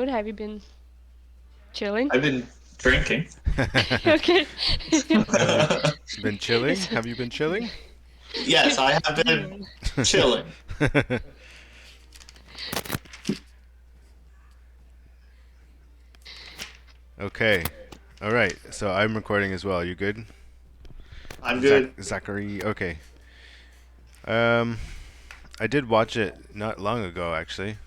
mood? Have you been chilling? I've been drinking. Okay. Have you been chilling? So- Have you been chilling? Yes, I have been chilling. Okay. All right. So I'm recording as well. You good? I'm good. Zachary. Okay. Um, I did watch it not long ago, actually.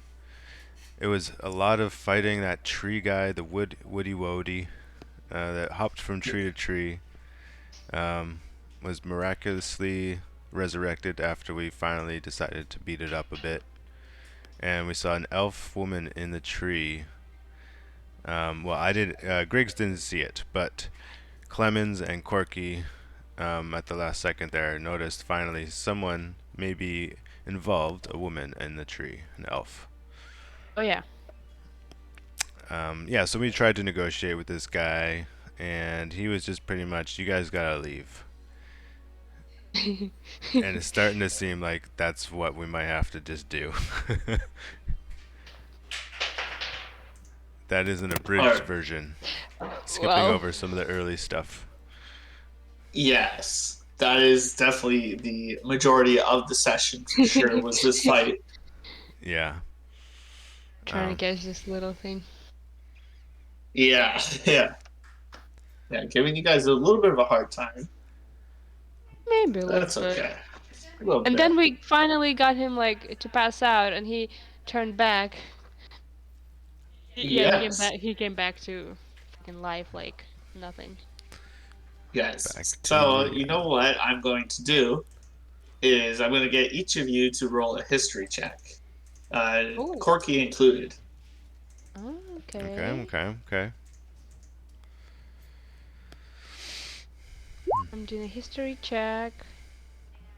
It was a lot of fighting that tree guy, the Woody Wody, that hopped from tree to tree. Um, was miraculously resurrected after we finally decided to beat it up a bit. And we saw an elf woman in the tree. Well, I did. Griggs didn't see it, but Clemens and Corky, at the last second there, noticed finally someone may be involved, a woman in the tree, an elf. Oh yeah. Yeah, so we tried to negotiate with this guy, and he was just pretty much, you guys gotta leave. And it's starting to seem like that's what we might have to just do. That is an All abridged right. version, skipping Well, over some of the early stuff. Yes, that is definitely the majority of the session for sure. Was this fight? Yeah. trying to Um, catch this little thing. Yeah, yeah, yeah. Giving you guys a little bit of a hard time. Maybe a little That's bit. okay. A little And bit. then we finally got him like to pass out, and he turned back. Yeah, he came Yes, back. He came back to fucking life like nothing. yes. back So to you know what I'm going to do is I'm going to get each of you to roll a history check, Oh. Corky included. okay, Okay. okay, okay. I'm doing a history check,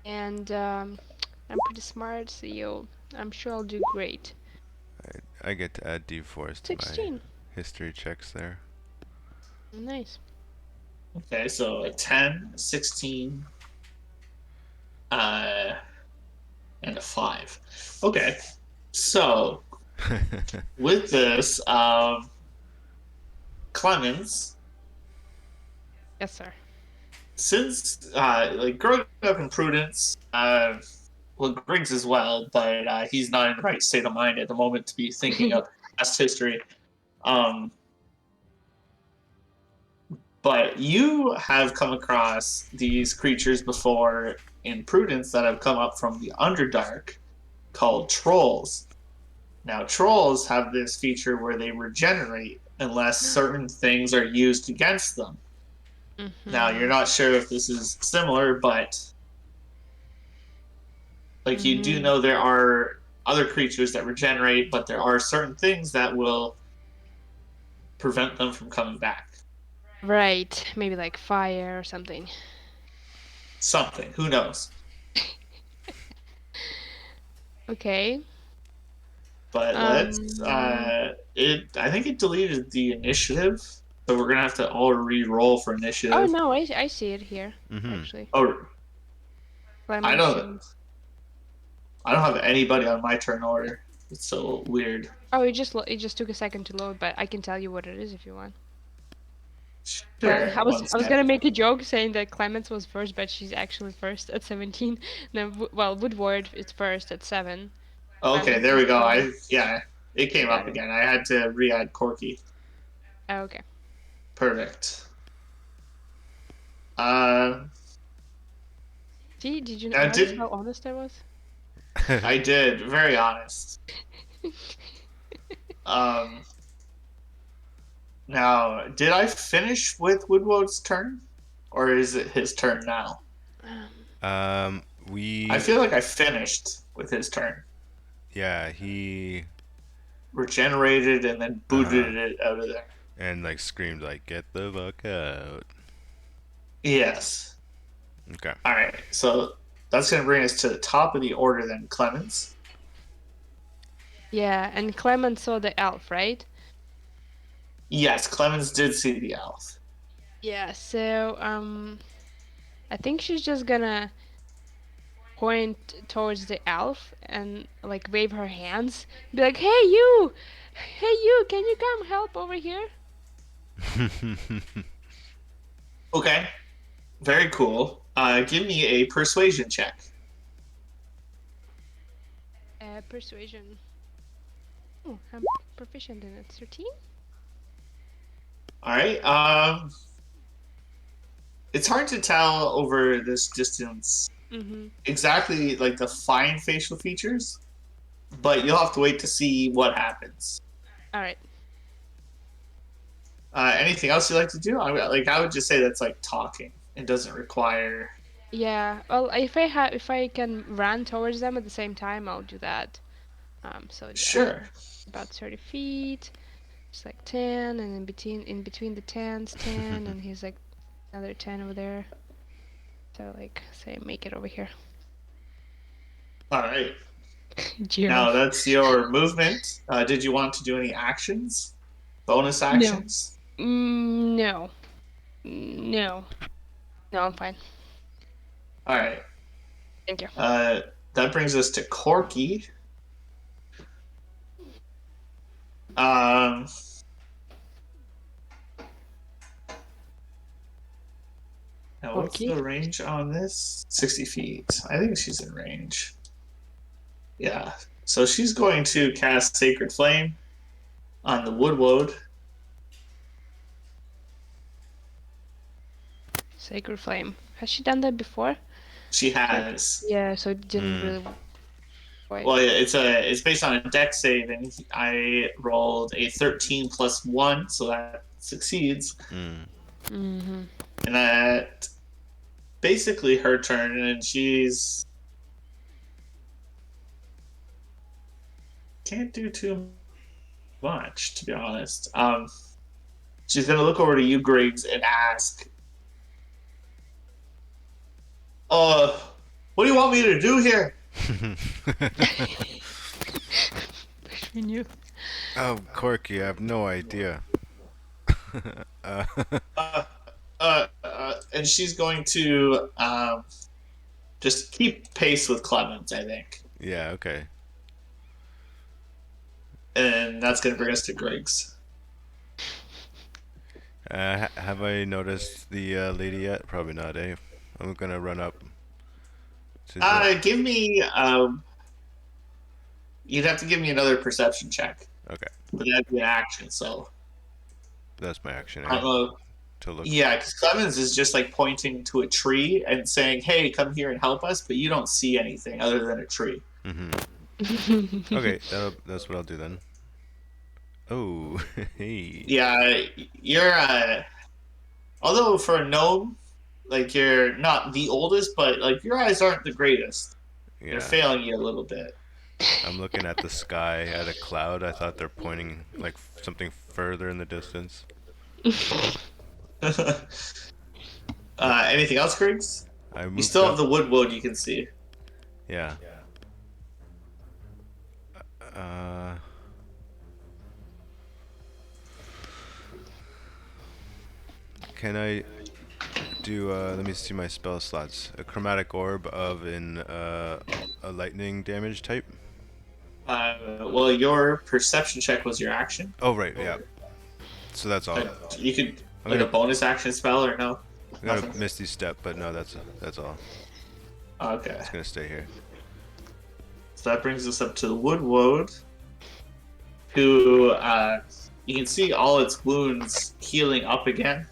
and I'm pretty smart, so I'm sure I'll do great. I get to add d4s to my 16. history checks there. Nice. Okay, so a 10, a 16, uh, and a 5. Okay, so with this, Clemens, Yes, sir. since like growing up in Prudence, well, Griggs as well, but he's not in the right state of mind at the moment to be thinking of past history. Um, but you have come across these creatures before in Prudence that have come up from the Underdark called trolls. Now, trolls have this feature where they regenerate unless certain things are used against them. Now, you're Mm-hmm. not sure if this is similar, but like you do Mm-hmm. know there are other creatures that regenerate, but there are certain things that will prevent them from coming back. Right. Maybe like fire or something. Something, who knows? Okay. But let's Um. it I think it deleted the initiative, so we're gonna have to all re-roll for Oh initiative. no, I see it here. Mm-hmm. Actually, Oh, I Clemens don't showing. I don't have anybody on my turn order. It's so weird. Oh, it just took a second to load, but I can tell you what it is if you want. Well, Sure, one I was gonna second. make a joke saying that Clemens was first, but she's actually first at 17. No, well, Woodward is first at 7. Okay, Clemens there is we go. 12. It You came got up it. again. I had to re-add Corky. Oh, okay. Perfect. Uh, See, did you I notice did. how honest I was? I did. Very honest. Um, now, did I finish with Woodward's turn, or is it his turn now? Um, um, I we, feel like I finished with his turn. yeah, he, Regenerated and then uh-huh, booted it out of there. and like screamed like, "Get the fuck out!" Yes. Okay. All right. So that's going to bring us to the top of the order then, Clemens. yeah, and Clemens saw the elf, right? Yes, Clemens did see the elf. Yeah, so I think she's just gonna point towards the elf and like wave her hands, be like, "Hey, you! Hey, you, can you come help over here? Okay, very cool. Give me a persuasion check. Persuasion. Oh, I'm proficient in it. 13? All right. It's hard to tell over this distance Mm-hmm. exactly like the fine facial features, but you'll have to wait to see what happens. All right. Anything else you like to do? I would just say that's like talking. It doesn't require. Yeah. Well, if I can run towards them at the same time, I'll do that. So Sure. about 30 feet. It's like 10, and in between the tens, 10, and he's like another 10 over there. So like, say, make it over here. All right. Now Giraffe. that's your movement. Did you want to do any actions? Bonus No. actions? No. No. No, I'm fine. All right. Thank you. That brings us to Corky. Um, Now, what's Corky. the range on this? 60 feet. I think she's in range. Yeah. So she's going to cast Sacred Flame on the Woodwode. Sacred Flame. Has she done that before? She So has. yeah, so it didn't Mm. really work. Well, yeah, it's based on a deck save, and I rolled a 13 plus 1, so that succeeds. Mm. Mm-hmm. And that basically her turn, and she's can't do too much, to be honest. She's gonna look over to you, Griggs, and ask, "Uh, what do you want me to do here?" Between you. Oh, Corky, I have no idea. uh, Uh, and she's going to just keep pace with Clemens, I think, yeah, okay. and that's going to bring us to Griggs. Have I noticed the lady yet? Probably not, eh? I'm gonna run up to the. Give me. You'd have to give me another perception check, Okay, but that'd be an action. So that's my action, I eh? don't know. To look. Yeah, because Clemens is just like pointing to a tree and saying, "Hey, come here and help us," but you don't see anything other than a tree. Mm-hmm. Okay, that's what I'll do then. Oh, hey. Yeah, you're. Although for a gnome, like you're not the oldest, but like your eyes aren't the greatest. They're Yeah, failing you a little bit. I'm looking at the sky at a cloud. I thought they're pointing like something further in the distance. Anything else, Griggs? I You moved still have up. the wood you can see. Yeah. Uh, can I do? Let me see my spell slots. A chromatic orb of a lightning damage type. Well, your perception check was your action. Oh right, yeah. So that's all. You could I'm like a gonna bonus action spell or no? I got Nothing. a misty step, but no, that's all. Okay, It's gonna stay here. so that brings us up to the wood, who you can see all its wounds healing up again,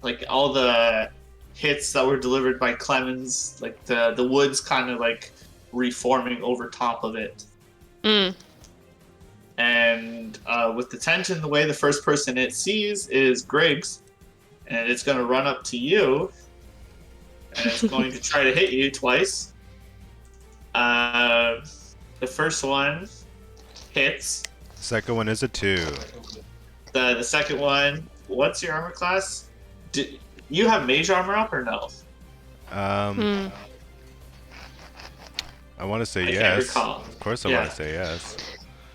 like all the hits that were delivered by Clemens, like the wood's kind of like reforming over top of it. Mm. And with the tension, the way the first person it sees is Griggs, and it's going to run up to you, and it's going to try to hit you twice. The first one hits. Second one is a 2. The second one, what's your armor class? Do you have mage armor up or no? Um, Mm. I want to say I can't yes. recall. Of course, I Yeah. want to say yes.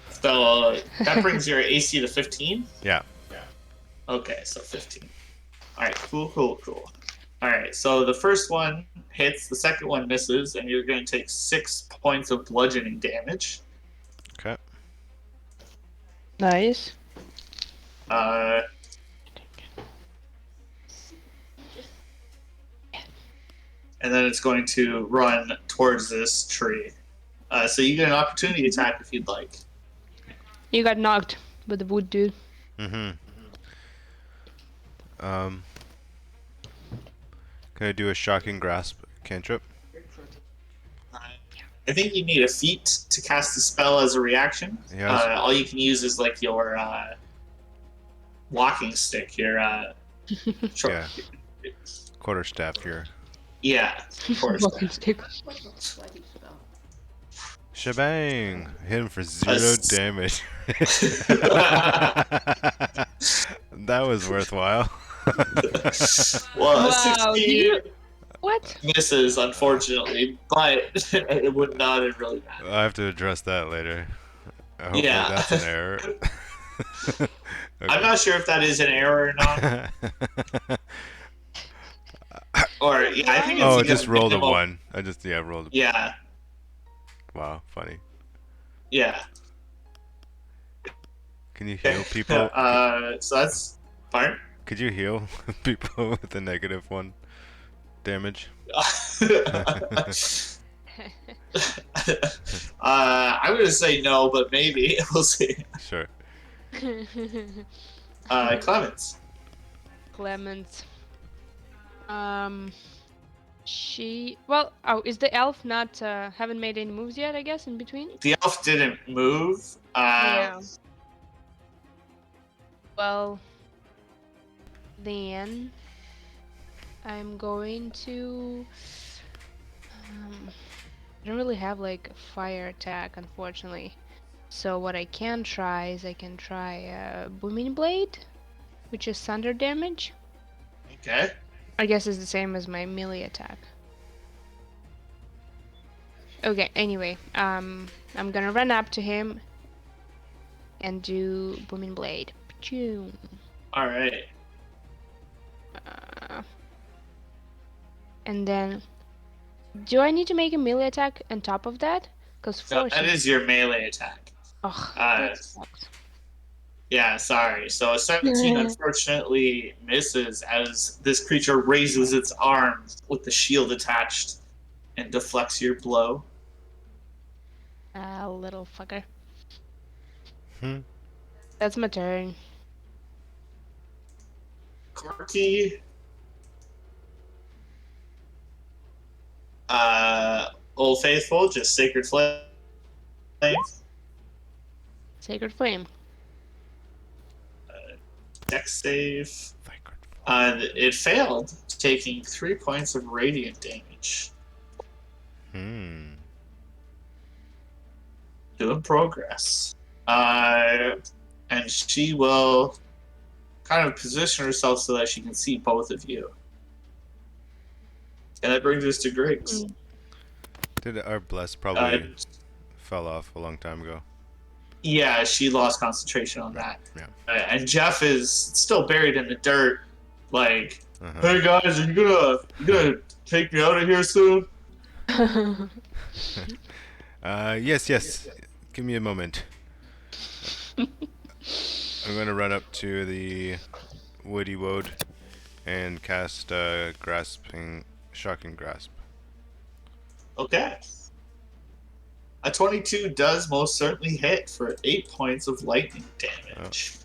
So that brings your AC to 15. Yeah. Okay, so 15. All right, cool. All right, so the first one hits, the second one misses, and you're going to take 6 points of bludgeoning damage. Okay. Nice. Uh, and then it's going to run towards this tree. So you get an opportunity attack if you'd like. You got knocked with the wood, dude. Mm-hmm. Can I do a shocking grasp cantrip? I think you need a feat to cast a spell as a reaction. Yeah. All you can use is like your walking stick. Your short. Yeah. Quarterstaff here. Yeah, of course. Walking stick. Shebang! Hit him for 0 s- damage. That was worthwhile. Well, a Wow, 16 What? misses, unfortunately, but it would not have really mattered. I have to address that later. Hopefully Yeah. that's an error. I'm not sure if that is an error or not. Or yeah, I think it's Oh, like just a rolled a minimum- 1. I just rolled a Yeah, Wow, funny. yeah. Can you heal people? So that's fine. Could you heal people with a -1 damage? I'm gonna say no, but maybe we'll see. Sure. Clemens. Clemens. Well, oh, is the elf not, haven't made any moves yet, I guess, in between? The elf didn't move. Yeah. Well, then I'm going to. I don't really have like a fire attack, unfortunately. So what I can try is I can try booming blade, which is thunder damage. Okay. I guess it's the same as my melee attack. Okay. Anyway, I'm gonna run up to him and do booming blade. Pachoo. All right. And then, do I need to make a melee attack on top of that? Because So force. that is your melee attack. Oh, Uh, that sucks. Yeah, sorry. So 17 unfortunately misses as this creature raises its arm with the shield attached and deflects your blow. Ah, little fucker. Hmm. That's my turn. Corky. Old Faithful, just Sacred Flame. Sacred Flame. Dex save. It failed, taking 3 points of radiant damage. Doing progress. And she will kind of position herself so that she can see both of you. And that brings us to Griggs. Did our bless probably fell off a long time ago? Yeah, she lost concentration on that. Yeah. And Jeff is still buried in the dirt. Like, Uh-huh. hey guys, are you gonna take me out of here soon? Yes. Give me a moment. I'm gonna run up to the Woody Woad and cast shocking grasp. Okay. A 22 does most certainly hit for 8 points of lightning damage.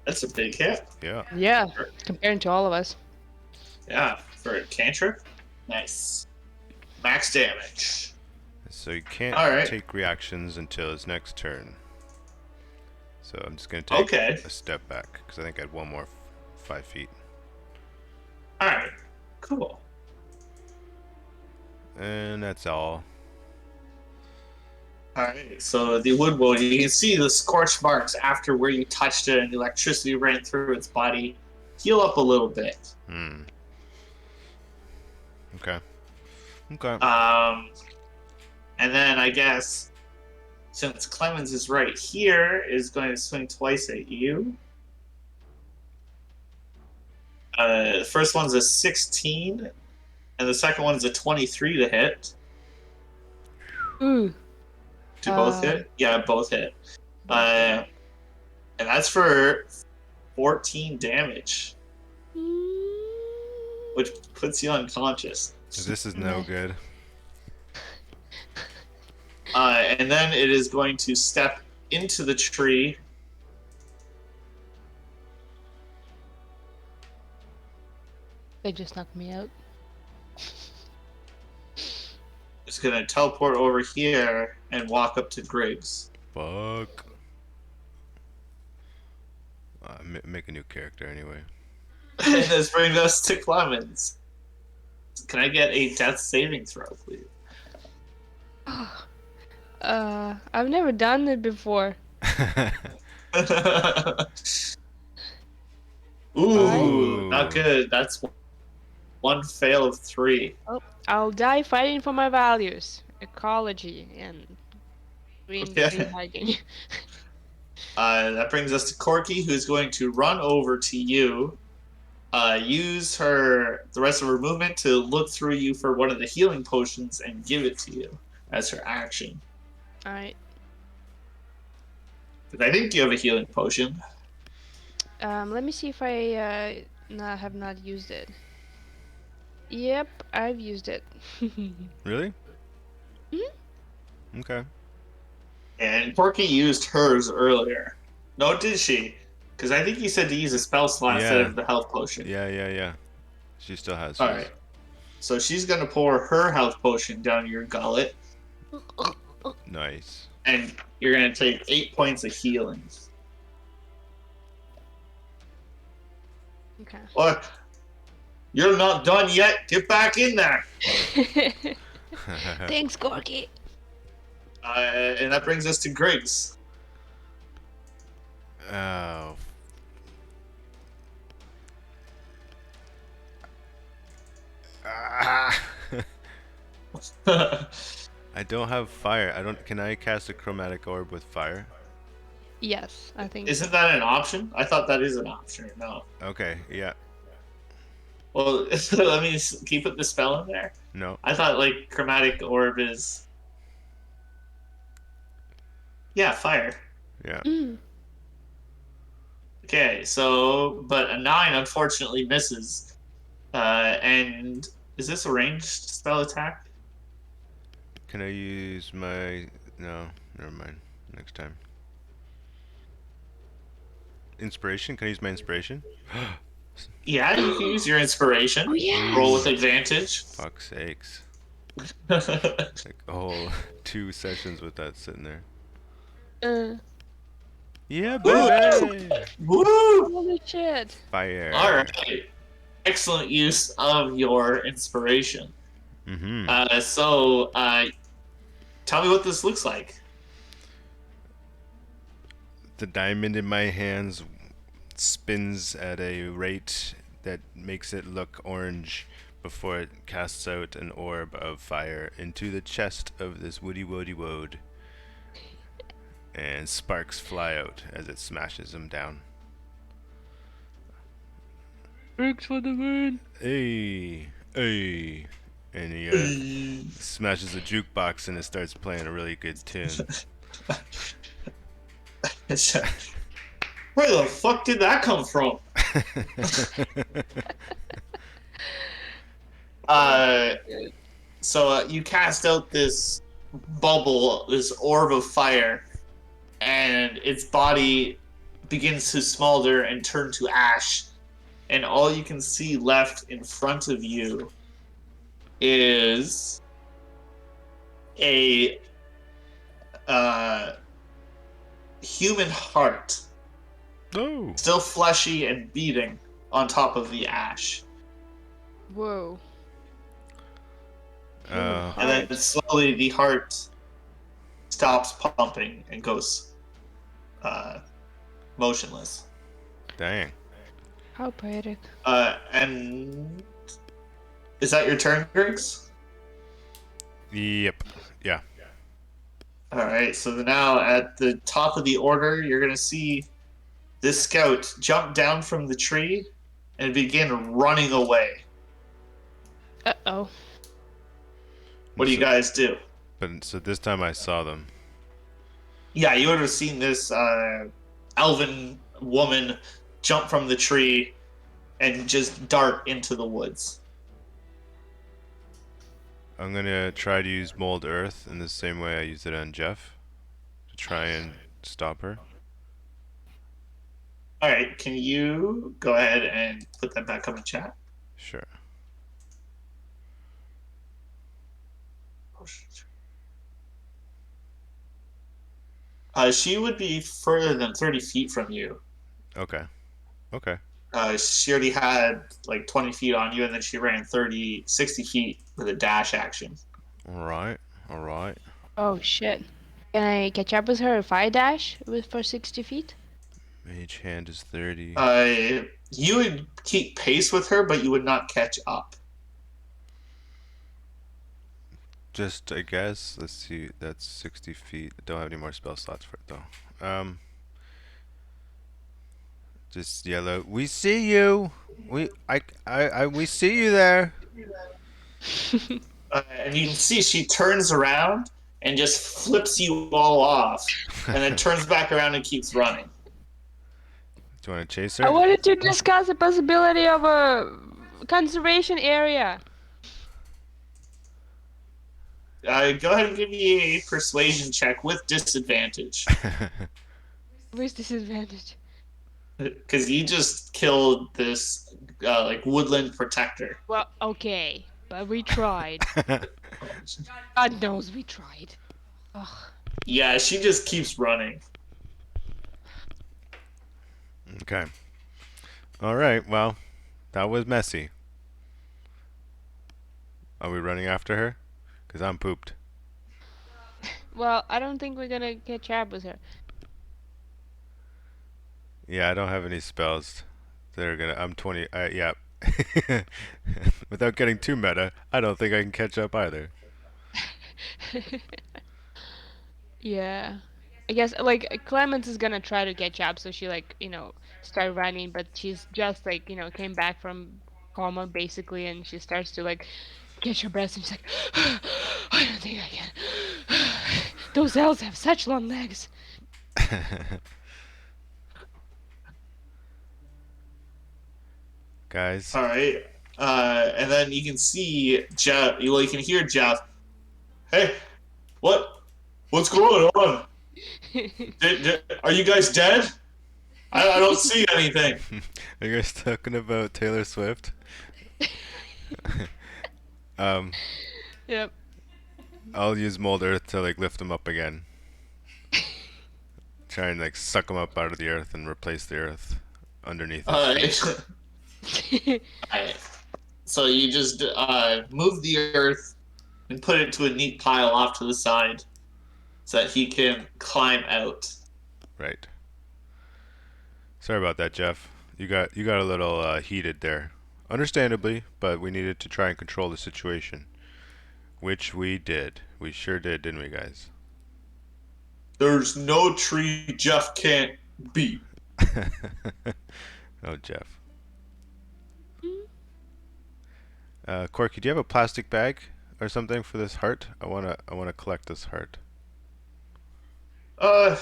That's a big hit. Yeah. Yeah, comparing to all of us. Yeah, for a cantrip. Nice. Max damage. So you can't Alright. take reactions until his next turn. So I'm just gonna take a step back because I think I had one more 5 feet. Alright, cool. And that's all. Alright, so the woodwood, you can see the scorch marks after where you touched it and the electricity ran through its body. Heal up a little bit. Okay. And then I guess since Clemens is right here, is going to swing twice at you. The first one's a 16, and the second one's a 23 to hit. Ooh. Do both hit? Yeah, both hit. And that's for 14 damage, which puts you unconscious. This is no Meh. good. And then it is going to step into the tree. They just knocked me out. It's going to teleport over here and walk up to Griggs. Fuck. Make a new character anyway. And this brings us to Clemens. Can I get a death saving throw, please? I've never done it before. Ooh, not good. That's one fail of 3. Oh, I'll die fighting for my values, ecology, and green Okay. hiking. That brings us to Corky, who's going to run over to you. Use the rest of her movement to look through you for one of the healing potions and give it to you as her action. Alright. Because I think you have a healing potion. Let me see if I have not used it. Yep, I've used it. Really? Mhm. Okay. And Corky used hers earlier. No, did she? Because I think you said to use a spell slot instead Yeah. of the health potion. Yeah. She still has All hers. right. So she's going to pour her health potion down your gullet, Nice. and you're going to take 8 points of healing. Okay. What? You're not done yet. Get back in there. Thanks, Gorky. And that brings us to Griggs. Oh. Ah. I don't have fire. Can I cast a chromatic orb with fire? Yes, I think. Isn't that an option? I thought that is an option. No. Okay, yeah. Well, let me. Can you put the spell in there? No. I thought like chromatic orb is. Yeah, fire. Yeah. Mm. Okay, so but a 9 unfortunately misses. And is this a ranged spell attack? Can I use my... No, never mind. Next time. Inspiration? Can I use my inspiration? Yeah, you can use your inspiration. Oh yeah. Roll with advantage. Fuck's sakes. Like a whole 2 sessions with that sitting there. Yeah, baby! Woo! Holy shit. Fire. All right. Excellent use of your inspiration. Mm-hmm. So, tell me what this looks like. The diamond in my hands spins at a rate that makes it look orange before it casts out an orb of fire into the chest of this woody wode. And sparks fly out as it smashes him down. Thanks for the win. Hey. And he smashes a jukebox and it starts playing a really good tune. Where the fuck did that come from? So you cast out this bubble, this orb of fire, and its body begins to smolder and turn to ash. And all you can see left in front of you is a human heart, Oh. still fleshy and beating on top of the ash. Whoa. And then slowly the heart stops pumping and goes motionless. Dang. How poetic. And is that your turn, Griggs? Yep. Yeah. All right. So now at the top of the order, you're gonna see this scout jump down from the tree and begin running away. Uh-oh. What do you guys do? But so this time I saw them. Yeah, you would have seen this elven woman jump from the tree and just dart into the woods. I'm gonna try to use mold earth in the same way I used it on Jeff to try and stop her. All right, can you go ahead and put that back up in chat? Sure. She would be further than 30 feet from you. Okay. Okay. She already had like 20 feet on you, and then she ran 30, 60 feet with a dash action. All right. All right. Oh shit. Can I catch up with her if I dash with for 60 feet? Mage hand is 30. You would keep pace with her, but you would not catch up. Just I guess. Let's see. That's 60 feet. Don't have any more spell slots for it though. Just yellow. We see you. We see you there. And you can see she turns around and just flips you all off, and then turns back around and keeps running. Do you want to chase I her? wanted to discuss the possibility of a conservation area. Go ahead and give me a persuasion check with disadvantage. Where's disadvantage? Because you just killed this like woodland protector. Well, okay, but we tried. God knows we tried. Ugh. Yeah, she just keeps running. Okay. All right. Well, that was messy. Are we running after her? Cause I'm pooped. Well, I don't think we're gonna catch up with her. Yeah, I don't have any spells that are gonna. I'm 20. Yeah. Without getting too meta, I don't think I can catch up either. Yeah. I guess like Clemens is gonna try to catch up, so she like start running, but she's just like came back from coma basically, and she starts to like catch her breath, and she's like, I don't think I can. Those elves have such long legs. Guys. All right. And then you can see Jeff. Well, you can hear Jeff. Hey, what's going on? Are you guys dead? I don't see anything. Are you guys talking about Taylor Swift? um, Yep. I'll use mold earth to like lift them up again. Try and like suck them up out of the earth and replace the earth underneath his feet. Alright. So you just move the earth and put it to a neat pile off to the side so that he can climb out. Right. Sorry about that, Jeff. You got a little heated there. Understandably, but we needed to try and control the situation. Which we did. We sure did, didn't we, guys? There's no tree Jeff can't beat. Oh, Jeff. Corky, do you have a plastic bag or something for this heart? I wanna collect this heart. Uh,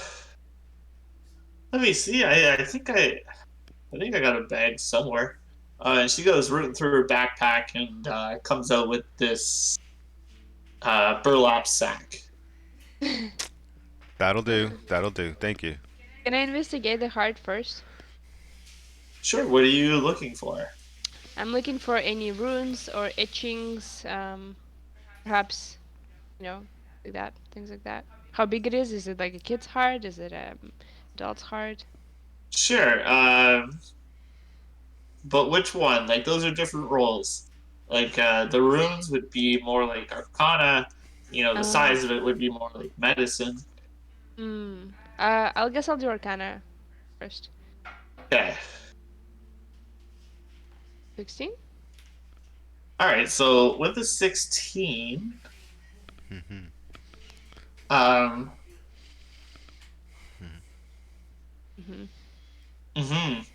let me see. I think I got a bag somewhere. And she goes rooting through her backpack and comes out with this burlap sack. That'll do. That'll do. Thank you. Can I investigate the heart first? Sure. What are you looking for? I'm looking for any runes or etchings, perhaps, like that, things like that. How big it is? Is it like a kid's heart? Is it a adult's heart? Sure. But which one? Like those are different roles. Like the runes would be more like Arcana. The size of it would be more like medicine. I guess I'll do Arcana first. Okay. 16? All right. So with the 16, Mhm. um, Mhm. mhm.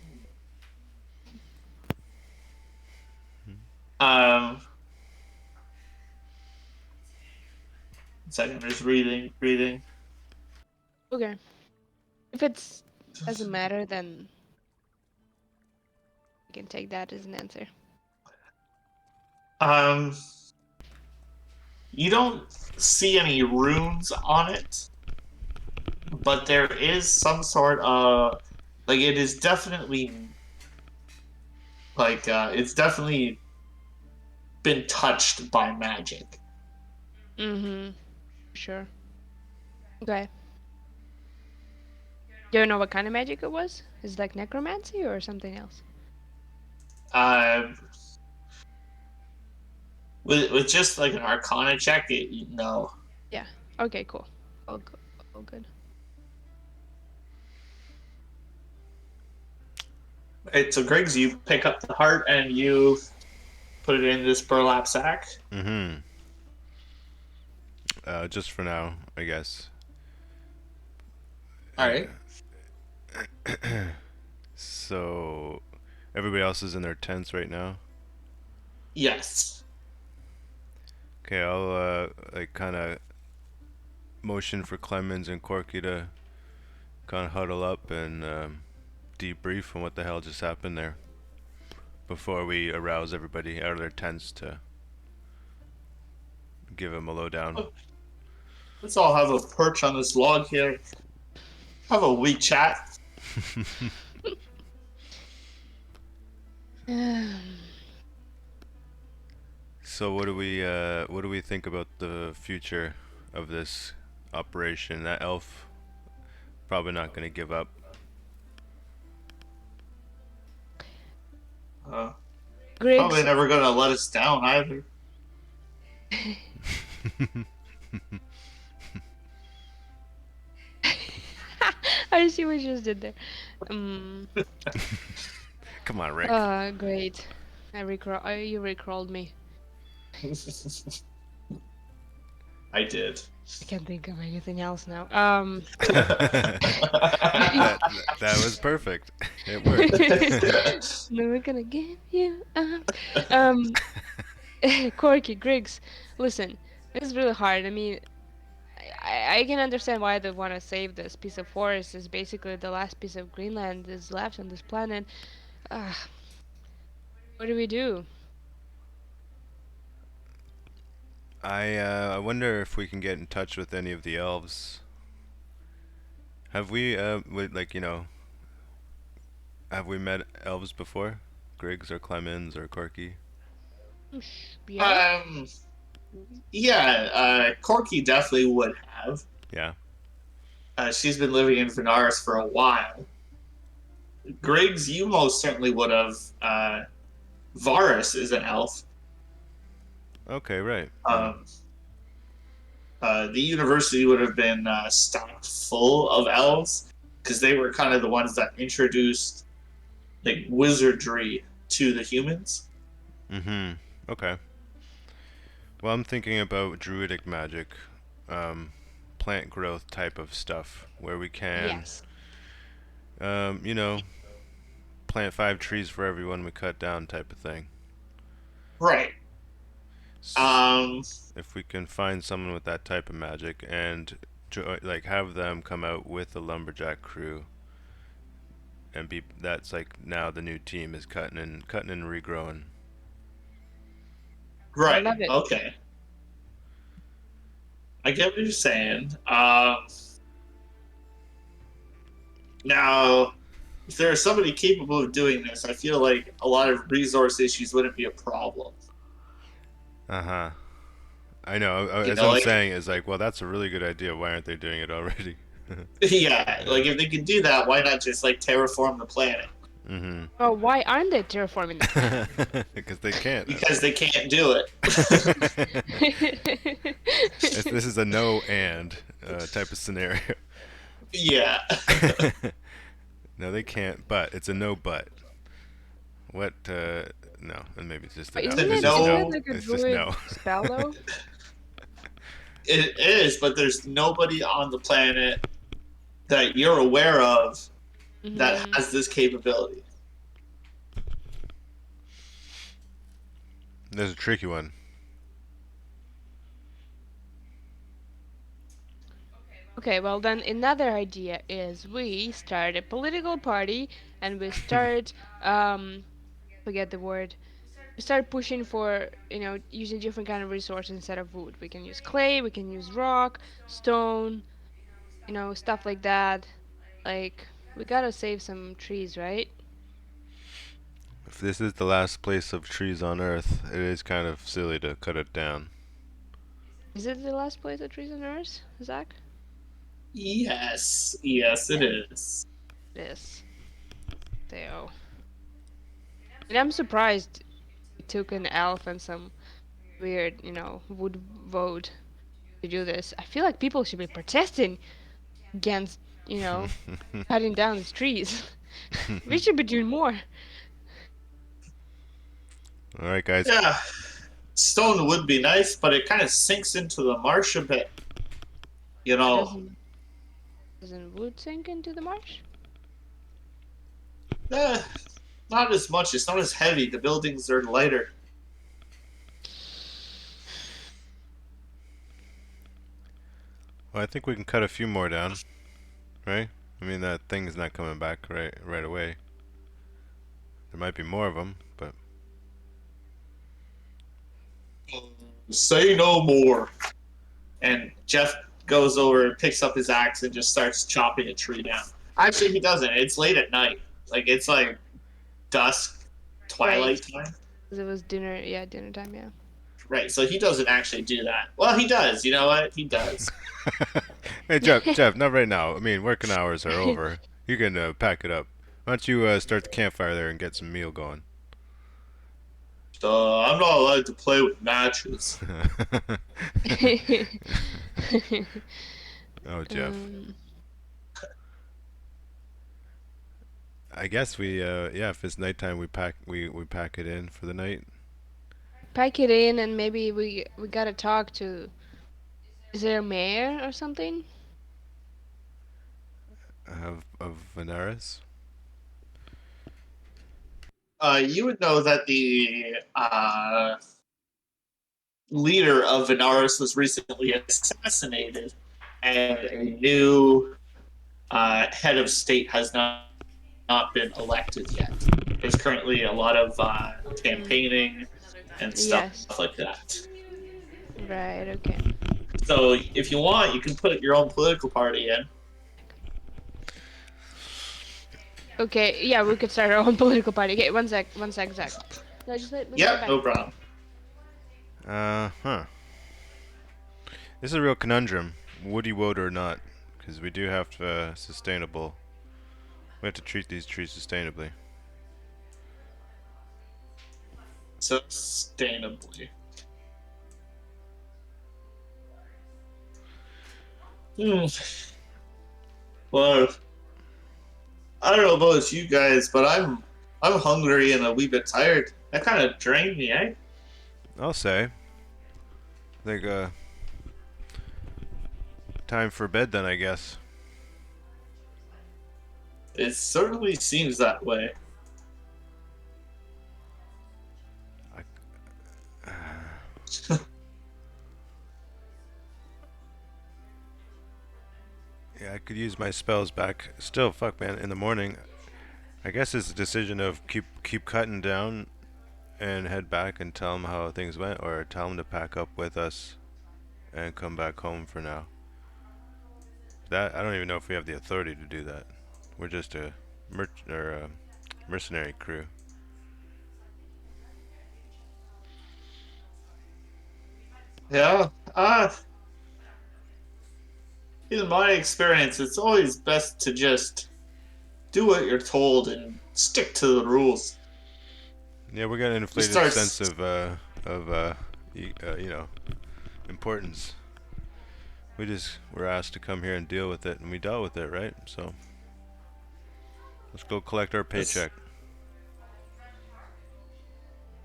Um, 1 second, I'm just reading. Okay. If it's Doesn't matter, then you can take that as an answer. Um, you don't see any runes on it, but there is some sort of like it is definitely it's definitely been touched by magic. Mm-hmm. Sure. Okay. Do you know what kind of magic it was? Is it like necromancy or something else? Uh, with just like an Arcana check, no. Yeah. Okay, cool. All good. All good. Right, so Griggs, you pick up the heart and you put it in this burlap sack. Mm-hmm. Just for now, I guess. All And right. so everybody else is in their tents right now. Yes. Okay, I'll like kind of motion for Clemens and Corky to kind of huddle up and debrief on what the hell just happened there before we arouse everybody out of their tents to give them a lowdown. Let's all have a perch on this log here. Have a wee chat. So what do we think about the future of this operation? That elf probably not going to give up. Uh, Probably Griggs, never gonna let us down either. I see what you just did there. Um. Come on, Rick. Great. You recalled me. I did. I can't think of anything else now. That was perfect. It worked. Never gonna give you up. Um, Corky, Griggs, listen, this is really hard. I mean, I can understand why they want to save this piece of forest. Is basically the last piece of Greenland is left on this planet. Uh, what do we do? I wonder if we can get in touch with any of the elves. Have we like have we met elves before? Griggs or Clemens or Corky? Yeah. um, yeah, Corky definitely would have. Yeah. She's been living in Venaris for a while. Griggs, you most certainly would have. Varus is an elf. Okay, right. Yeah. Um, the university would have been stocked full of elves because they were kind of the ones that introduced like wizardry to the humans. Mm-hmm. Okay. Well, I'm thinking about druidic magic, um, plant growth type of stuff, where we can, Yes. you know, plant 5 trees for every one we cut down type of thing. Right. S- Um, if we can find someone with that type of magic and like have them come out with the lumberjack crew and be that's like now the new team is cutting and regrowing. I right. love it. Okay. I get what you're saying. Now, if there is somebody capable of doing this, I feel like a lot of resource issues wouldn't be a problem. Uh-huh. I know. You As know, I'm like saying is like, well, that's a really good idea. Why aren't they doing it already? yeah, Yeah. like if they can do that, why not just like terraform the planet? Mm-hmm. Oh, why aren't they terraforming the planet? Because they can't. Because they can't do it. This is a no and type of scenario. Yeah. No, they can't. But it's a no. But what? No, and maybe it's just a But no. To It's just isn't no. it no, like a It's just druid no. spell though? it is, but there's nobody on the planet that you're aware of that Mm-hmm. has this capability. There's a tricky one. Okay, well then another idea is we start a political party and we start forget the word. We start pushing for, using different kind of resources instead of wood. We can use clay, we can use rock, stone, stuff like that. Like we gotta save some trees, right? If this is the last place of trees on Earth, it is kind of silly to cut it down. Is it the last place of trees on Earth, Zach? Yes, it Yeah, is. it is. So, and I'm surprised it took an elf and some weird, wood vote to do this. I feel like people should be protesting against, you know, cutting down these trees. We should be doing more. All right, guys. Yeah, stone would be nice, but it kind of sinks into the marsh a bit. You Uh, know, doesn't doesn't wood sink into the marsh? eh, not as much. It's not as heavy. The buildings are lighter. Well, I think we can cut a few more down, right? I mean, that thing is not coming back right away. There might be more of them, but Say no more. And Jeff goes over and picks up his axe and just starts chopping a tree down. Actually, he doesn't. It's late at night. It's like dusk, Right. twilight time. 'Cause it was dinner. Yeah, dinner time. Yeah. Right, so he doesn't actually do that. Well, he does. You know what? He does. hey, Jeff, not right now. I mean, working hours are over. You can pack it up. Why don't you start the campfire there and get some meal going? I'm not allowed to play with matches. oh, Jeff. um, I guess yeah, if it's nighttime, we pack it in for the night. Pack it in, and maybe we gotta talk to. Is there a mayor or something? Of Venaris. You would know that the leader of Venaris was recently assassinated, and a new head of state has not been elected yet. There's currently a lot of Mm, campaigning and stuff yes. like that. Right. Okay. So if you want, you can put your own political party in. Okay. Yeah, we could start our own political party. Okay. One sec, Zach. No, just let me get Yep, back. no problem. Huh. This is a real conundrum. Woody woad or not? Because we do have to sustainable. We have to treat these trees sustainably. Sustainably. Hmm. Well, I don't know about you guys, but I'm hungry and a wee bit tired. That kind of drained me, eh? I'll say. Like time for bed then, I guess. It certainly seems that way. I, yeah, I could use my spells back. Still, fuck, man. In the morning, I guess it's a decision of keep cutting down and head back and tell them how things went, or tell them to pack up with us and come back home for now. That I don't even know if we have the authority to do that. We're just a mercenary crew. Yeah. In my experience, it's always best to just do what you're told and stick to the rules. Yeah, we got an You inflated start. sense of you know importance. We just were asked to come here and deal with it, and we dealt with it, right? So let's go collect our paycheck.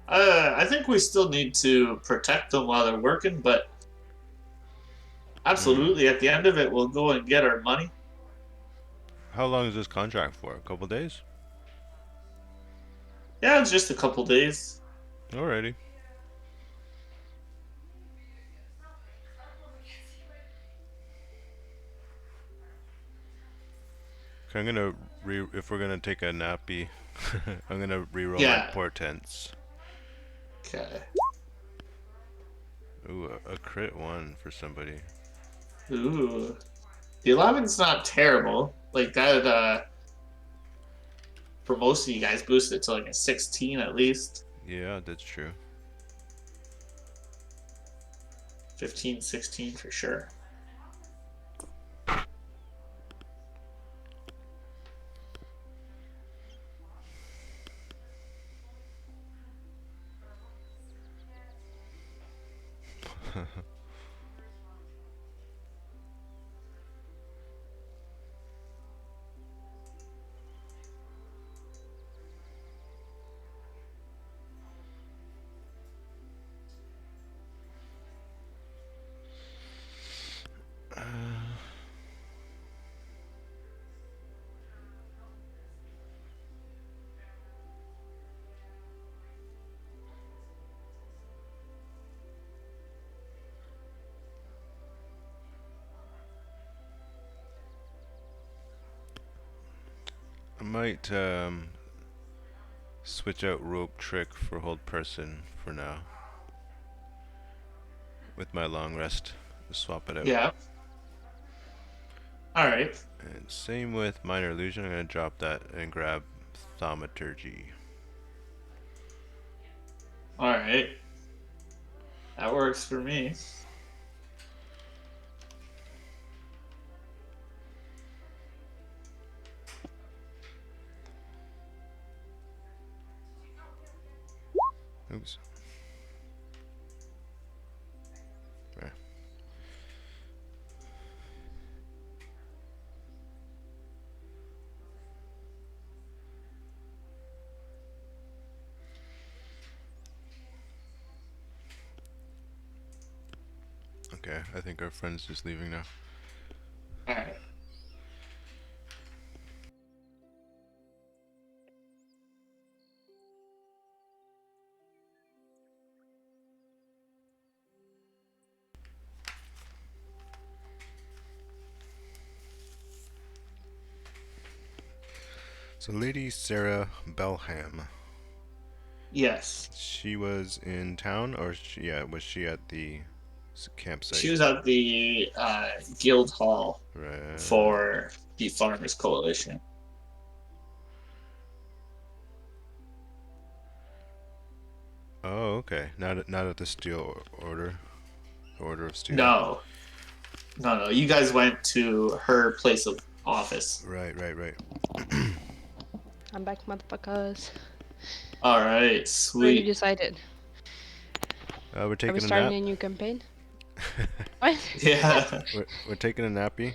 I think we still need to protect them while they're working, but Mm. absolutely, at the end of it, we'll go and get our money. How long is this contract for? A couple days? Yeah, it's just a couple days. Alrighty. Okay, I'm gonna if we're gonna take a nappy, I'm gonna re-roll my Yeah. portents. Okay. Ooh, a crit one for somebody. Ooh. The 11's not terrible. Like that for most of you guys boosted to like a 16 at least. Yeah, that's true. 15, 16 for sure. I might switch out rope trick for hold person for now. With my long rest, swap it out. Yeah. All right. And same with minor illusion. I'm gonna drop that and grab thaumaturgy. All right. That works for me. Oops. There. Okay, I think our friend's just leaving now. All right. So, Lady Sarah Belham. Yes. She was in town, or was she at the She campsite? was at the guild hall Right. for the Farmers Coalition. Oh, okay. Not at the Steel Order. Order of Steel. No, no. You guys went to her place of office. Right. I'm back, motherfuckers. All right. What have you Sweet. decided? We're Are we taking a starting nap. a new campaign? What? Yeah. We're taking a nappy.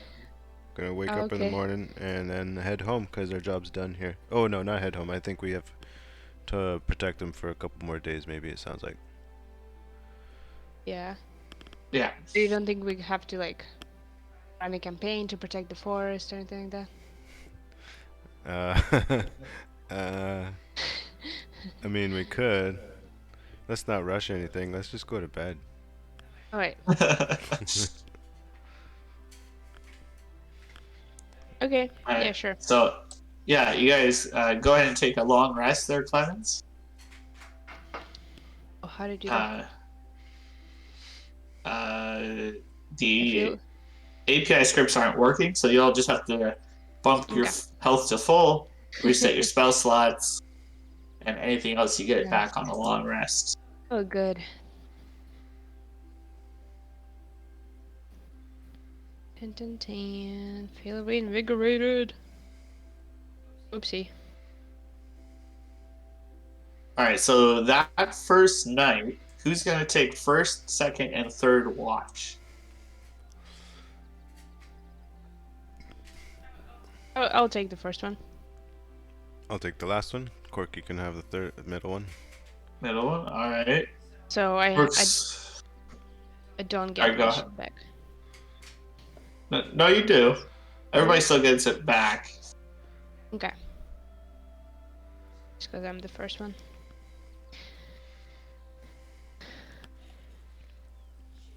Gonna wake Oh, up in the okay. morning and then head home because our job's done here. Oh no, not head home. I think we have to protect them for a couple more days. Maybe it sounds like. Yeah. Yeah. So you don't think we have to like run a campaign to protect the forest or anything like Uh, uh, I mean, we could. Let's not rush anything. Let's just go to bed. that? Oh wait. Okay. All Yeah, right. sure. So, yeah, you guys go ahead and take a long rest there, Clemens. Oh, how to do that? Uh, uh, I the feel API scripts aren't working, so you'll just have to bump your okay. health to full, reset your spell slots, and anything else you get Yeah. back on a long rest. Oh, good. Tin. Feel reinvigorated. Oopsie. All right, so that first night, who's going to take first, second, and third watch? I'll take the first one. I'll take the last one. Corky can have the middle one. Middle one? All right. So I Works. I don't All get right, go my ahead. shit back. No, you do. Everybody Really? still gets it back. Okay. Just because I'm the first one.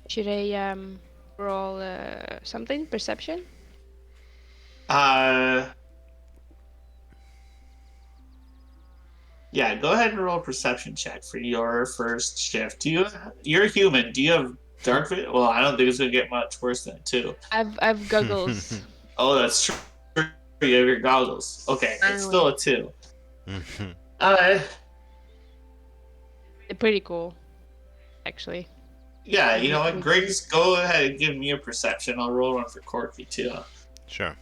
Should I roll something perception? Uh, Yeah, go ahead and roll a perception check for your first shift. You're human. Do you have dark vision? Well, I don't think it's gonna get much worse than two. I've goggles. Oh, that's true. You have your goggles. Okay, it's still Finally. a two. Uh, They're pretty cool, actually. yeah, With you the know what, with the Griggs, go ahead and give me a perception. I'll roll one for Corky too. Sure.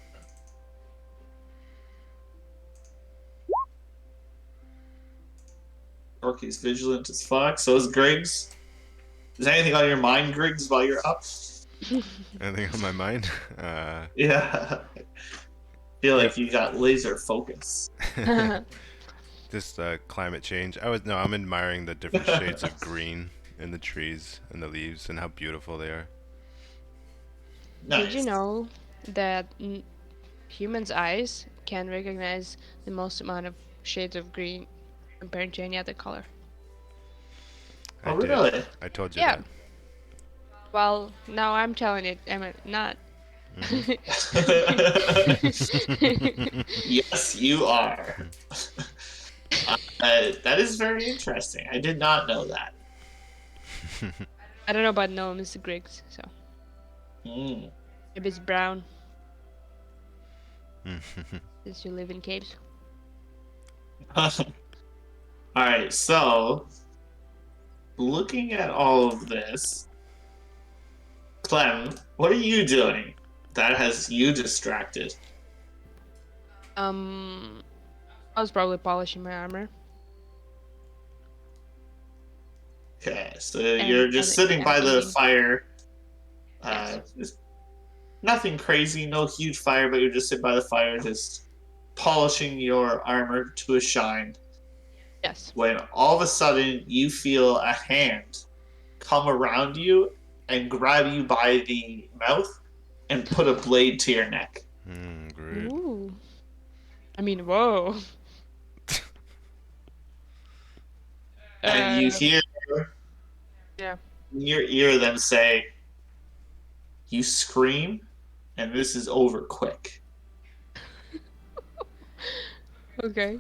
Corky's vigilant as fuck. So is Griggs. Is anything on your mind, Griggs, while you're up? Anything on my mind? Yeah. Feel Yep. like you got laser focus. Just climate change. I'm admiring the different shades of green in the trees and the leaves and how beautiful they are. Did you Nice. know that humans' eyes can recognize the most amount of shades of green compared to any other color? I Oh, did. really? I told you Yeah. that. Well, now I'm telling it. I'm not. Hmm. Yes, you are. That is very interesting. I did not know that. I don't know about no, Mr. Griggs. So Mm. maybe it's brown since you live in caves. All right, so looking at all of this, Clem, what are you doing that has you distracted? Um, I was probably polishing my armor, Okay, so you're just sitting and by the eating. fire. Yes. Just nothing crazy, no huge fire, but you're just sitting by the fire, just polishing your armor to a shine. Yes. When all of a sudden you feel a hand come around you and grab you by the mouth and put a blade to your neck. Great. Ooh. I mean, whoa. And you Uh, hear yeah. in your ear them say, "You scream, and this is over quick." Okay.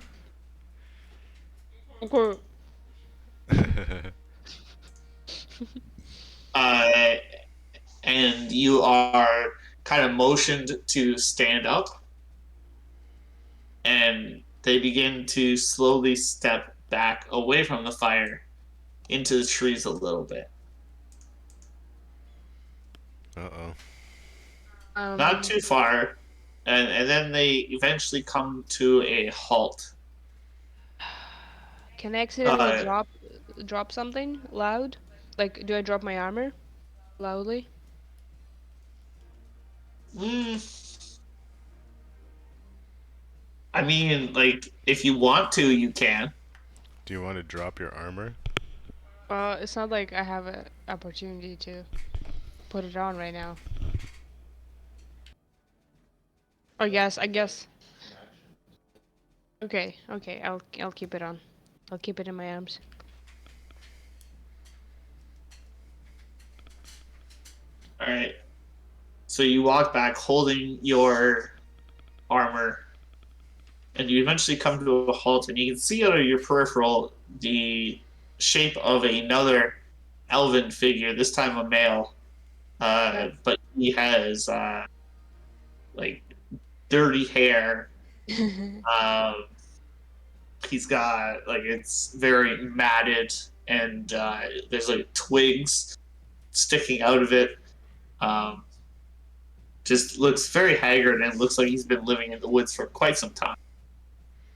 Okay. Uh, and you are kind of motioned to stand up, and they begin to slowly step back away from the fire into the trees a little bit. Uh-oh. Not Um, too far, and then they eventually come to a halt. can I accidentally Uh, drop something loud? Like, do I drop my armor loudly? mm, I mean, like, if you want to, you can. Do you want to drop your armor? It's not like I have a opportunity to put it on right now. I guess. Okay, okay. I'll keep it on. I'll keep it in my arms. All right. So you walk back holding your armor, and you eventually come to a halt, and you can see out of your peripheral the shape of another elven figure, this time a male. Okay. But he has like dirty hair. Um, he's got like it's very matted, and there's like twigs sticking out of it. Um, just looks very haggard and looks like he's been living in the woods for quite some time.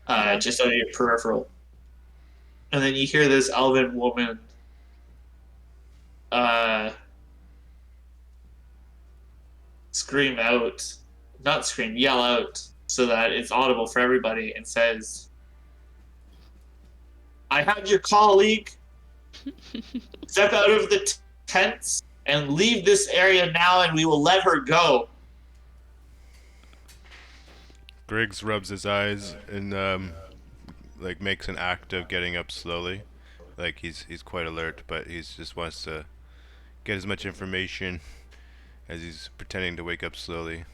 Okay. Just out of your peripheral, and then you hear this elven woman uh, scream out, not scream, yell out, so that it's audible for everybody, and says, "I had your colleague. Step out of the tents and leave this area now, and we will let her go." Griggs rubs his eyes and like makes an act of getting up slowly. Like he's quite alert, but he's just wants to get as much information as he's pretending to wake up slowly.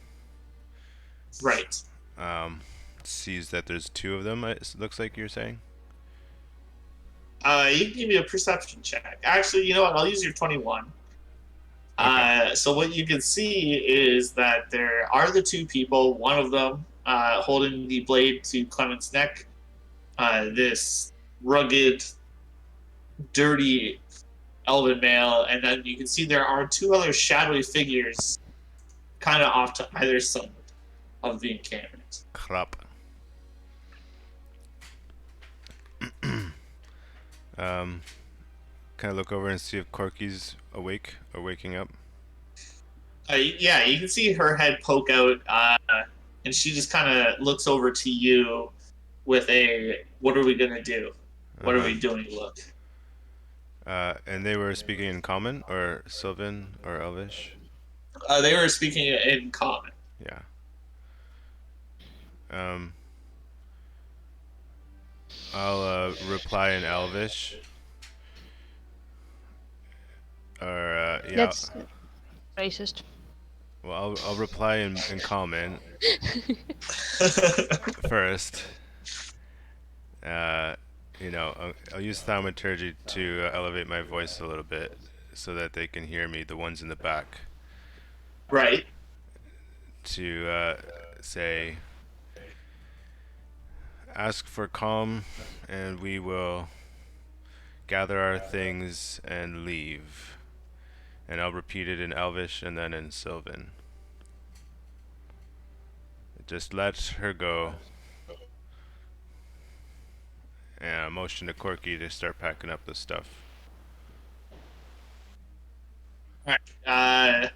Right. Um, Sees that there's two of them. It looks like you're saying. You can give me a perception check. Actually, you know what? I'll use your 21. Okay. So what you can see is that there are the two people. One of them holding the blade to Clement's neck. This rugged, dirty elven male, and then you can see there are two other shadowy figures, kind of off to either side of the encampment. Crap. um, can I look over and see if Corky's awake or waking up? Yeah, you can see her head poke out, and she just kind of looks over to you with a "What are we gonna do? Uh What are huh. we doing?" look. And they were speaking in common or Sylvan or Elvish? They were speaking in common. Yeah. Um, I'll reply in Elvish. Or, yeah. That's racist. Well, I'll reply in common first. Uh, I'll use thaumaturgy to elevate my voice a little bit so that they can hear me, the ones in the back, Right. to say, ask for calm, and we will gather our things and leave. And I'll repeat it in Elvish and then in Sylvan. Just let her go. And I motion to Corky to start packing up the stuff. All right.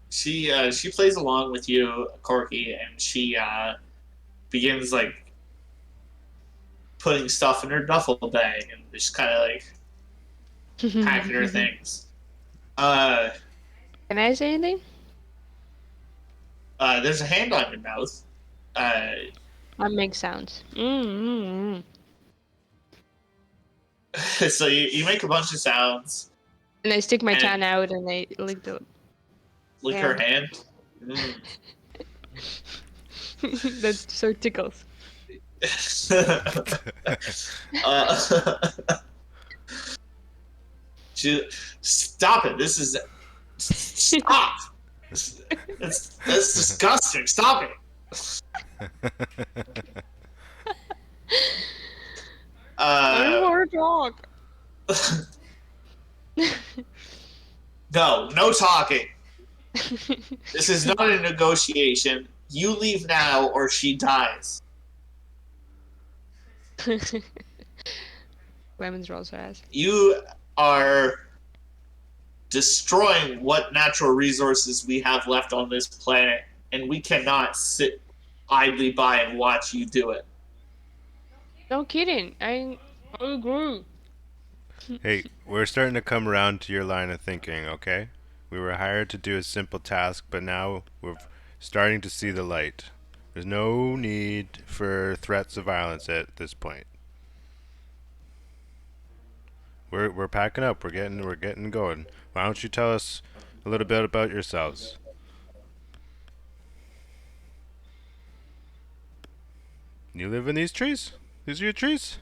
She plays along with you, Corky, and she begins like putting stuff in her duffel bag and just kind of like packing her things. Uh, Can I say anything? there's a hand on your mouth. Uh, I make sounds. so you make a bunch of sounds And I stick my and tongue out and I lick the lick her hand. Mm. that so tickles. uh, stop it! This is stop. That's disgusting. Stop it. I don't Uh, want to talk. no talking. This is not a negotiation. You leave now, or she dies. Lemons rolls her ass. You are destroying what natural resources we have left on this planet, and we cannot sit idly by and watch you do it. No kidding. I agree. Hey, we're starting to come around to your line of thinking, okay? We were hired to do a simple task, but now we're starting to see the light. There's no need for threats of violence at this point. We're packing up. We're getting going. Why don't you tell us a little bit about yourselves? You live in these trees? These are your trees?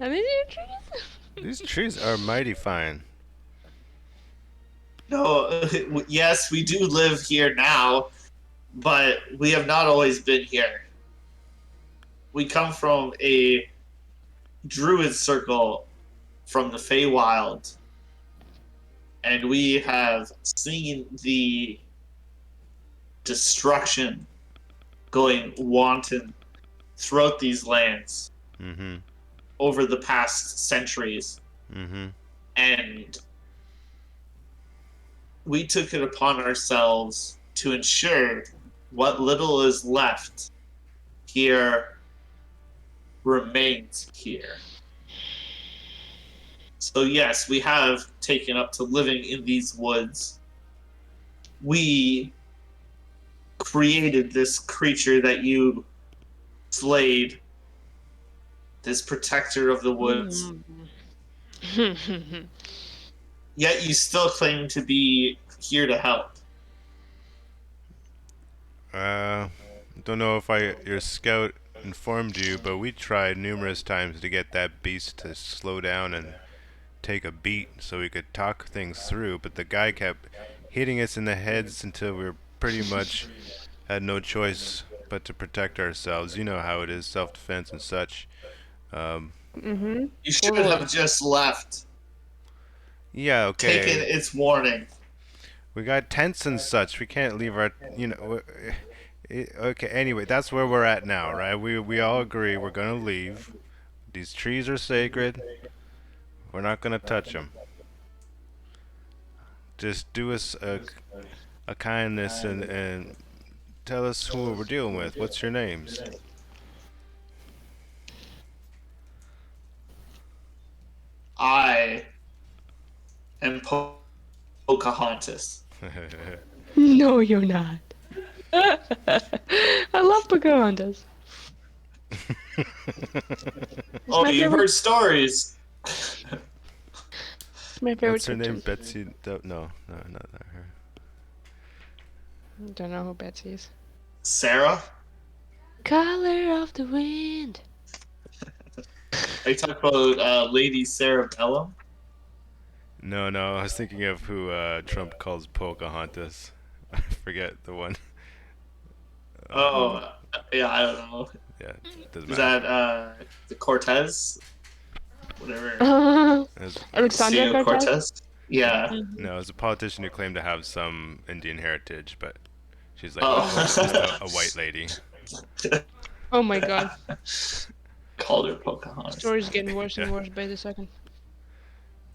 Are these your trees? These trees are mighty fine. No, yes, we do live here now, but we have not always been here. We come from a druid circle from the Feywild, and we have seen the destruction going wanton throughout these lands Mm-hmm. over the past centuries. Mm-hmm. And we took it upon ourselves to ensure what little is left here remains here. So, yes, we have taken up to living in these woods. We created this creature that you slayed, this protector of the woods. Yet you still claim to be here to help. Don't know if your scout informed you, but we tried numerous times to get that beast to slow down and take a beat so we could talk things through, but the guy kept hitting us in the heads until we were pretty much had no choice but to protect ourselves. You know how it is, self-defense and such. Um, Mm-hmm. You should Totally. have just left, yeah, taken okay. its warning. We got tents and such. We can't leave our, okay, anyway, that's where we're at now, right? We all agree we're gonna leave. These trees are sacred. We're not gonna touch them. Just do us a kindness and tell us who we're dealing with. What's your names? I am Pocahontas. No, you're not. I love Pocahontas. It's Oh, my you've favorite. heard stories. It's my favorite What's her name? cartoon. Betsy? No, no, not her. Don't know who Betsy is. Sarah? Color of the wind. Are you talking about Lady Sarah Bellum? No, no, I was thinking of who Trump calls Pocahontas. I forget the one. Uh, Oh, yeah, I don't know. yeah, doesn't Is matter. that the Cortez? Whatever. Alexandria Castillo Cortez. Cortez? Yeah. No, it's a politician who claimed to have some Indian heritage, but she's like just Oh. a white lady. Oh my god. Called her The Pocahontas. story's getting worse Yeah. and worse by the second.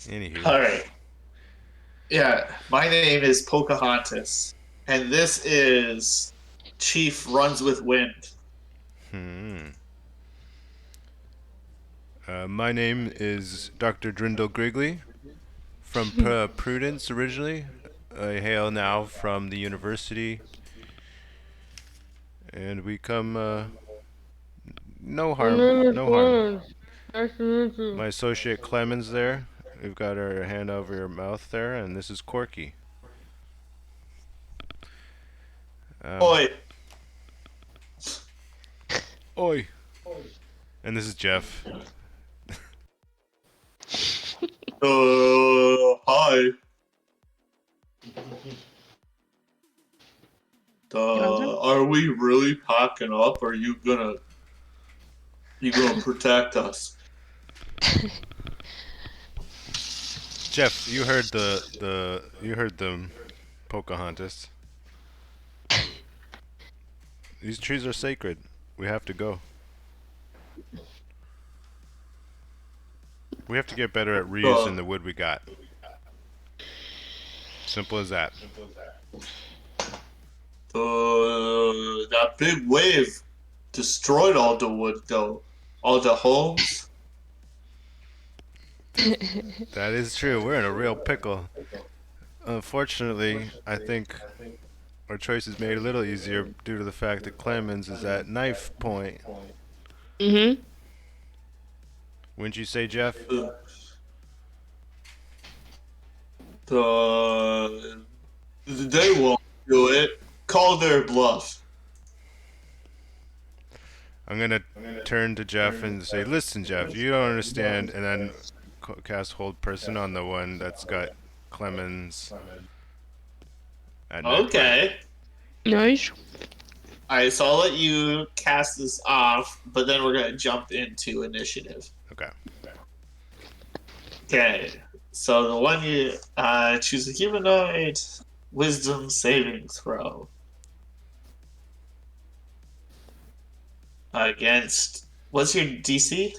Anywho. All right. Yeah, my name is Pocahontas, and this is Chief Runs with Wind. Hmm. My name is Dr. Drindle Grigley from Prudence originally. I hail now from the university, and we come no My harm, name is no harm. Glenn. Nice to meet you. My associate Clemens there. We've got our hand over your mouth there, and this is Corky. Um, Oi. Oi. And this is Jeff. Hi. Jonathan? Are we really packing up? Or are you gonna protect us? Jeff, you heard you heard them, Pocahontas. These trees are sacred. We have to go. We have to get better at reusing Uh, the wood we got. Simple as that. that big wave destroyed all the wood, though. All the homes. That is true. We're in a real pickle. Unfortunately, I think our choice is made a little easier due to the fact that Clemens is at knife point. Mm-hmm. Wouldn't you say, Jeff? Uh, the they won't do it. Call their bluff. I'm gonna turn to Jeff and say, "Listen, Jeff, you don't understand," and then cast hold person on the one that's got Clemens at knife point. Okay. Nice. All right, so I'll let you cast this off, but then we're gonna jump into initiative. Okay. Okay. So the one you choose a humanoid wisdom saving throw against. What's your DC?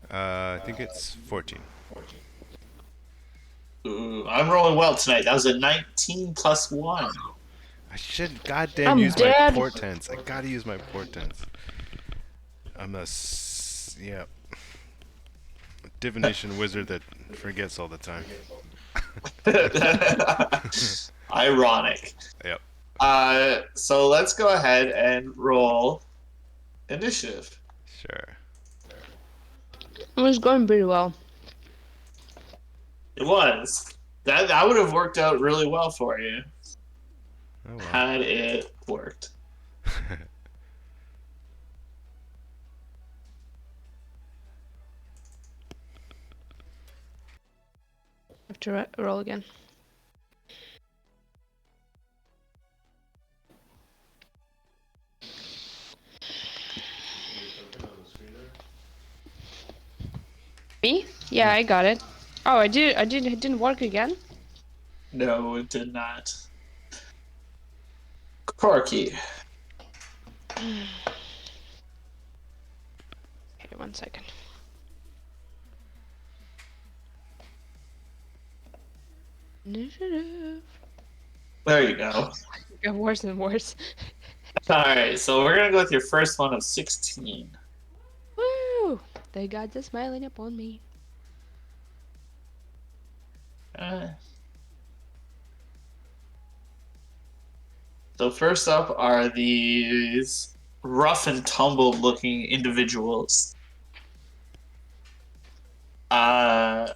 I think it's 14. Ooh, I'm rolling well tonight. That was a 19 plus one. I should goddamn I'm use my dead. portents. I gotta use my portents. I'm a yeah divination wizard that forgets all the time. Ironic. Yep. So let's go ahead and roll initiative. Sure. It was going pretty well. It was. That would have worked out really well for you Oh well. had it worked. have to roll again. Me? Yeah, I got it. Oh, I did. I did. It didn't work again. No, it did not. Corky. Okay, 1 second. Initiative. There you go. Got worse and worse. All right, so we're gonna go with your first one of 16. Woo! The gods are smiling upon me. Uh, so first up are these rough and tumble looking individuals. Uh,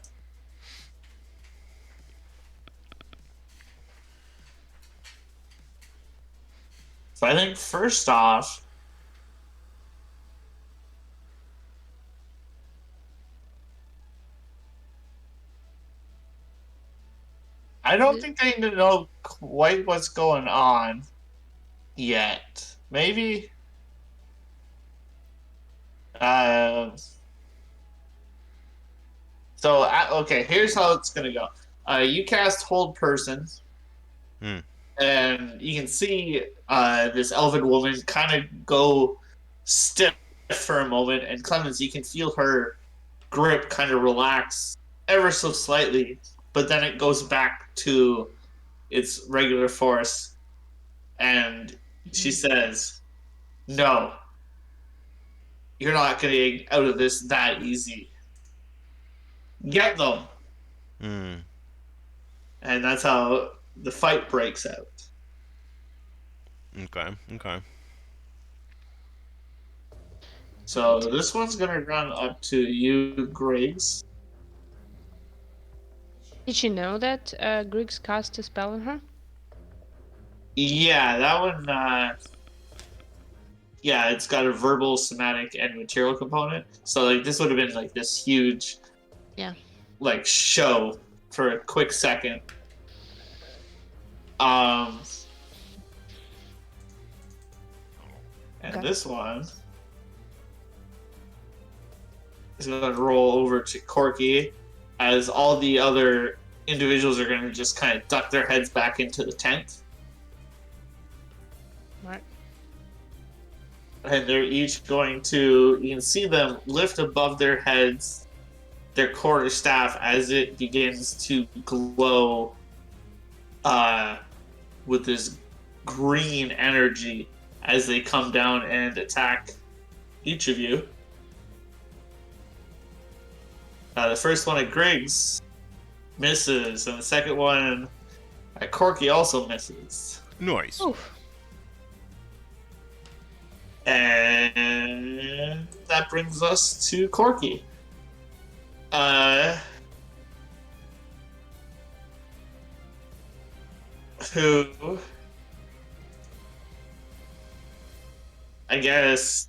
so I think first off, I don't think they know quite what's going on yet. Maybe. Uh, okay, here's how it's gonna go. You cast Hold Person, Hmm. and you can see this elven woman kind of go stiff for a moment, and Clemens, you can feel her grip kind of relax ever so slightly, but then it goes back to its regular force, and she says, "No, you're not getting out of this that easy. Get them." Hmm. And that's how the fight breaks out. Okay. Okay. So this one's gonna run up to you, Griggs. Did she know that Griggs cast a spell on her? Yeah, that one. Yeah, it's got a verbal, somatic, and material component. So like this would have been like this huge, Yeah. like show for a quick second. Um, and Okay. this one is gonna roll over to Corky, as all the other individuals are gonna just kind of duck their heads back into the tent. Right. And they're each going to, you can see them lift above their heads their quarterstaff as it begins to glow uh, with this green energy as they come down and attack each of you. The first one at Griggs misses, and the second one at Corky also misses. Nice. Oof. And that brings us to Corky. Uh, who I guess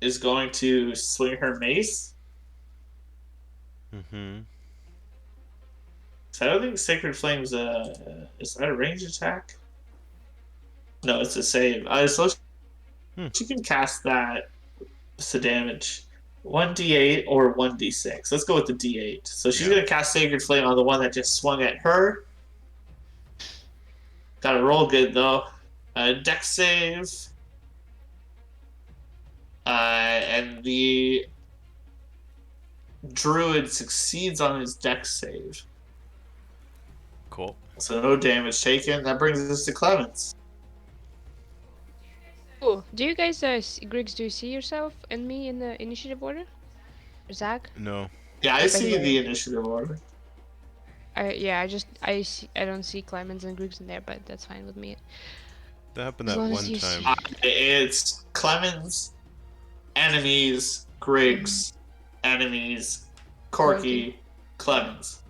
is going to swing her mace. Mm-hmm. So I don't think Sacred Flame's is that a range attack? No, it's a save. So Hmm. she can cast that to damage 1d8 or 1d6. Let's go with the d8. So she's Yeah. gonna cast Sacred Flame on the one that just swung at her. Got to roll good though. Dex save. And the druid succeeds on his dex save. Cool. So no damage taken. That brings us to Clemens. Cool. Do you guys, Griggs, do you see yourself and me in the initiative order? Or Zach? No. Yeah, I By the see way, the initiative order. yeah, I don't see Clemens and Griggs in there, but that's fine with me. That happened As that long as one you time. see. It's Clemens, enemies, Griggs, enemies, Corky, Clemens.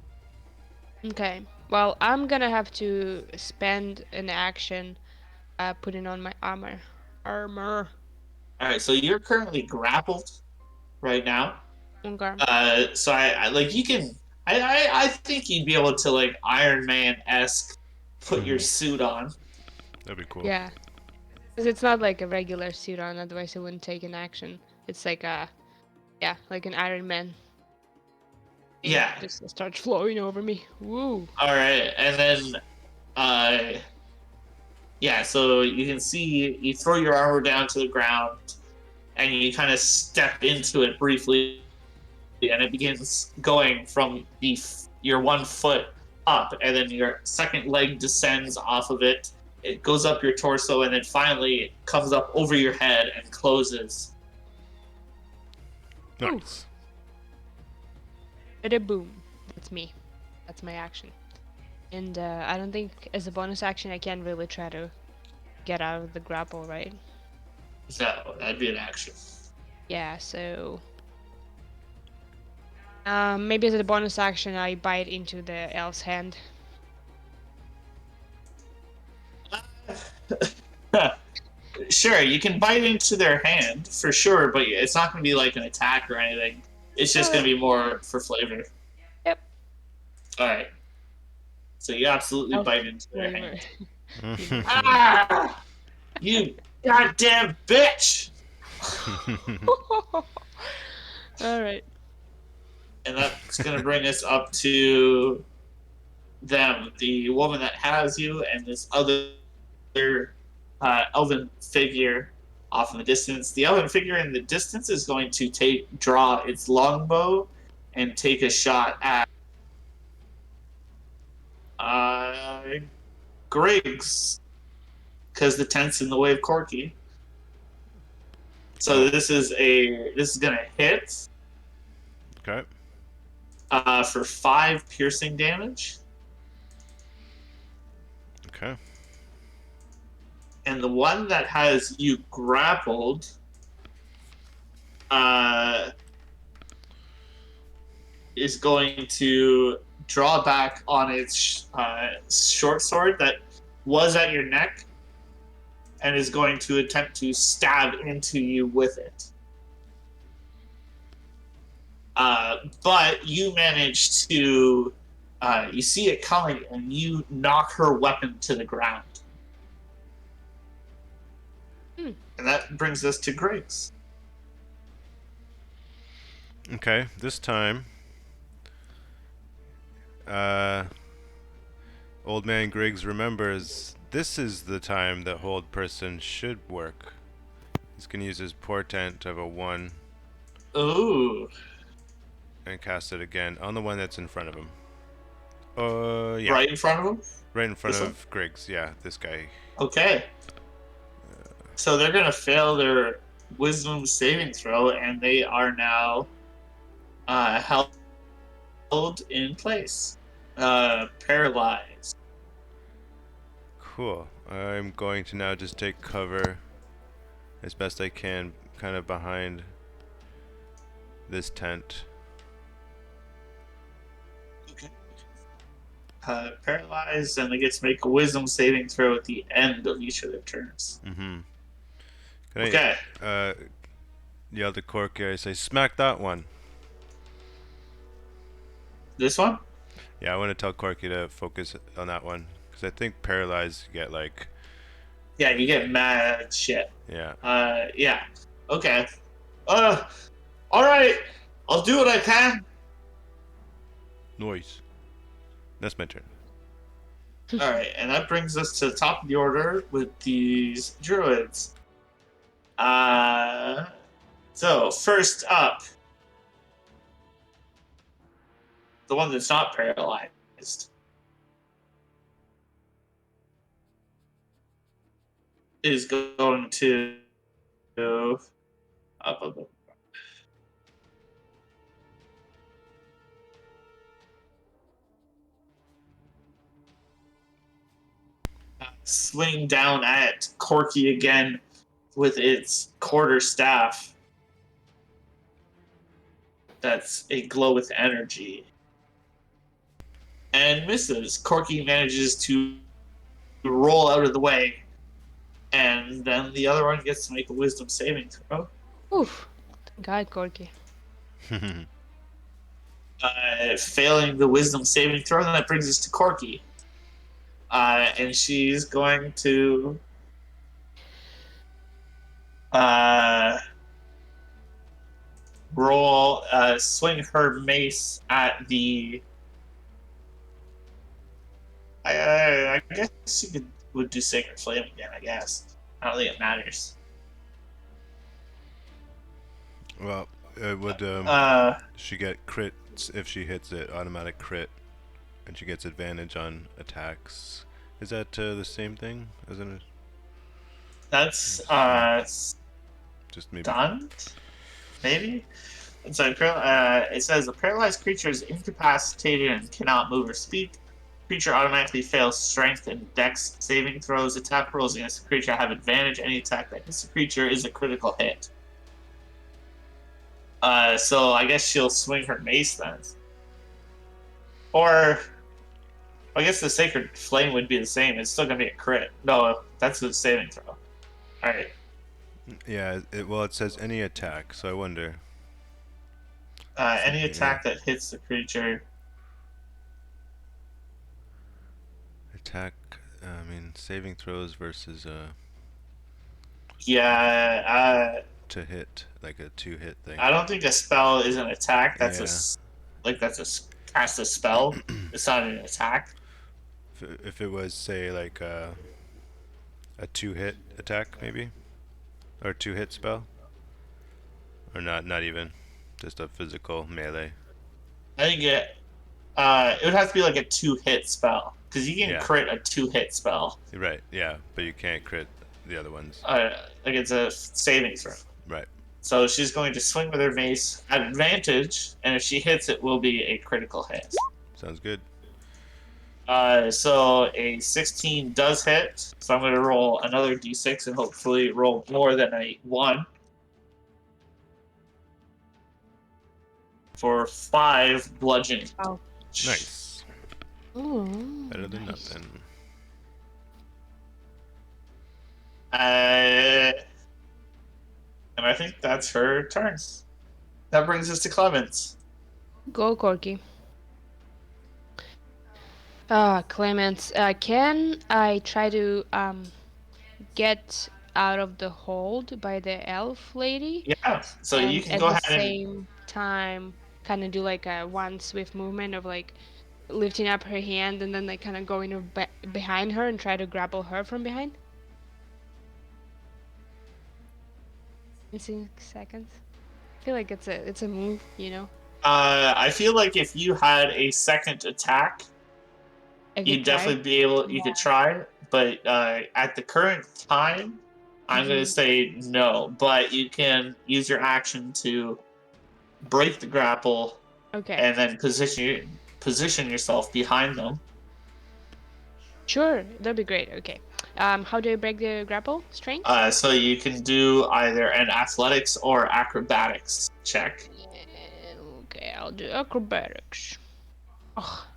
Okay. Well, I'm gonna have to spend an action putting on my armor. Armor. All right, so you're currently grappled right now. Okay. So I like you can. I think you'd be able to like Iron Man esque put your suit on. That'd be cool. Yeah, because it's not like a regular suit on, otherwise it wouldn't take an action. It's like a yeah, like an Iron Man thing Yeah. just starts flowing over me. Woo! All right, and then uh, yeah. So you can see you throw your armor down to the ground, and you kind of step into it briefly, and it begins going from your 1 foot up, and then your second leg descends off of it. It goes up your torso, and then finally it comes up over your head and closes. Ooh! Nice. Bada boom! That's me. That's my action. And I don't think as a bonus action I can really try to get out of the grapple, right? So that'd be an action. Yeah, so maybe as a bonus action I bite into the elf's hand. Sure, you can bite into their hand for sure, but it's not going to be like an attack or anything. It's just going Uh, to be more for flavor. yep. All right. So you absolutely Elf bite into their flavor. hand. You know. Ah! You goddamn bitch! All right. And that's going to bring us up to them, the woman that has you, and this other elven figure off in the distance. The elven figure in the distance is going to draw its longbow and take a shot at uh, Griggs because the tent's in the way of Corky. So this is gonna hit Okay. for 5 piercing damage, Okay. and the one that has you grappled uh, is going to draw back on its short sword that was at your neck and is going to attempt to stab into you with it. But you manage to, you see it coming and you knock her weapon to the ground. And that brings us to Griggs. Okay. This time, Old Man Griggs remembers this is the time that hold person should work. He's gonna use his portent of a 1 Ooh. and cast it again on the one that's in front of him. Yeah. Right in front of him? Right in front This one? of Griggs. Yeah, this guy. Okay. So they're going to fail their wisdom saving throw, and they are now held in place, paralyzed. Cool. I'm going to now just take cover as best I can, kind of behind this tent. Okay. Paralyzed, and they get to make a wisdom saving throw at the end of each of their turns. Mm-hmm. Can Okay. I yell to Corky? I say, smack that one. This one? Yeah, I want to tell Corky to focus on that one because I think paralyzed you get like. Yeah, you get mad shit. Yeah. Yeah. Okay. All right. I'll do what I can. Noise. That's my turn. All right, and that brings us to the top of the order with these druids. So first up, the one that's not paralyzed is going to up. Swing down at Corky again with its quarter staff. That's a glow with energy. And misses. Corky manages to roll out of the way. And then the other one gets to make a wisdom saving throw. Oof. Thank God, Corky. failing the wisdom saving throw. And that brings us to Corky. And she's going to uh, swing her mace at the. I guess would do Sacred Flame again, I guess. I don't think it matters. Well, would she get crits if she hits it? Automatic crit, and she gets advantage on attacks. Is that the same thing? Isn't it? That's Just maybe. stunned, maybe. And so it says a paralyzed creature is incapacitated and cannot move or speak. Creature automatically fails strength and dex saving throws. Attack rolls against the creature have advantage. Any attack that hits the creature is a critical hit. So I guess she'll swing her mace then. Or I guess the Sacred Flame would be the same. It's still going to be a crit. No, that's a saving throw. Alright. Yeah. Well, it says any attack, so I wonder. Any attack that hits the creature. Attack. I mean, saving throws versus Yeah, to hit, like a 2-hit thing. I don't think a spell is an attack. That's that's a cast a spell. It's not an attack. If it was, say, like a 2-hit attack, maybe, or a 2-hit spell, or not even, just a physical melee. I think it would have to be like a 2-hit spell because you can crit a 2-hit spell. Right. Yeah, but you can't crit the other ones. Like it's a saving throw. Right. So she's going to swing with her mace at advantage, and if she hits, it will be a critical hit. Sounds good. So a 16 does hit. So I'm going to roll another d6 and hopefully roll more than a 1. For 5 bludgeoning. Oh. Nice. Ooh, Better than nice. nothing. And I think that's her turn. That brings us to Clemens. Go, Corky. Clemens, can I try to get out of the hold by the elf lady? Yeah, so and you can at go the ahead and same time kind of do like a one swift movement of like lifting up her hand and then like kind of going behind her and try to grapple her from behind in 6 seconds. I feel like it's a move, you know. I feel like if you had a second attack, you'd definitely be able. You could try, but at the current time, I'm going to say no. But you can use your action to break the grapple, Okay. and then position yourself behind them. Sure, that'd be great. Okay. How do I break the grapple? Strength? So you can do either an athletics or acrobatics check. Okay, I'll do acrobatics. Oh,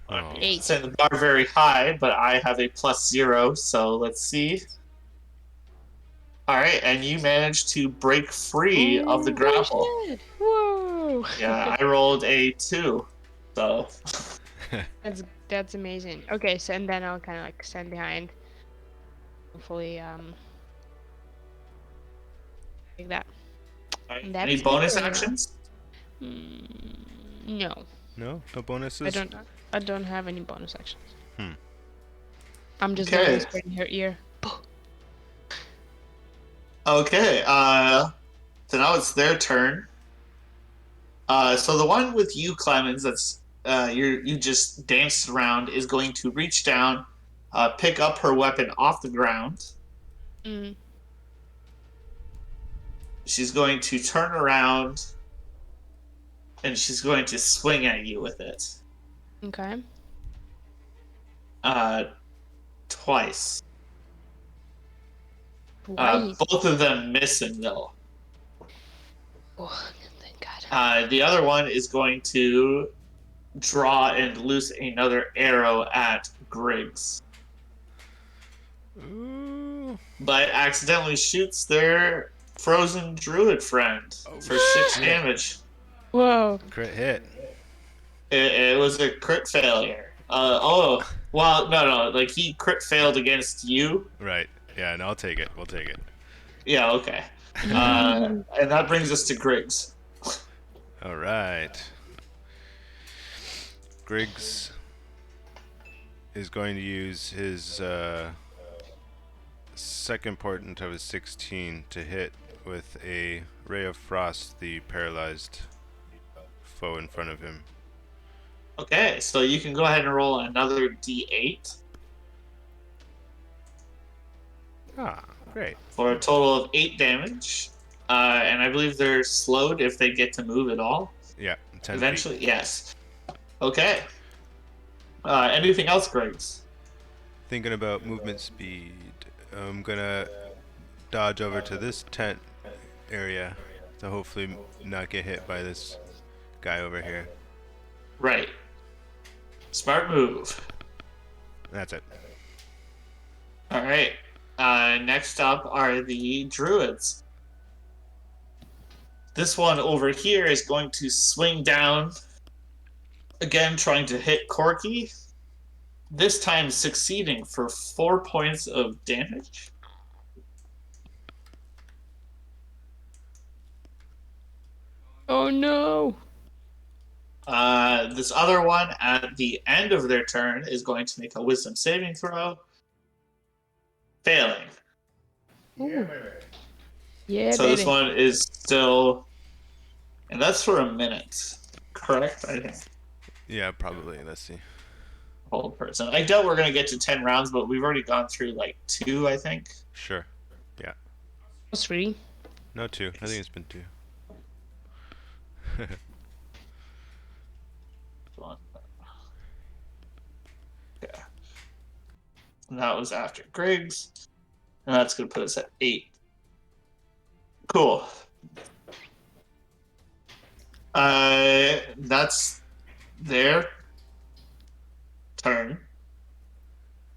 8. Setting the bar very high, but I have a +0, so let's see. All right, and you managed to break free of the grapple. Shit. Whoa! Yeah, I rolled a 2, so. That's amazing. Okay, so and then I'll kind of like stand behind. Hopefully, like that. Right. Any bonus actions? No. No bonuses. I don't have any bonus actions. I'm just Okay. whispering in her ear. Okay. So now it's their turn. So the one with you, Clemens, that's you just danced around, is going to reach down, pick up her weapon off the ground. She's going to turn around, and she's going to swing at you with it. Okay. Twice. Twice. Both of them missing, though. Oh, thank God. The other one is going to draw and loose another arrow at Griggs. Ooh. But accidentally shoots their frozen druid friend for 6 damage. Whoa. Crit hit. It was a crit failure. Oh, well, no. Like he crit failed against you. Right. Yeah, and I'll take it. We'll take it. Yeah, okay. And that brings us to Griggs. All right. Griggs is going to use his second portent of his 16 to hit with a ray of frost the paralyzed foe in front of him. Okay, so you can go ahead and roll another d8 Ah, great. for a total of 8 damage. And I believe they're slowed if they get to move at all. Yeah, 10 feet. Eventually, yes. Okay. Anything else, Griggs? Thinking about movement speed, I'm gonna dodge over to this tent area to hopefully not get hit by this guy over here. Right. Smart move. That's it. All right. Next up are the druids. This one over here is going to swing down, again trying to hit Corky, this time succeeding for 4 points of damage. Oh no! This other one at the end of their turn is going to make a wisdom saving throw, failing. Ooh. Yeah, So this baby. one is still, and that's for a minute, correct? I think. Yeah, probably. Let's see. Hold person. I doubt we're gonna get to 10 rounds, but we've already gone through like 2, I think. Sure. Yeah. Plus 3. No, 2. I think it's been 2. Yeah. And that was after Griggs. And that's going to put us at 8. Cool. That's their turn.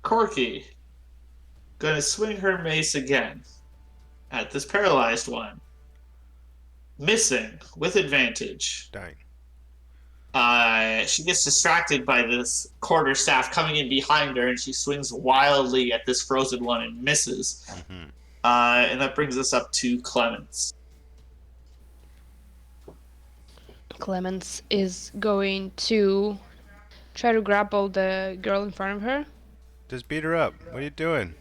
Corky. Gonna swing her mace again at this paralyzed one. Missing with advantage. Dying. She gets distracted by this quarterstaff coming in behind her, and she swings wildly at this frozen one and misses. Mm-hmm. And that brings us up to Clemens. Clemens is going to try to grapple the girl in front of her. Just beat her up. What are you doing?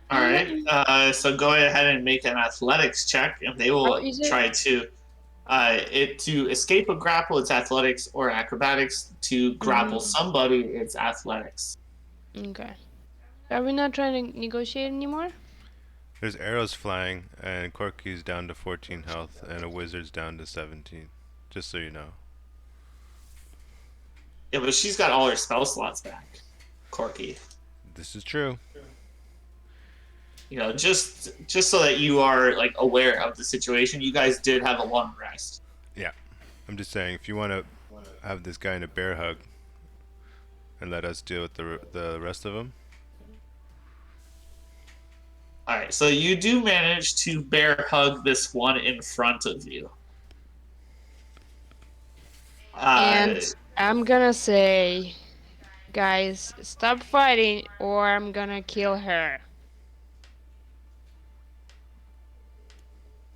All right. So go ahead and make an athletics check, and they will is it? try to to escape a grapple. It's athletics or acrobatics. To grapple somebody, it's athletics. Okay. Are we not trying to negotiate anymore? There's arrows flying, and Corky's down to 14 health, and a wizard's down to 17. Just so you know. Yeah, but she's got all her spell slots back. Corky. This is true. You know, just so that you are like aware of the situation. You guys did have a long rest. Yeah. I'm just saying, if you want to have this guy in a bear hug and let us deal with the rest of them. All right, so you do manage to bear hug this one in front of you. And I'm gonna say, guys, stop fighting or I'm gonna kill her.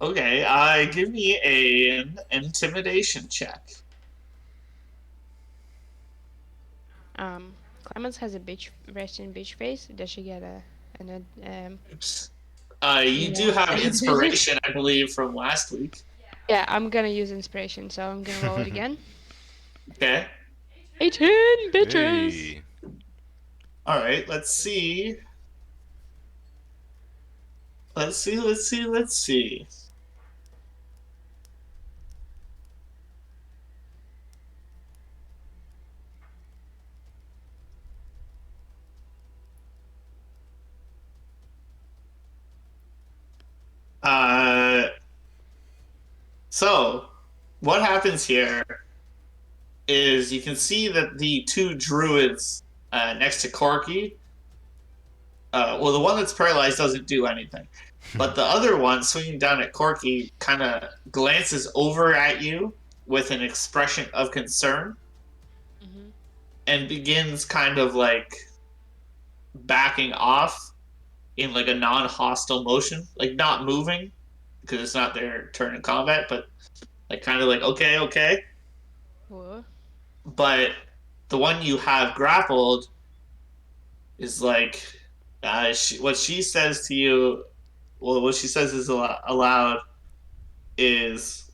Okay, give me an intimidation check. Clemens has a resting bitch face. Does she get Oops. You do have inspiration, I believe, from last week. Yeah, I'm gonna use inspiration, so I'm gonna roll it again. Okay. 18 bitches. Hey. All right. Let's see. Let's see. So what happens here is you can see that the two druids next to Corky, well, the one that's paralyzed doesn't do anything, but the other one swinging down at Corky kind of glances over at you with an expression of concern, and begins kind of like backing off in like a non-hostile motion, like not moving because it's not their turn in combat, but like kind of like okay, okay. What? But the one you have grappled is like what she says to you. Well, what she says is aloud is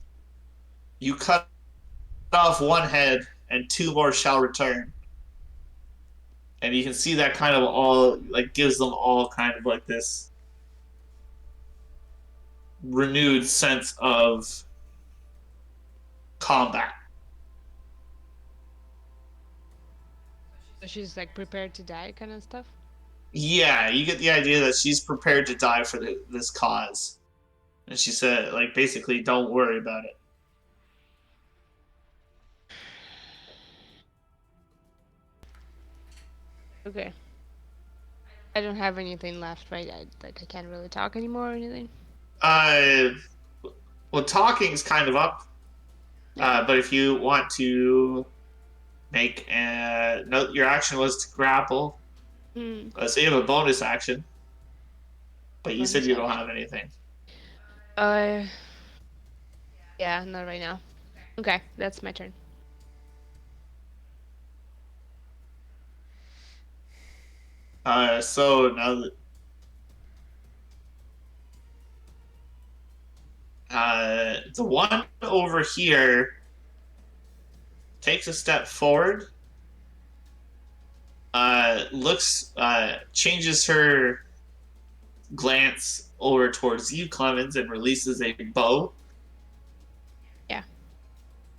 you cut off one head and two more shall return. And you can see that kind of all like gives them all kind of like this renewed sense of combat. So she's like prepared to die, kind of stuff. Yeah, you get the idea that she's prepared to die for this cause. And she said, like, basically, don't worry about it. Okay. I don't have anything left, right? Like I can't really talk anymore or anything. Uh, well, talking's kind of up. Yeah. But if you want to make no, your action was to grapple. Hmm. So you have a bonus action, but you said Bonus you don't action. have anything. Uh. Yeah, not right now. Okay, that's my turn. So now the one over here takes a step forward, looks, changes her glance over towards you, Clemens, and releases a bow. Yeah.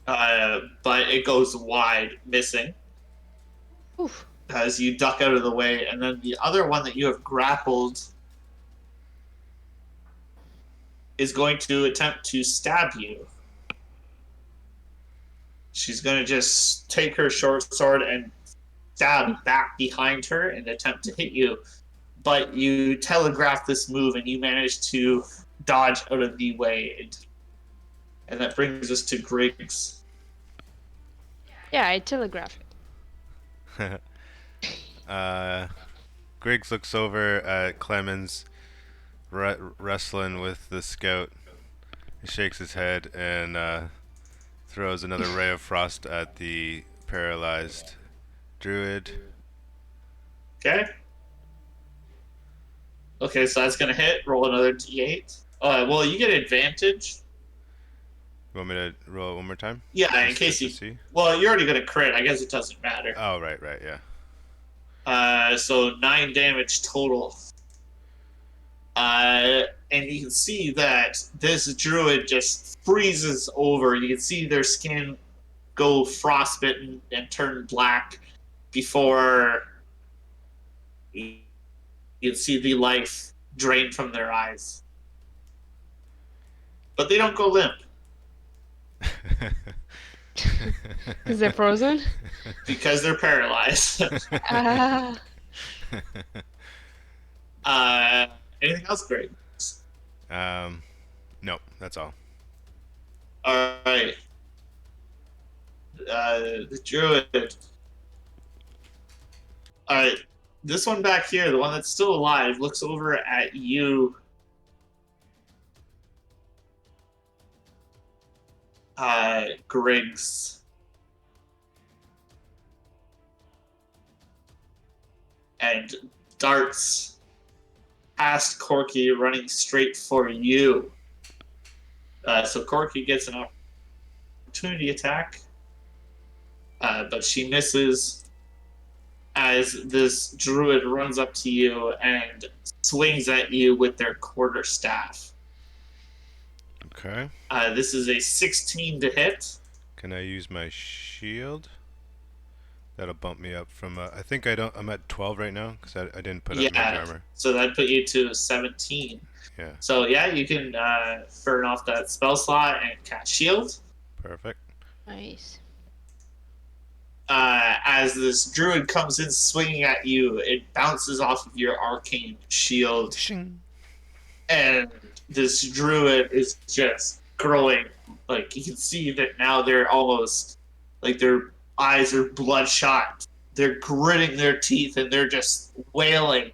But it goes wide, missing Oof. as you duck out of the way. And then the other one that you have grappled is going to attempt to stab you. She's going to just take her short sword and stab back behind her and attempt to hit you. But you telegraph this move and you manage to dodge out of the way. And that brings us to Griggs. Yeah, I telegraph uh, Griggs looks over at Clemens wrestling with the scout. He shakes his head and throws another ray of frost at the paralyzed druid. Okay? Okay, so that's going to hit. Roll another d8. Well, you get advantage. You want me to roll it one more time? Yeah, in Just case to you. see? Well, you're already going to crit. I guess it doesn't matter. Oh, right, yeah. So 9 damage total. And you can see that this druid just freezes over. You can see their skin go frostbitten and turn black before you can see the life drain from their eyes. But they don't go limp. Is it frozen? Because they're paralyzed. Ah. Anything else, Greg? No, that's all. All right. The druid. All right. This one back here, the one that's still alive, looks over at you, Griggs. And darts past Corky, running straight for you. So Corky gets an opportunity attack, but she misses as this druid runs up to you and swings at you with their quarterstaff. Okay. This is a 16 to hit. Can I use my shield? That'll bump me up from. I think I don't. I'm at 12 right now because I didn't put up mage Yeah, armor. so that put you to 17. Yeah. So yeah, you can burn off that spell slot and cast shield. Perfect. Nice. As this druid comes in swinging at you, it bounces off of your arcane shield, Shing. and this druid is just growing. Like you can see that now they're almost like their eyes are bloodshot they're gritting their teeth and they're just wailing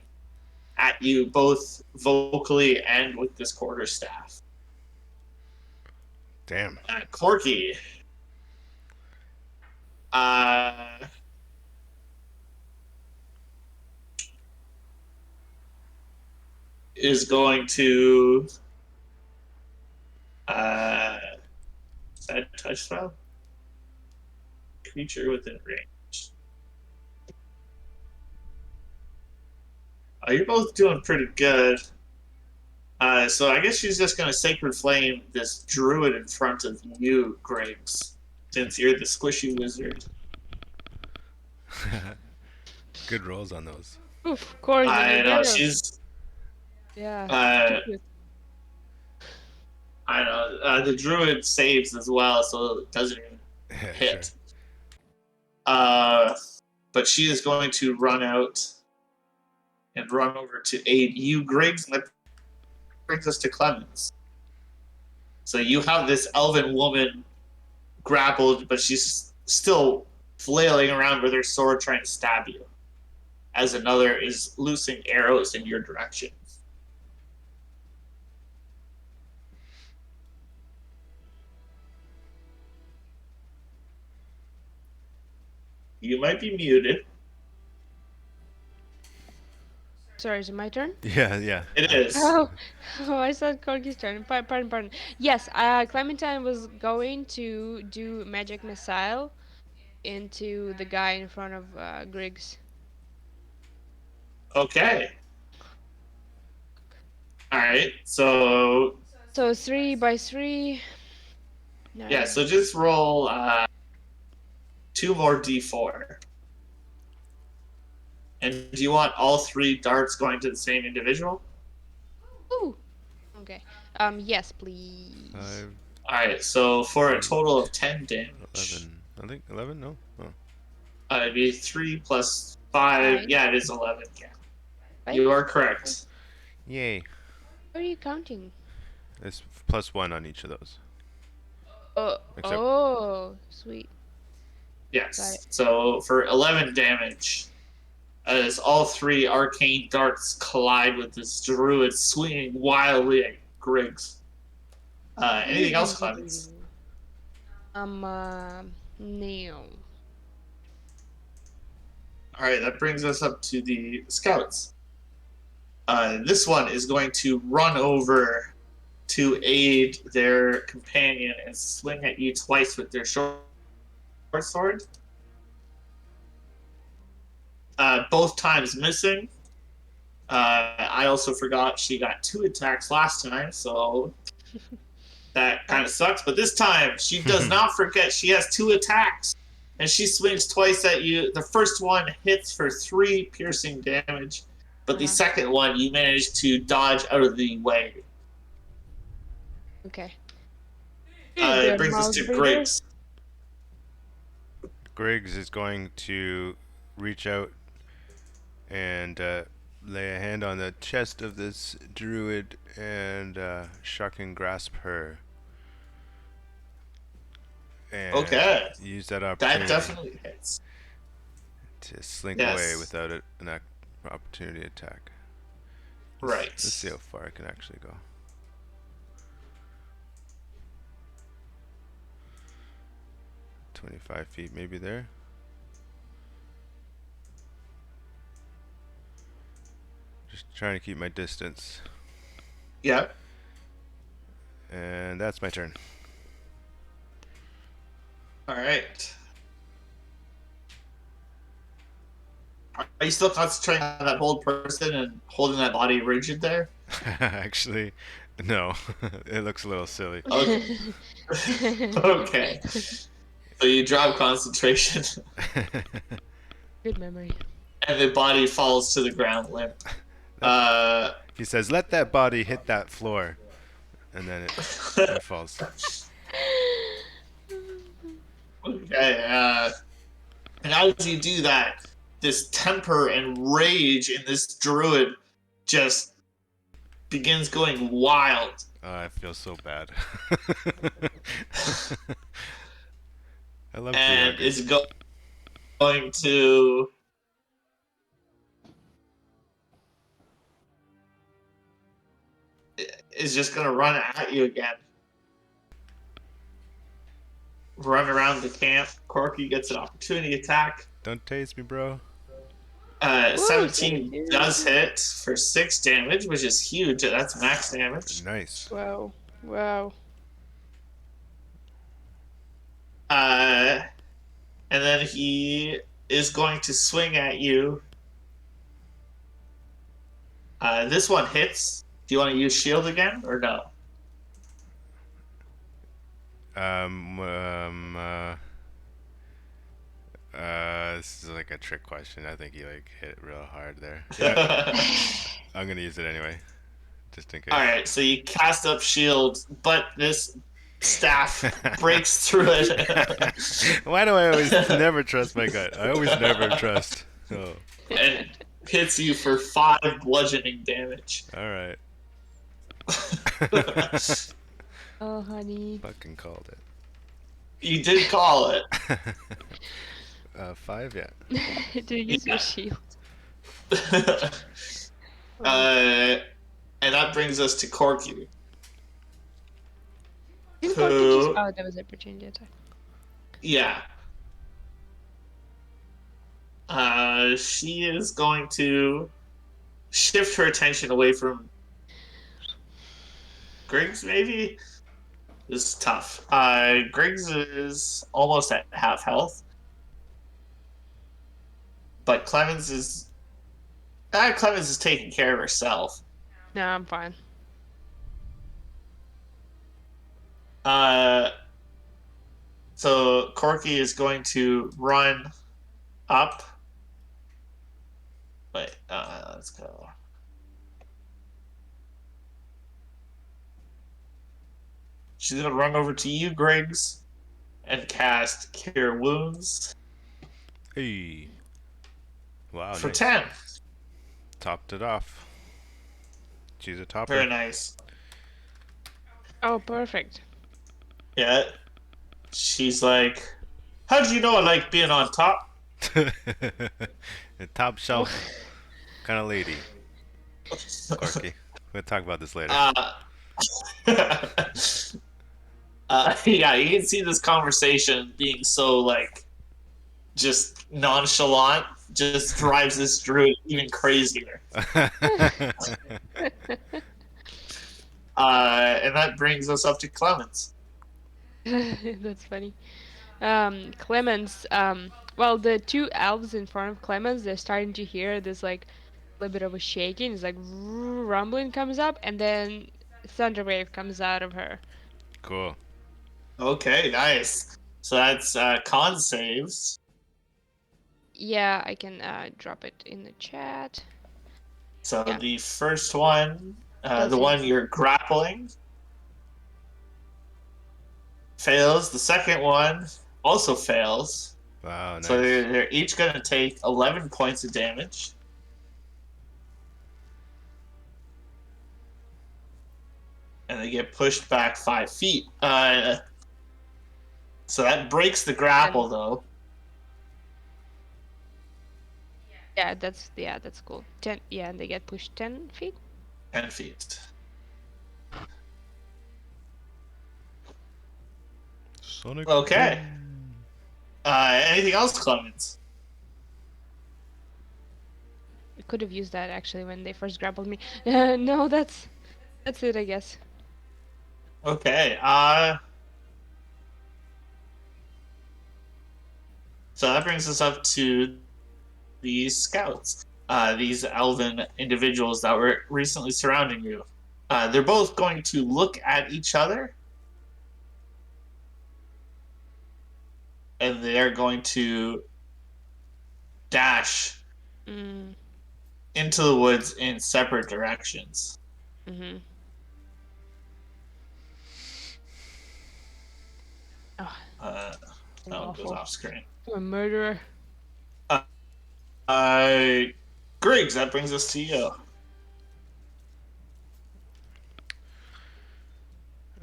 at you both vocally and with this quarterstaff. Damn. Corky uh, is going to is that touch spell? Creature within range. You're both doing pretty good. So I guess she's just going to Sacred Flame this druid in front of you, Griggs, since you're the squishy wizard. Good rolls on those. Oof, Corey, did you I know get her? she's. Yeah. I know the druid saves as well, so it doesn't even Yeah, sure. hit. Uh, but she is going to run out and run over to aid you, Griggs, and that brings us to Clemens. So you have this elven woman grappled, but she's still flailing around with her sword trying to stab you, as another is loosing arrows in your direction. You might be muted. Sorry, is it my turn? Yeah, yeah. It is. Oh, I said Corky's turn. Pardon. Yes, Clementine was going to do magic missile into the guy in front of Griggs. Okay. All right. So So 3 by 3. yeah. So just roll 2 more d4. And do you want all 3 darts going to the same individual? Ooh. Okay. Yes, please. 5, All right. So for a 8, total of 10 damage, 11. I think 11? No? Oh. it'd be 3 plus 5. Nine. Yeah, it is 11. Yeah. Right? You are correct. Yay. What are you counting? It's +1 on each of those. Except Oh, sweet. Got Yes. it. So for 11 damage, as all 3 arcane darts collide with this druid swinging wildly at Griggs. Anything else, Clemens? No. All right, that brings us up to the scouts. This one is going to run over to aid their companion and swing at you twice with their short sword. Both times missing. I also forgot she got 2 attacks last time, so that kind of sucks. But this time, she does not forget. She has 2 attacks, and she swings twice at you. The first one hits for 3 piercing damage, but the second one you manage to dodge out of the way. Okay. It brings us to Griggs. Griggs is going to reach out and lay a hand on the chest of this druid and shock and grasp her. And Okay. use that opportunity That definitely hits. to slink Yes. away without an opportunity attack. Right. Let's see how far I can actually go. $25 maybe there. Just trying to keep my distance. Yep. And that's my turn. All right. Are you still concentrating on that old person and holding that body rigid there? Actually, no. It looks a little silly. Okay. Okay. So you drop concentration, Good memory. and the body falls to the ground limp. He says, "Let that body hit that floor," and then it falls. Okay. And as you do that, this temper and rage in this druid just begins going wild. I feel so bad. I love And Tiago. is going to is just going to run at you again. Run around the camp. Corky gets an opportunity attack. Don't taste me, bro. Woo, 17 17. does hit for 6 damage, which is huge. That's max damage. Nice. Wow. Wow. Uh, and then he is going to swing at you. This one hits. Do you want to use shield again or no? Um, um, uh, this is like a trick question. I think you like hit it real hard there. Yeah, I'm gonna use it anyway, just in All case. right, so you cast up shield, but this staff breaks through it Why do I always never trust my gut? I always never trust. Oh, and hits you for 5 bludgeoning damage. all right. Oh, honey. Fucking called You did call it. it. 5, yeah. Did you use your Yeah. shield? Oh. And that brings us to Corky, Didn't Corky just... who, Oh, that was opportunity attack. yeah, she is going to shift her attention away from Griggs, maybe? This is tough. Griggs is almost at half health, but Clemens is taking care of herself. No, I'm fine. Uh, so Corky is going to run up. Wait, let's go. She's gonna run over to you, Griggs, and cast Cure Wounds Hey. Wow, for nice. 10. Topped it off. She's a topper. Very nice. Oh, perfect. Yeah. She's like, how did you know I like being on top? A top shelf kind of lady. Corky. We'll talk about this later. Yeah, you can see this conversation being so like just nonchalant, just drives this druid even crazier. And that brings us up to Clemens. That's funny. Clemens, well, the two elves in front of Clemens, they're starting to hear this, like, little bit of a shaking. It's like rumbling comes up, and then Thunderwave comes out of her. Cool. Okay, nice. So that's con saves. Yeah, I can drop it in the chat. So Yeah. the first one, Does the hit. one you're grappling, fails. The second one also fails. Wow, nice. So they're each going to take 11 points of damage. And they get pushed back 5 feet. So that breaks the grapple, though. Yeah, that's cool. 10. Yeah, and they get pushed 10 feet. 10 feet. Sonic. Okay. Anything else, Clemens? I could have used that actually when they first grappled me. No, that's it, I guess. Okay. So that brings us up to these scouts. These elven individuals that were recently surrounding you. They're both going to look at each other. And they're going to dash into the woods in separate directions. Mm-hmm. Oh, That one goes awful. off screen. I'm a murderer. Griggs, that brings us to you.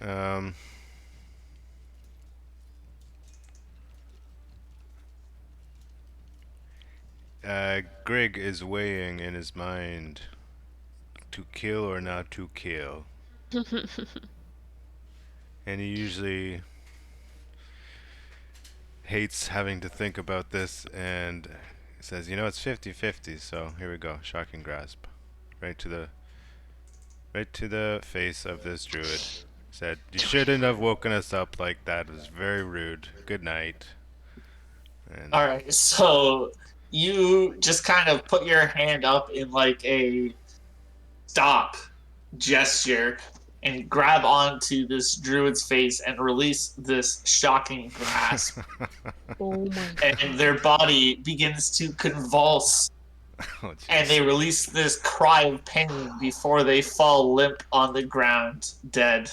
Um. Greg is weighing in his mind to kill or not to kill. And he usually hates having to think about this and says, it's 50-50, so here we go. Shocking grasp. Right to the face of this druid. Said, "You shouldn't have woken us up like that. It was very rude. Good night." And All right, so you just kind of put your hand up in like a stop gesture and grab onto this druid's face and release this shocking grasp. Oh my And god. their body begins to convulse oh and they jeez. release this cry of pain before they fall limp on the ground, dead.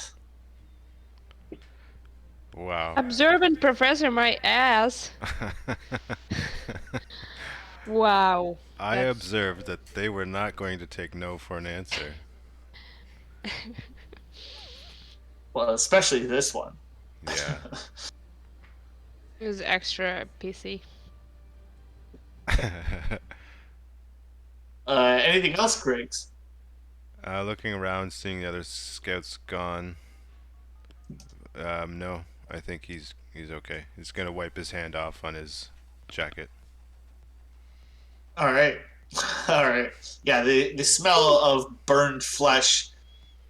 Wow. Observant professor, my ass. Wow. I That's observed that they were not going to take no for an answer. Well, especially this one. Yeah. it was extra PC. Anything else, Griggs? Looking around, seeing the other scouts gone. No, I think he's okay. He's gonna wipe his hand off on his jacket. All right. All right. Yeah, the smell of burned flesh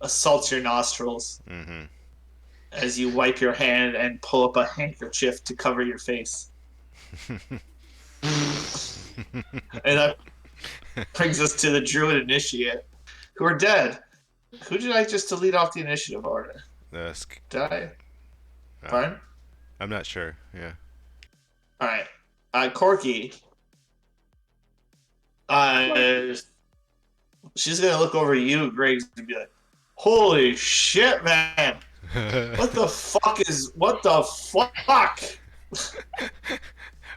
assaults your nostrils Mm-hmm. as you wipe your hand and pull up a handkerchief to cover your face. And that brings us to the Druid Initiate, who are dead. Who did I just delete off the initiative order? the Did I? uh, Pardon? I'm not sure. Yeah. All right. Corky. Uh, she's gonna look over at you, Griggs, and be like, "Holy shit, man! What the fuck?"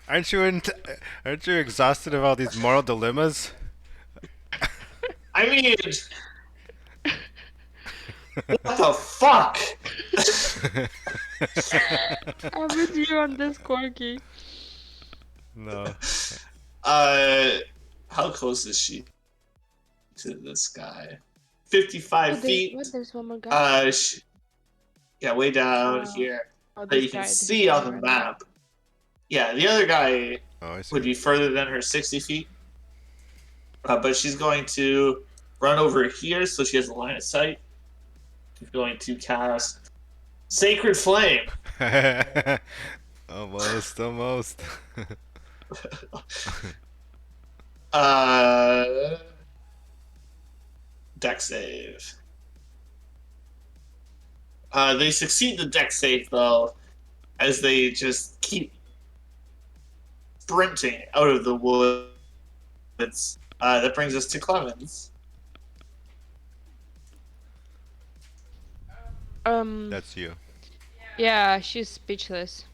aren't you aren't you exhausted of all these moral dilemmas? I mean, what the fuck? I'm with you on this, Corky. no. Uh, how close is she to this guy? 55 feet. There's one more guy? Uh, sh yeah, way down Uh, here oh, that this you can guy who's see on gonna the run away. map. Yeah, the other guy Oh, I would see. be further than her 60 feet, but she's going to run over here so she has a line of sight. She's going to cast Sacred Flame. almost, almost. Uh, Deck save. They succeed the deck save though, as they just keep sprinting out of the woods. That brings us to Clemens. That's you. Yeah, she's speechless.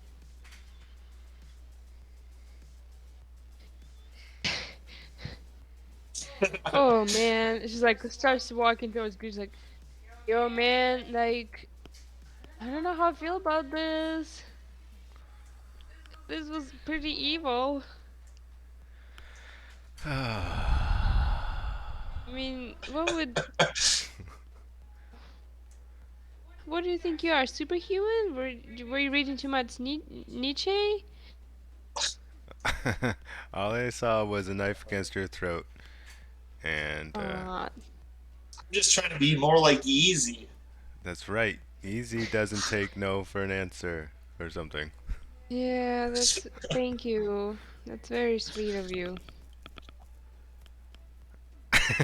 Oh man, she's like starts walking towards Grease like, yo man, like I don't know how I feel about this. This was pretty evil. I mean, what do you think you are? Superhuman? Were you reading too much Nietzsche? All I saw was a knife against her throat, and Uh, I'm just trying to be more like Easy. that's right. Easy doesn't take no for an answer or something. yeah, thank you. That's very sweet of you.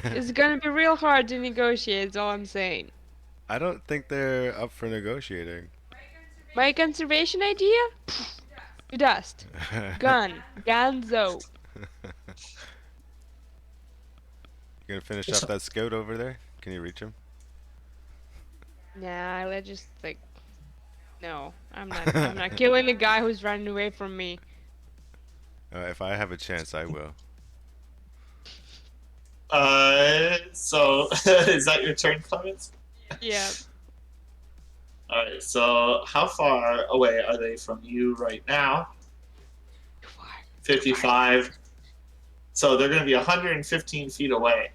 It's gonna be real hard to negotiate, is all I'm saying. I don't think they're up for negotiating. My conservation idea? To dust. Gun. Ganzo. You gonna finish off that scout over there? Can you reach him? Nah, let's just like no. I'm not killing the guy who's running away from me. If I have a chance, I will. So is that your turn, Clemens? Yeah. All right. So how far away are they from you right now? Too far. Too far. 55. So they're going to be 115 feet away.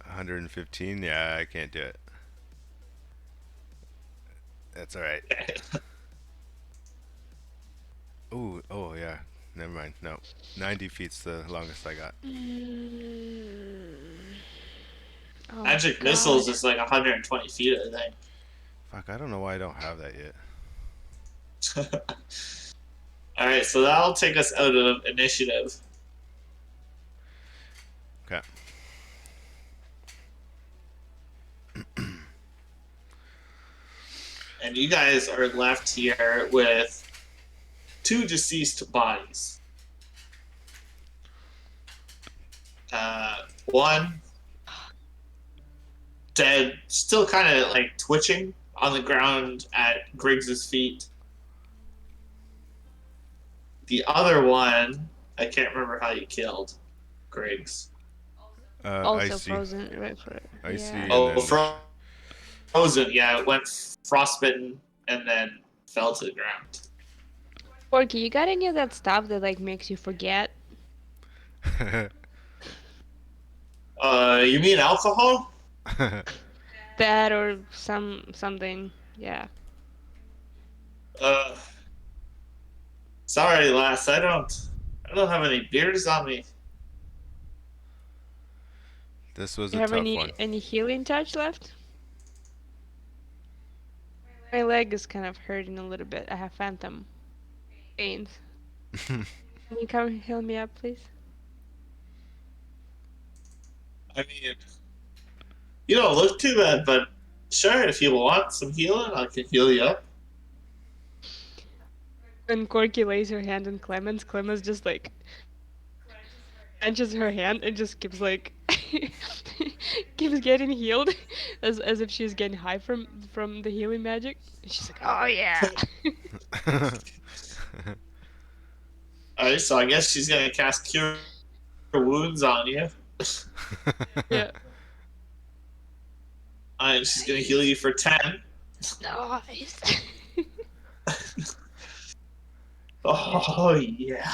115? Yeah, I can't do it. That's all right. Ooh, oh yeah. Never mind. No, 90 feet's the longest I got. Mm. Oh Magic God. missiles is like 120 feet, I Fuck, I don't know why I don't have that yet. think. All right, so that'll take us out of initiative. Okay. And you guys are left here with two deceased bodies. One dead, still kind of like twitching on the ground at Griggs's feet. The other one, I can't remember how you killed Griggs. Also Icy. frozen, right for it. Yeah. Icy, and Oh, then frozen. Yeah, it went frostbitten and then fell to the ground. Porky, you got any of that stuff that like makes you forget? You mean alcohol? That or something. Yeah. Uh, sorry, lass. I don't have any beers on me. This was You a have tough one. any healing touch left? My leg is kind of hurting a little bit. I have phantom pains. Can you come heal me up, please? I mean, you don't look too bad, but sure, if you want some healing, I can heal you up. When Corky lays her hand on Clemens just like clenches her hand and just keeps like keeps getting healed as if she's getting high from the healing magic. And she's like, "Oh yeah." All right, so I guess she's gonna cast Cure Wounds on you. Yeah. And she's gonna heal you for 10. Nice. Oh yeah,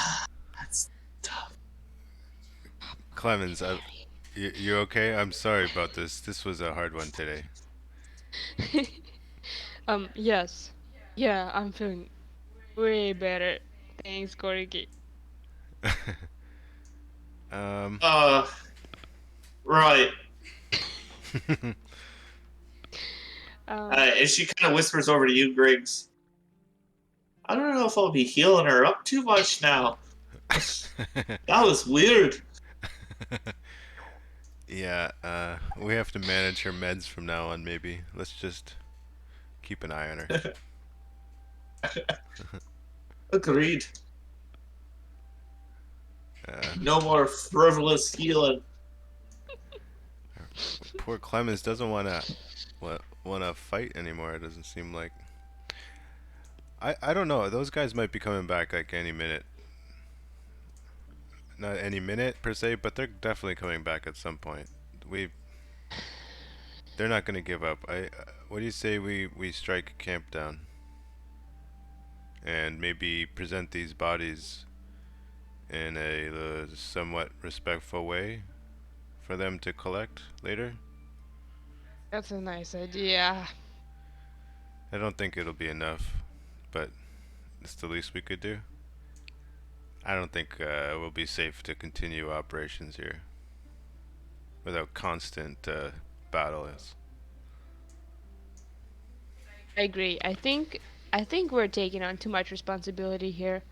that's tough. Clemens, you okay? I'm sorry about this. This was a hard one today. Yes. Yeah, I'm feeling way better. Thanks, Corky. um, Uh, right. Um, And she kind of whispers over to you, Griggs. I don't know if I'll be healing her up too much now. That was weird. yeah, we have to manage her meds from now on, maybe. Let's just keep an eye on her. Agreed. Uh, No more frivolous healing. poor Clemens doesn't wanna fight anymore. It doesn't seem like. I don't know. Those guys might be coming back like any minute. Not any minute per se, but they're definitely coming back at some point. We They're not gonna give up. What do you say we strike a camp down and maybe present these bodies in a somewhat respectful way for them to collect later? that's a nice idea. I don't think it'll be enough, but it's the least we could do. I don't think it will be safe to continue operations here without constant battles. I agree. I think we're taking on too much responsibility here.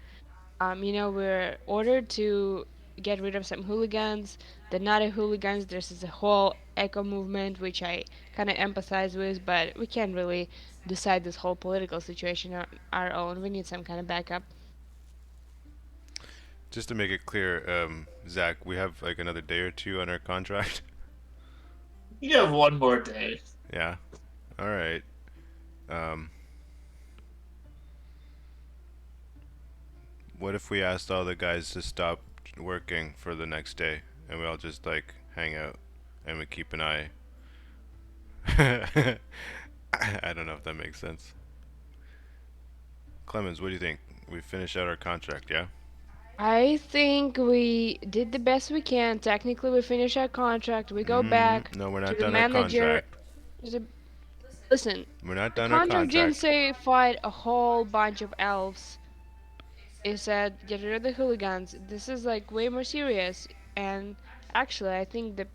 We're ordered to get rid of some hooligans. They're not a hooligans. There's this whole eco movement, which I kind of empathize with, but we can't really decide this whole political situation on our own. We need some kind of backup. Just to make it clear, Zach, we have like another day or two on our contract. You have one more day. Yeah. All right. Um, what if we asked all the guys to stop working for the next day and we all just like hang out and we keep an eye? I don't know if that makes sense. Clemens, what do you think? We finish out our contract, yeah? I think we did the best we can. Technically, we finish our contract. We go back No, we're to not the done our manager. contract. There's a- Listen, We're not the done our contract didn't contract. say fight a whole bunch of elves. It said get rid of the hooligans. This is like way more serious. And actually, I think that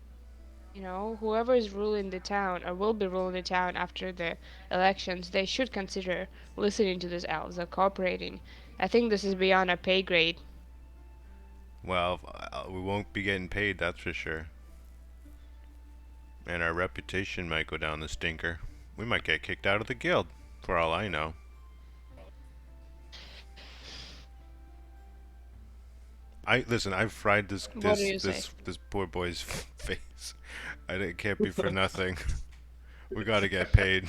whoever is ruling the town or will be ruling the town after the elections, they should consider listening to these elves or cooperating. I think this is beyond our pay grade. Well, we won't be getting paid, that's for sure. And our reputation might go down the stinker. We might get kicked out of the guild, for all I know. I listen. I've fried this What do this you say? this this poor boy's face. It can't be for nothing. We gotta get paid.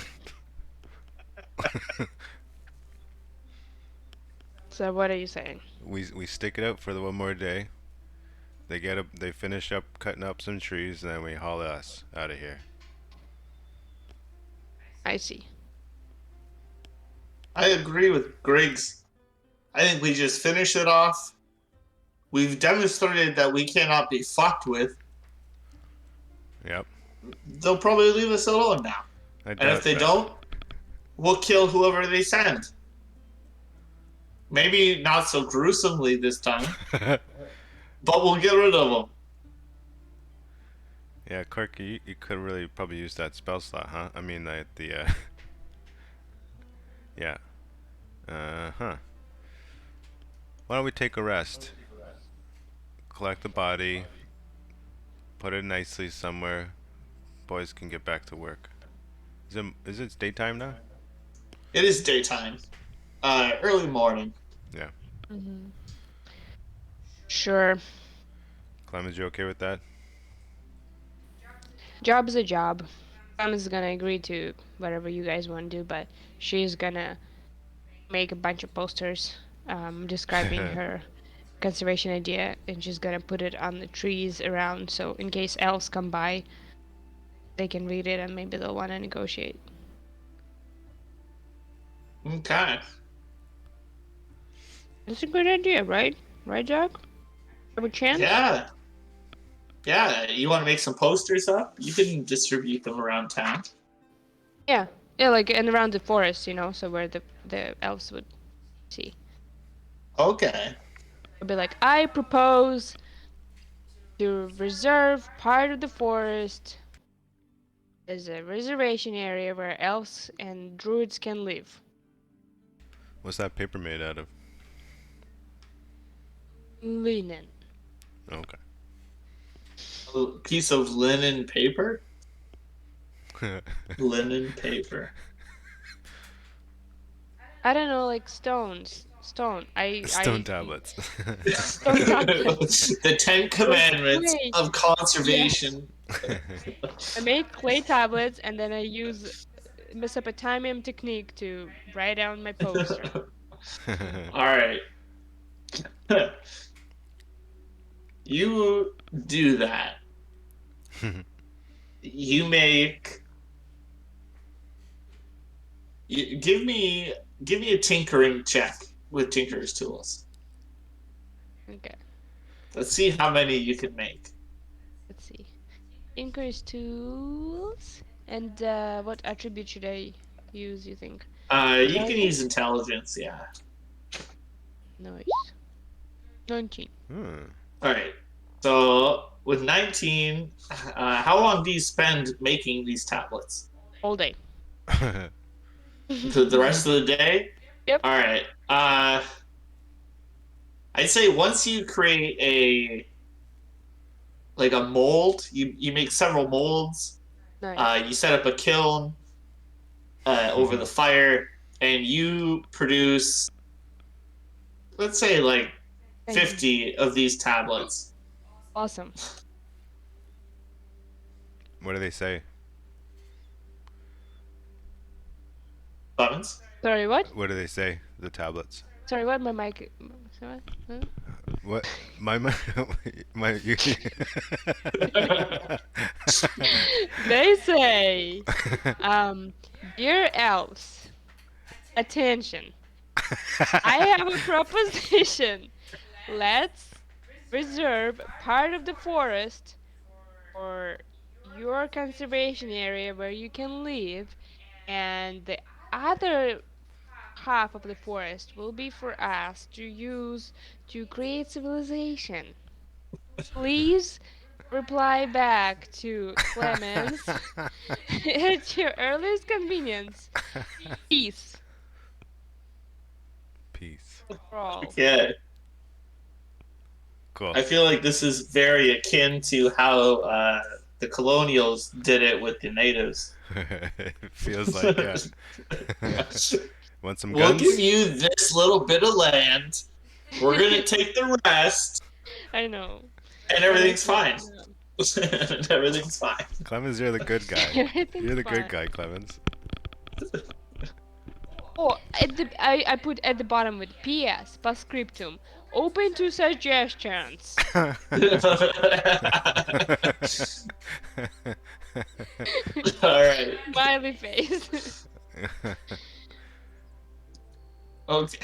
So what are you saying? We stick it out for the one more day. They finish up cutting up some trees, and then we haul us out of here. I see. I agree with Griggs. I think we just finish it off. We've demonstrated that we cannot be fucked with. Yep. They'll probably leave us alone now. I And if doubt they that. don't, we'll kill whoever they send. Maybe not so gruesomely this time, but we'll get rid of them. Yeah, Corky, you could really probably use that spell slot, huh? I mean, yeah. Huh. Why don't we take a rest? Collect the body, put it nicely somewhere. Boys can get back to work. Is it daytime now? It is daytime, early morning. Yeah. Hmm. Sure. Clemens, you okay with that? Job is a job. Mom is gonna agree to whatever you guys want to do, but she's gonna make a bunch of posters describing her conservation idea, and she's gonna put it on the trees around, so in case elves come by, they can read it and maybe they'll want to negotiate. Okay. That's a good idea, right? Right, Jack? Have a chance? Yeah. Yeah. You want to make some posters up? You can distribute them around town. Yeah. Yeah, like and around the forest, so where the elves would see. Okay. It'd be like, I propose to reserve part of the forest as a reservation area where elves and druids can live. What's that paper made out of? Linen. Okay. A piece of linen paper? Linen paper. I don't know, like stones. Stone. Stone tablets. Stone tablets. The Ten Commandments Wait. of conservation. I make clay tablets and then I use Mesopotamian technique to write down my poster. All right. You do that. You make. Give me a tinkering check with tinker's tools. Okay, Let's see how many you can make. let's see. Increase tools. And what attribute should I use, you think? You can use Intelligence? intelligence. Yeah. Nice. 19. All right. So with 19, how long do you spend making these tablets? All day. The rest of the day? Yep. All right. I'd say once you create a mold, you make several molds. Nice. You set up a kiln over the fire, and you produce, let's say, like Thank you. 50 of these tablets. Awesome. What do they say? Buttons. Sorry, what? What do they say? The tablets. Sorry, what? My mic. Sorry, what? Huh? What? My you. They say, dear elves, attention. I have a proposition Let's reserve part of the forest for your conservation area where you can live, and the other half of the forest will be for us to use to create civilization. Please reply back to Clemens at your earliest convenience. Peace Peace. for all. Yeah, Cool. I feel like this is very akin to how the colonials did it with the natives. It feels like, yeah. Want some We'll give guns? you this little bit of land. We're gonna take the rest, I know. and And I everything's said, fine. no. Everything's fine. Clemens, you're the good guy. Everything's You're the good fine. guy, Clemens. Oh, I put at the bottom with P.S. Postscriptum. Open to suggestions. All right. Smiley face. Okay.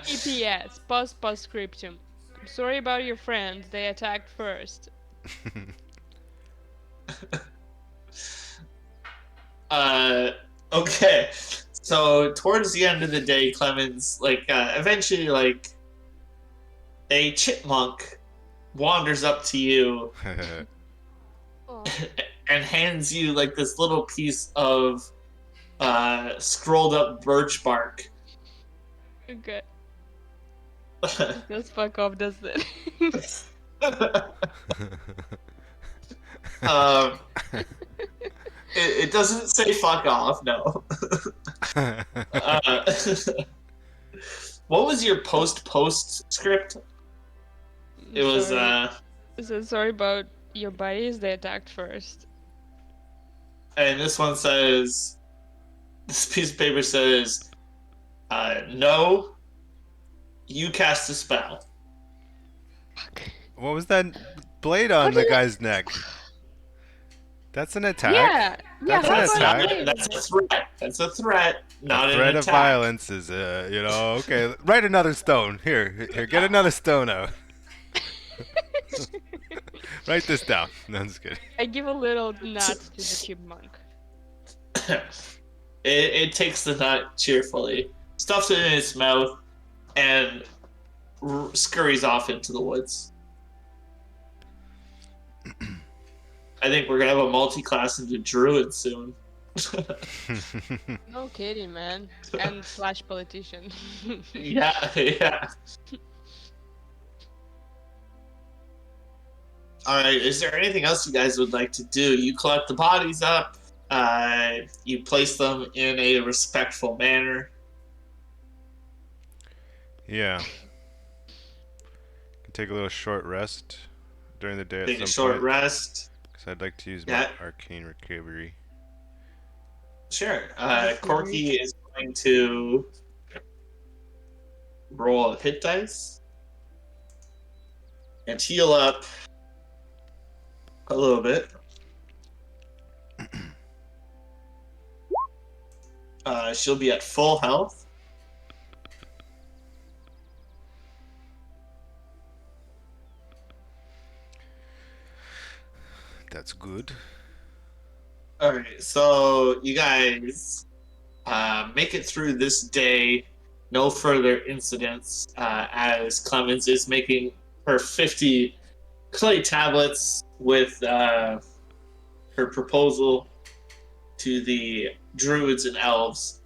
P.P.S. Postscriptum. I'm sorry about your friends. They attacked first. uh, okay. So towards the end of the day, Clemens, eventually, a chipmunk wanders up to you Oh, and hands you like this little piece of scrolled up birch bark. okay. Just fuck off, does it? um, it doesn't say fuck off, no. uh, what was your post script? It was Sorry. So sorry about your buddies. They attacked first. and this one says, this piece of paper says, no, you cast a spell. Fuck. What was that blade How on the did it? guy's neck? That's an attack. Yeah, yeah. That's an How That's about not. attack. blade? That's a threat. That's a threat, A not an threat of attack. violence is, okay. Write another stone. Here, get another stone out. Write this down. No, I'm just kidding. I give a little nut to the chipmunk. It takes the nut cheerfully, stuffs it in its mouth, and scurries off into the woods. I think we're gonna have a multi-class into druid soon. No kidding, man. And slash politician. Yeah, yeah. All right. Is there anything else you guys would like to do? You collect the bodies up. You place them in a respectful manner. Yeah. Can take a little short rest during the day Take at a some short point. rest. Because I'd like to use my Yeah, arcane recovery. sure. Okay. Corky is going to roll a hit dice and heal up a little bit. She'll be at full health. That's good. All right, so you guys make it through this day. No further incidents as Clemens is making her 50 clay tablets with her proposal to the druids and elves.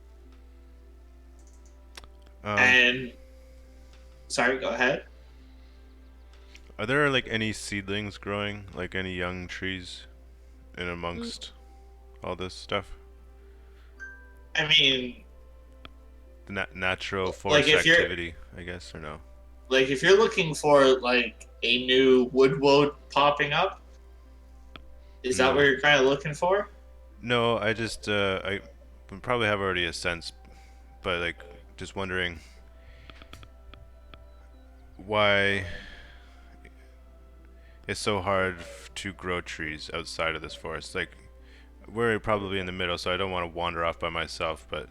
Um, And sorry, go ahead. are there like any seedlings growing, like any young trees, in Mm, amongst all this stuff? I mean, The natural like forest if you're activity, I guess, or no? like if you're looking for like a new wood popping up, is that No. what you're kind of looking for? No, I just I would probably have already a sense, but like just wondering why it's so hard to grow trees outside of this forest. Like we're probably in the middle, so I don't want to wander off by myself, but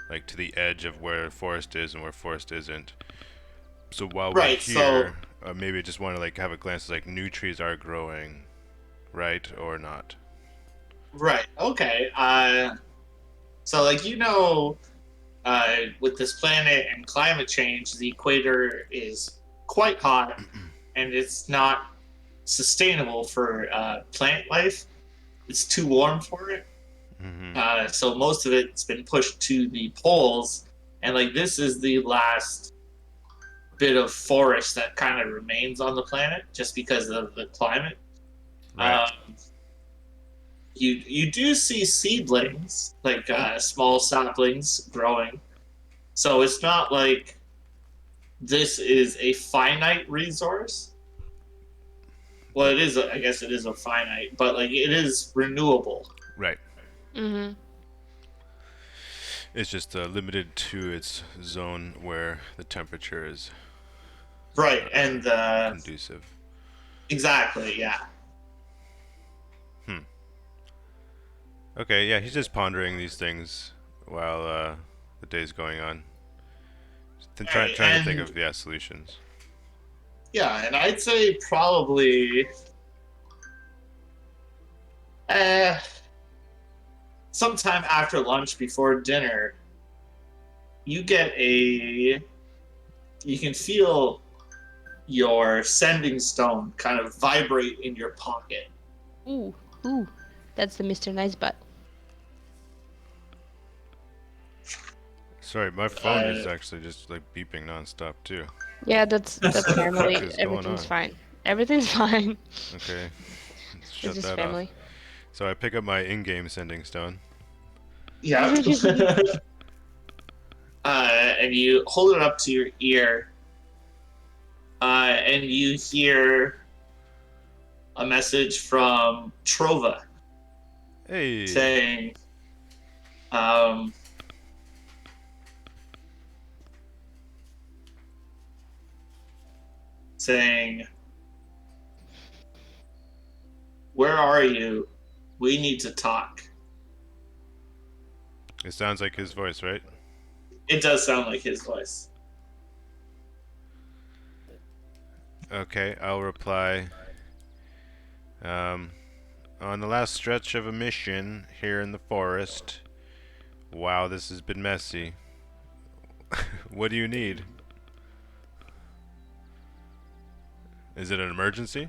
like to the edge of where forest is and where forest isn't. So while we're Right. So here, maybe I just want to like have a glance like new trees are growing, right or not? right. Okay. So like with this planet and climate change, the equator is quite hot, and it's not sustainable for plant life. It's too warm for it. Mm-hmm. So most of it's been pushed to the poles, and like this is the last bit of forest that kind of remains on the planet just because of the climate. Right. Um, you do see seedlings, like small saplings growing. So it's not like this is a finite resource. Well, But it is. I guess it is a finite, but like it is renewable. right. Mhm. It's just limited to its zone where the temperature is Right, and conducive. exactly, yeah. Hmm. Okay, yeah, he's just pondering these things while the day's going on. Then Right, trying to think and of yeah solutions. yeah, and I'd say probably uh, sometime after lunch, before dinner, you get a. You can feel your sending stone kind of vibrate in your pocket. Ooh, ooh, that's the Mr. Nice Butt. Sorry, my phone Uh, is actually just like beeping nonstop too. Yeah, that's What the fuck family. is going Everything's on? fine. Everything's fine. Okay, let's It's shut just that off. family. So I pick up my in-game sending stone. yeah. And you hold it up to your ear, and you hear a message from Trova Hey. saying, um, saying, "Where are you? We need to talk." It sounds like his voice, right? It does sound like his voice. Okay, I'll reply. Um, on the last stretch of a mission here in the forest. Wow, this has been messy. What do you need? Is it an emergency?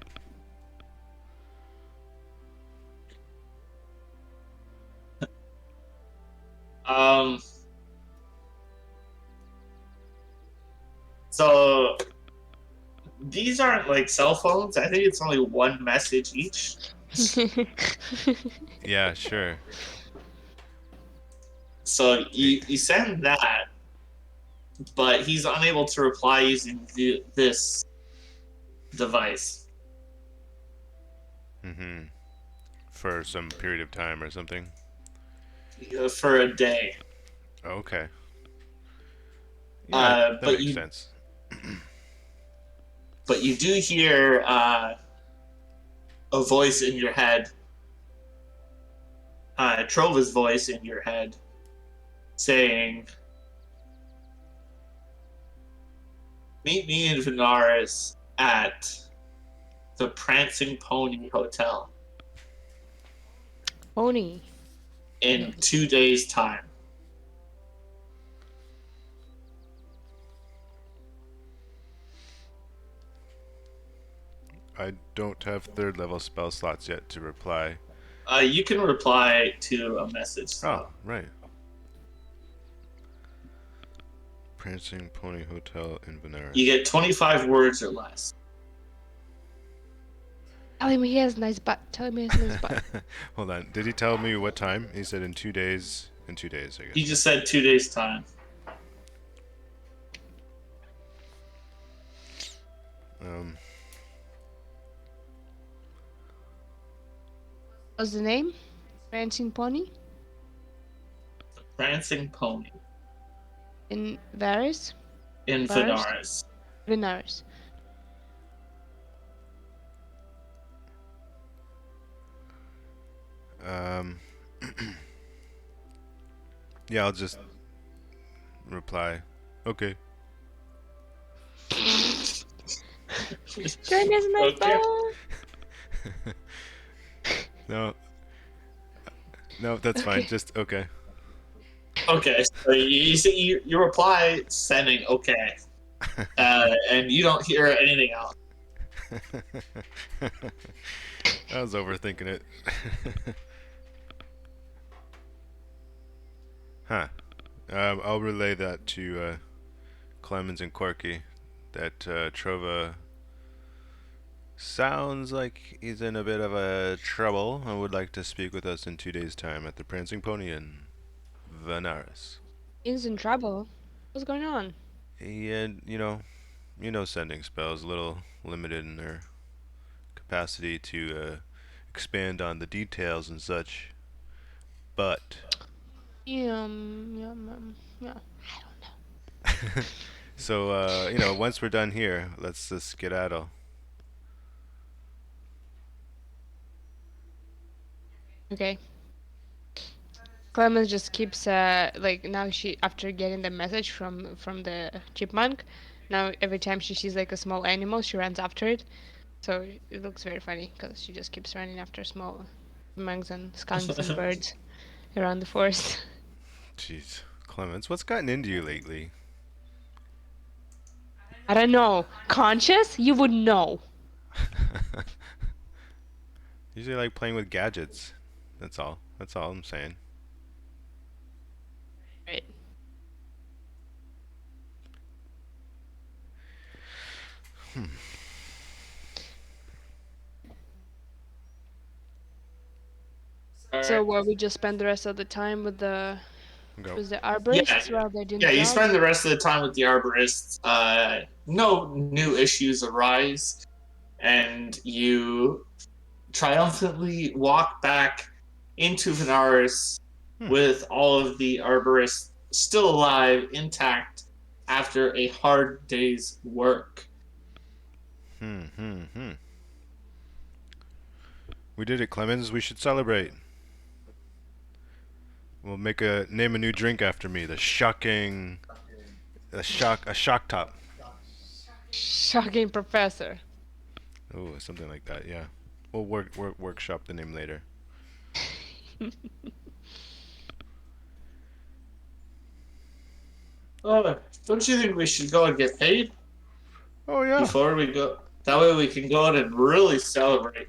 Um, so these aren't like cell phones. I think it's only one message each. Yeah, sure. So Hey. you send that, but he's unable to reply using this device Mm-hmm. For some period of time or something. for a day. Okay. Yeah, that But makes you sense. do hear a voice in your head, Trova's voice in your head, saying, "Meet me in Venaris at the Prancing Pony Hotel Pony. in 2 days' time." I don't have third level spell slots yet to reply. You can reply to a message Oh, slot. right. Prancing Pony Hotel in You Benares. get 25 words or less. Tell him he has nice butt. Tell him he has nice butt. Hold on. Did he tell me what time? He said in 2 days. In 2 days, I He guess. just said 2 days' time. Um, What's the name? Prancing Pony Prancing Pony in Varys. in Varys. Venaris. Venaris. um, yeah, I'll just reply. Okay. Goodness, my Okay. phone. No, no, that's fine. Okay. Just okay. Okay. So you see, you reply sending okay, and you don't hear anything else. I was overthinking it. Huh. I'll relay that to Clemens and Corky. That Trova sounds like he's in a bit of a trouble and would like to speak with us in 2 days' time at the Prancing Pony in Vanaris. He's in trouble. What's going on? He had, sending spells a little limited in their capacity to expand on the details and such. But Yeah. so once we're done here, let's just skedaddle. Okay. Clemens just keeps like now she after getting the message from the chipmunk, now every time she sees like a small animal, she runs after it. So it looks very funny because she just keeps running after small chipmunks and skunks and birds around the forest. Jeez, Clemens, what's gotten into you lately? I don't know. Conscious? You would know. Usually like playing with gadgets. That's all. That's all I'm saying. Right. All So right. what we just spend the rest of the time Go. with the Yeah. arborists while they're doing Yeah. the You job? spend the rest of the time with the arborists. No new issues arise, and you triumphantly walk back into Venaris Hmm. with all of the arborists still alive, intact, after a hard day's work. Hmm. We did it, Clemens. We should celebrate. We'll make a name a new drink after me. A shock top. Shocking professor. Oh, something like that. Yeah. We'll workshop the name later. Oh, don't you think we should go and get paid Oh yeah. before we go? That way we can go out and really celebrate.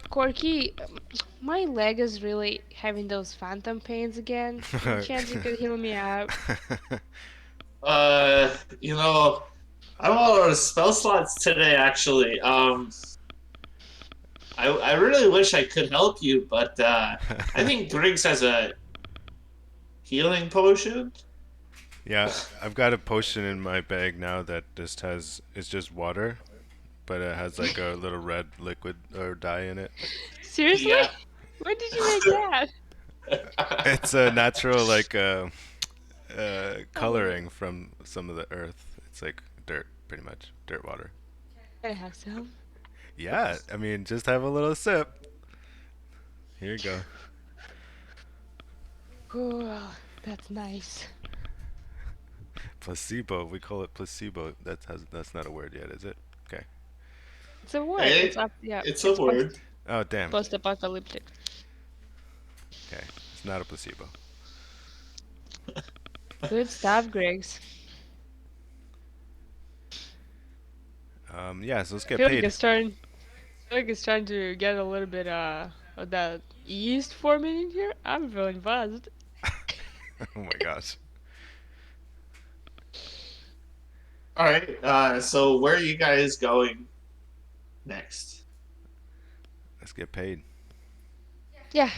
Corky, my leg is really having those phantom pains again. Any chance you could heal me out? You know, I'm all out of spell slots today, actually. I really wish I could help you, but I think Griggs has a healing potion. Yeah, I've got a potion in my bag now that just has it's just water, but it has like a little red liquid or dye in it. Seriously? Yeah. When did you make that? It's a natural like Oh, coloring from some of the earth. It's like dirt, pretty much dirt water. I have some. Yeah, I mean, just have a little sip. Here you go. Oh, that's nice. Placebo. We call it placebo. That's not a word yet, is it? Okay. It's a word. It's Hey, up. Yeah, it's a it's word. Oh damn. post-apocalyptic. Okay, it's not a placebo. Good stuff, Griggs. Yeah. So let's I get feel like paid. it's starting. I feel like it's starting to get a little bit of that yeast forming in here. I'm feeling buzzed. Oh my gosh. All right. So where are you guys going next? Let's get paid. Yeah,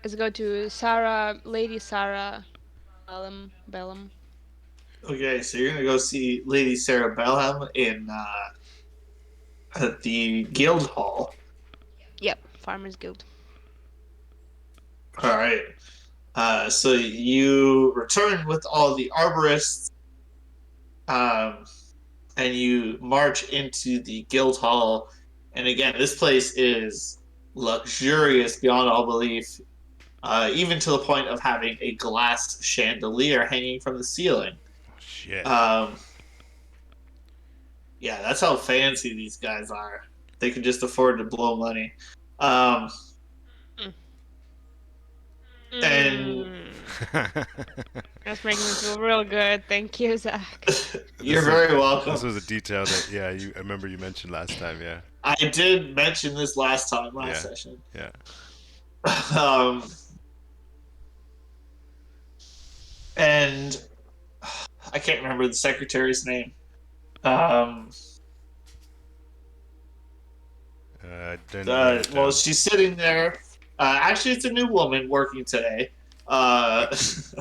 let's go to Sarah, Lady Sarah Bellum. Okay, so you're gonna go see Lady Sarah Bellham in at the guild hall. Yep, Farmers Guild. All right. So you return with all the arborists, um, and you march into the guild hall. And again, this place is luxurious beyond all belief, even to the point of having a glass chandelier hanging from the ceiling. Shit. Um, Yeah, that's how fancy these guys are. They can just afford to blow money. Um, Mm. and Mm. That's making me feel real good. Thank you, Zach. you're This was very this welcome. was a detail that yeah you I remember you mentioned last time. Yeah, I did mention this last time, last yeah, session. yeah. um, and I can't remember the secretary's name. Um, I didn't write it well, down. she's sitting there. Actually, it's a new woman working today. Uh, it's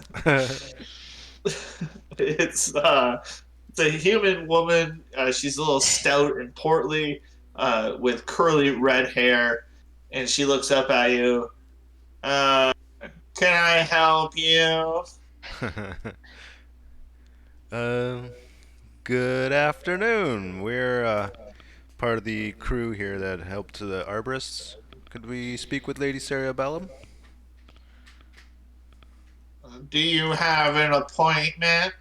it's a human woman. She's a little stout and portly, with curly red hair, and she looks up at you. Uh, can I help you? um, Good afternoon. We're part of the crew here that helped the arborists. Could we speak with Lady Cerebellum? Do you have an appointment?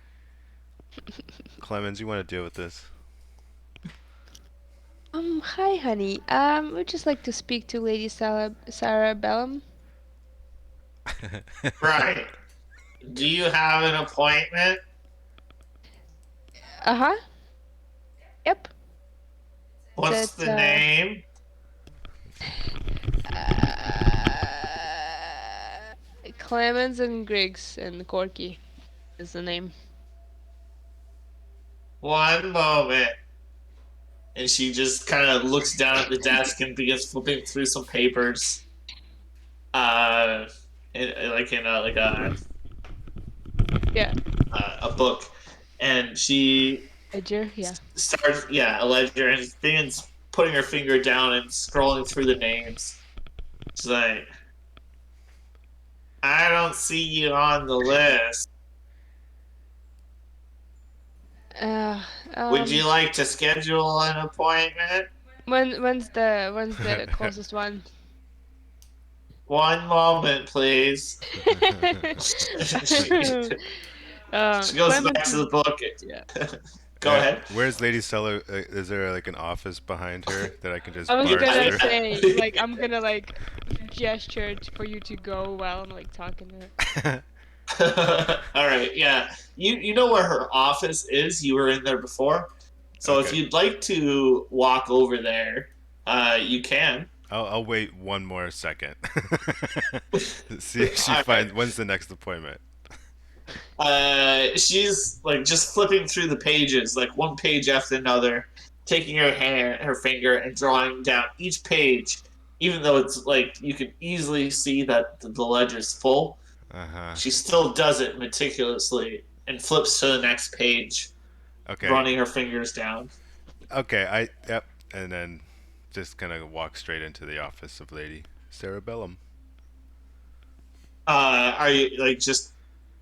Clemens, you want to deal with this? Hi, honey. We'd just like to speak to Lady Sarah Bellum. Right. Do you have an appointment? Uh-huh. Yep. It's What's at the name? Clemens and Griggs and Corky is the name. One moment. And she just kind of looks down at the desk and begins flipping through some papers. Uh, like in Yeah. a book, and she Edger, yeah. starts, yeah, a ledger, and begins putting her finger down and scrolling through the names. She's like, I don't see you on the list. Uh, Would you um, like to schedule an appointment? when's the closest one? One moment, please. she, she goes back Clemens to is, the book. yeah. Go ahead. Where's Lady Stella? Is there like an office behind her that I can just I was barge gonna through? say, like, I'm gonna like gesture for you to go while I'm like talking to her. All right, yeah. You know where her office is. You were in there before. So if Okay. you'd like to walk over there, you can. I'll wait one more second. See if she All right. finds. When's the next appointment? She's like just flipping through the pages, like one page after another, taking her finger, and drawing down each page, even though it's like you can easily see that the ledger's full. Uh huh. She still does it meticulously and flips to the next page, Okay. running her fingers down. Okay. Yep. And then just kind of walk straight into the office of Lady Cerebellum. Are you like just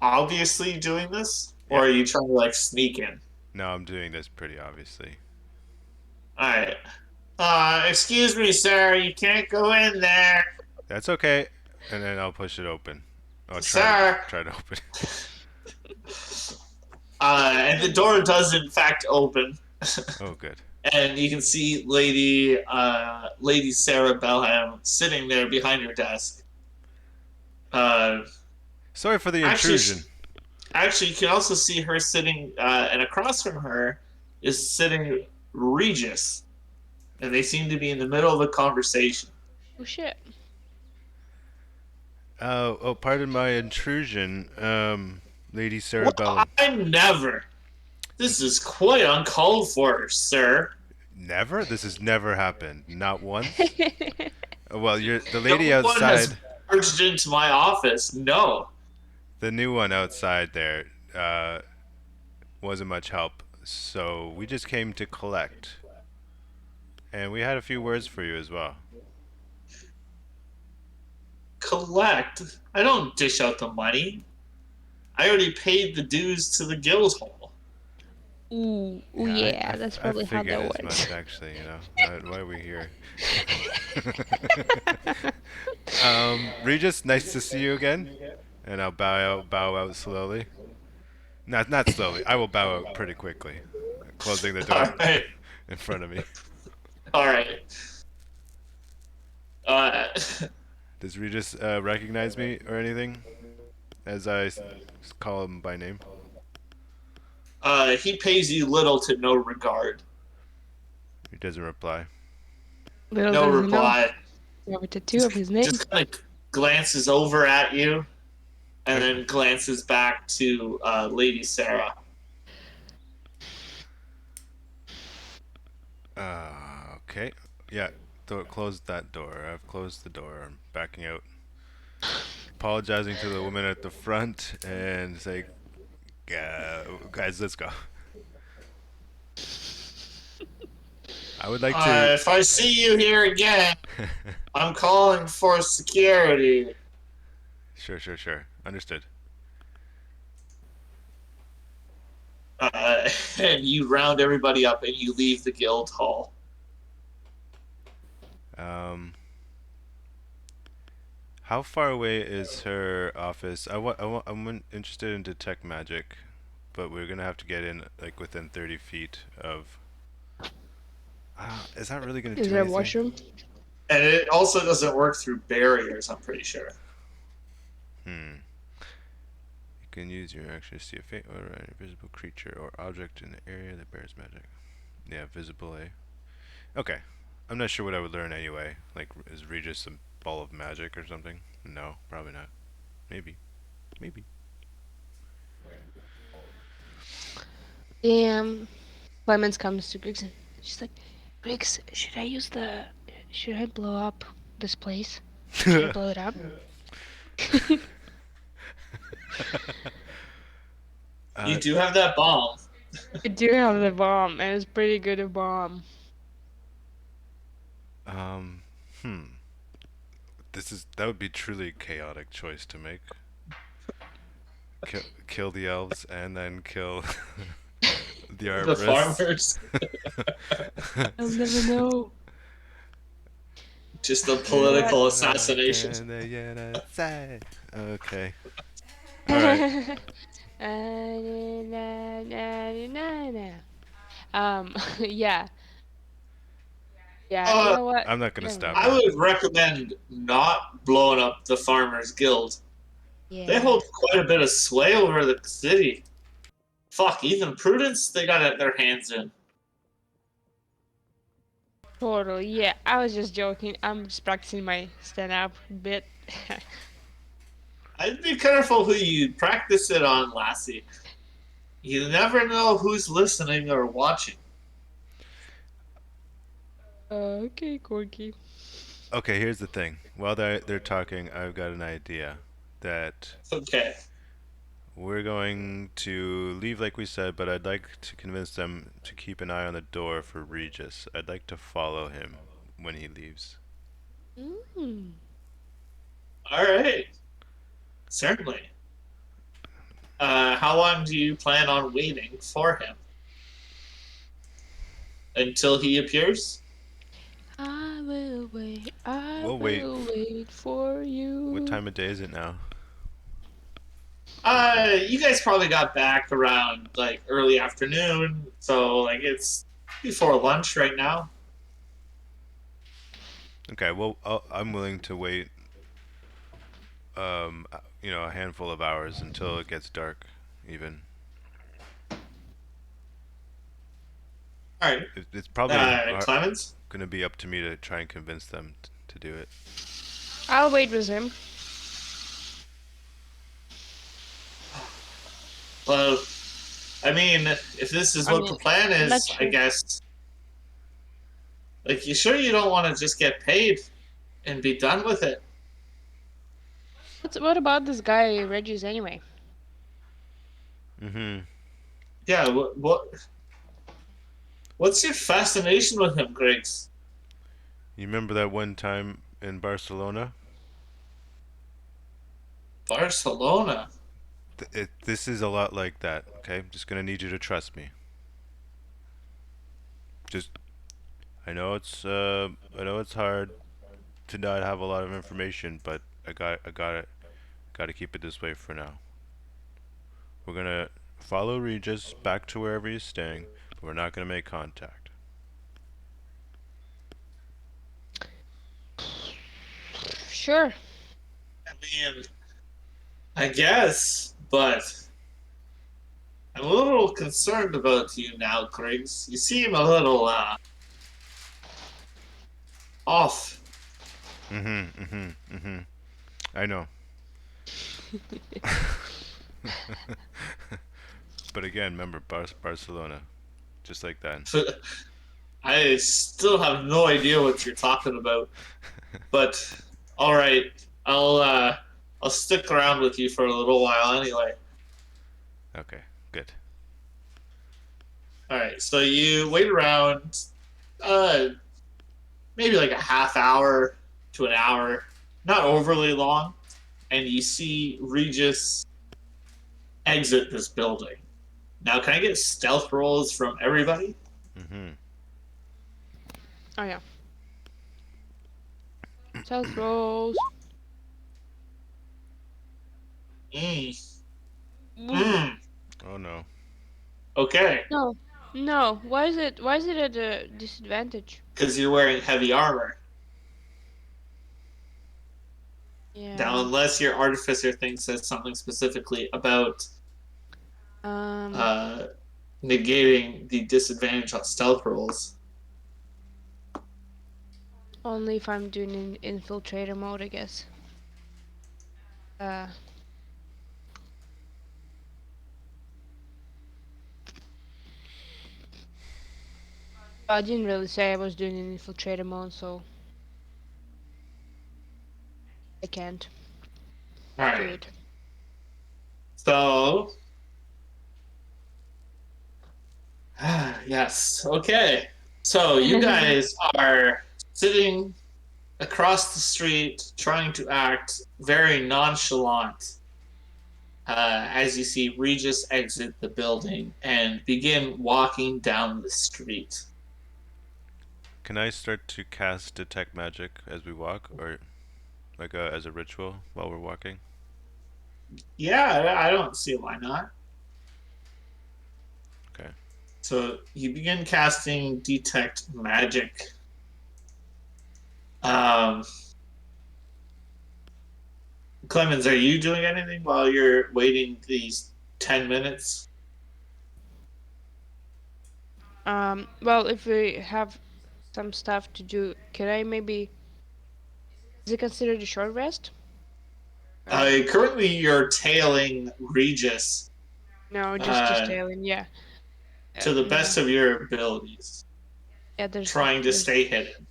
obviously doing this, or Yep. are you trying to like sneak in? No, I'm doing this pretty obviously. All right. Excuse me, sir. You can't go in there, That's okay. And then I'll push it open. I'll sir. try to open. And the door does in fact open, Oh, good. and you can see Lady Sarah Bellham sitting there behind her desk. Uh, Sorry for the actually, intrusion. actually, you can also see her sitting, and across from her is sitting Regis, and they seem to be in the middle of a conversation. Oh shit. Pardon my intrusion, Lady Well, Cerebellum. I never. This is quite uncalled for, sir. Never? This has never happened. Not once? Well, you're the lady No one has outside, barged into my office. No. the new one outside there, wasn't much help. So we just came to collect. And we had a few words for you as well. Collect. I don't dish out the money. I already paid the dues to the guild hall. Ooh, Yeah, yeah, that's I probably how figured that as works. much, actually, you know. Why are we here? Regis, nice to see you again. And I'll bow out slowly. Not slowly. I will bow out pretty quickly, closing the All door. right. in front of me. All right. Uh, Does Regis recognize me or anything as I call him by name? he pays you little to no regard. He doesn't reply. Little No does he know, reply. we have a tattoo of his name. Just kind of glances over at you and Okay. then glances back to Lady Sarah. Okay. Yeah. Close that door. I've closed the door. I'm backing out. Apologizing to the woman at the front and say, guys, let's go. I would like to. If I see you here again, I'm calling for security. Sure, sure, sure. Understood. And you round everybody up and you leave the guild hall. Um, how far away is her office? I'm interested in detect magic, but we're gonna have to get in like within 30 feet of. Is that really gonna Is do there a anything? washroom? And it also doesn't work through barriers, I'm pretty sure. Hmm. You can use your action to see a faint or an invisible creature or object in the area that bears magic. Yeah, visible, eh? Okay. I'm not sure what I would learn anyway. Like, is Regis a ball of magic or something? No, probably not. Maybe. Maybe. Damn. Clemens comes to Griggs and she's like, Griggs, should I blow up this place? Should I blow it up? You uh, do have that bomb. I do have the bomb, and it's pretty good a bomb. um, hmm. That would be truly chaotic choice to make. Kill the elves and then kill the The arborists. farmers. I'll never know. Just a You know what? political assassination. Okay. All right. Yeah. Yeah, you Uh, know what? I'm not gonna Never stop I mind. now. would recommend not blowing up the Farmers Guild. They Yeah. hold quite a bit of sway over the city. Fuck, even Prudence, they got their hands in. Totally. Yeah, I was just joking. I'm just practicing my stand up bit. I'd be careful who you practice it on, Lassie. You never know who's listening or watching. Okay, Corky. Okay, here's the thing. While they're talking, I've got an idea that Okay. we're going to leave like we said, but I'd like to convince them to keep an eye on the door for Regis. I'd like to follow him when he leaves. Mm. Alright. Certainly. How long do you plan on waiting for him? Until he appears? I will wait. I We'll wait. will wait for What you. time of day is it now? You guys probably got back around like early afternoon, so like it's before lunch right now. Okay, well, I'm willing to wait, a handful of hours until it gets dark, even. All right, It's probably Clemens. going to be up to me to try and convince them to do it. I'll wait with him. Well, I mean, if this is I what the mean, plan I'm not is, I sure. guess. Like, you sure you don't want to just get paid and be done with it? What about this guy Reggie's anyway? Mm-hmm. Yeah. What's your fascination with him, Griggs? You remember that one time in Barcelona? Barcelona. This is a lot like that. Okay, I'm just gonna need you to trust me. Just, I know it's hard to not have a lot of information, but got to keep it this way for now. We're gonna follow Regis back to wherever he's staying, but we're not gonna make contact. Sure. I mean, I guess, but I'm a little concerned about you now, Griggs. You seem a little off. Mm-hmm. Mm-hmm. Mm-hmm. I know. But again, remember Barcelona, just like that. I still have no idea what you're talking about, but all right, I'll stick around with you for a little while anyway. Okay, good. All right, so you wait around, uh, maybe like a half hour to an hour, not overly long, and you see Regis exit this building. Now, can I get stealth rolls from everybody? Mm-hmm. Oh yeah. Stealth rolls. Mm, Ooh. mm, Oh no. okay, No. No. Why is it? Why is it at a disadvantage? because you're wearing heavy armor. Now, Yeah. unless your artificer thing says something specifically about Um. uh, negating the disadvantage on stealth rolls. Only if I'm doing infiltrator mode, I guess. Uh. I didn't really say I was doing infiltrator mode, so I can't All do right. it. So, yes. Okay. So, you guys are sitting across the street trying to act very nonchalant as you see Regis exit the building and begin walking down the street. Can I start to cast detect magic as we walk, or like as a ritual while we're walking? Yeah, I don't see why not. Okay. So, you begin casting detect magic. Um, Clemens, are you doing anything while you're waiting these 10 minutes? Well, if we have some stuff to do, can I maybe? Is it considered a short rest? Or Currently, you're tailing Regis no, just uh, tailing. Yeah. to the best Mm, of your abilities, yeah. trying to There's stay hidden.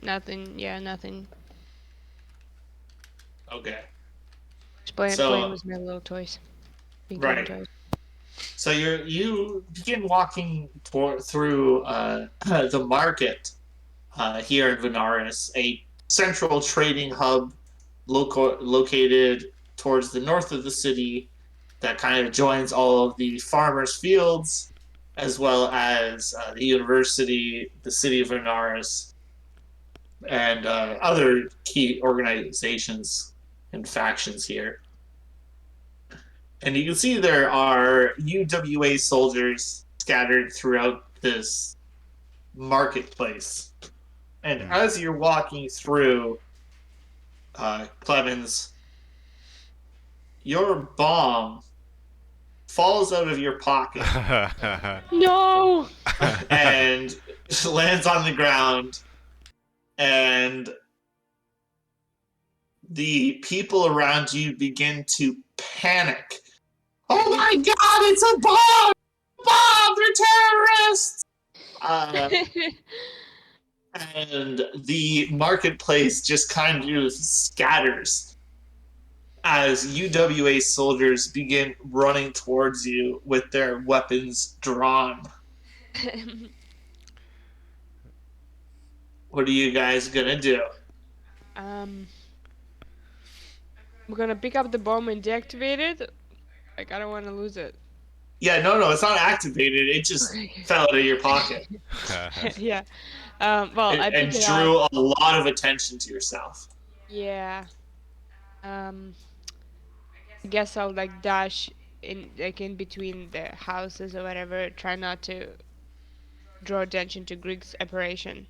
nothing. Yeah, nothing. Okay. Just playing So, with my little toys, pinky and right. toys. So you begin walking through the market here in Venaris, a central trading hub located towards the north of the city that kind of joins all of the farmers' fields, as well as the university, the city of Venaris, and other key organizations and factions here. And you can see there are UWA soldiers scattered throughout this marketplace. And Hmm. as you're walking through, Clemens, your bomb falls out of your pocket No. and lands on the ground, and the people around you begin to panic. Oh my god, it's a bomb! Bomb! They're terrorists! And the marketplace just kind of scatters as UWA soldiers begin running towards you with their weapons drawn. What are you guys gonna do? um, we're gonna pick up the bomb and deactivate it. Like I don't want to lose it. Yeah, no, it's not activated. It just Okay. fell out of your pocket Yeah. Well, I and pick it up. drew a lot of attention to yourself. Yeah. Um, I guess I'll like dash in between the houses or whatever. Try not to draw attention to Grig's operation.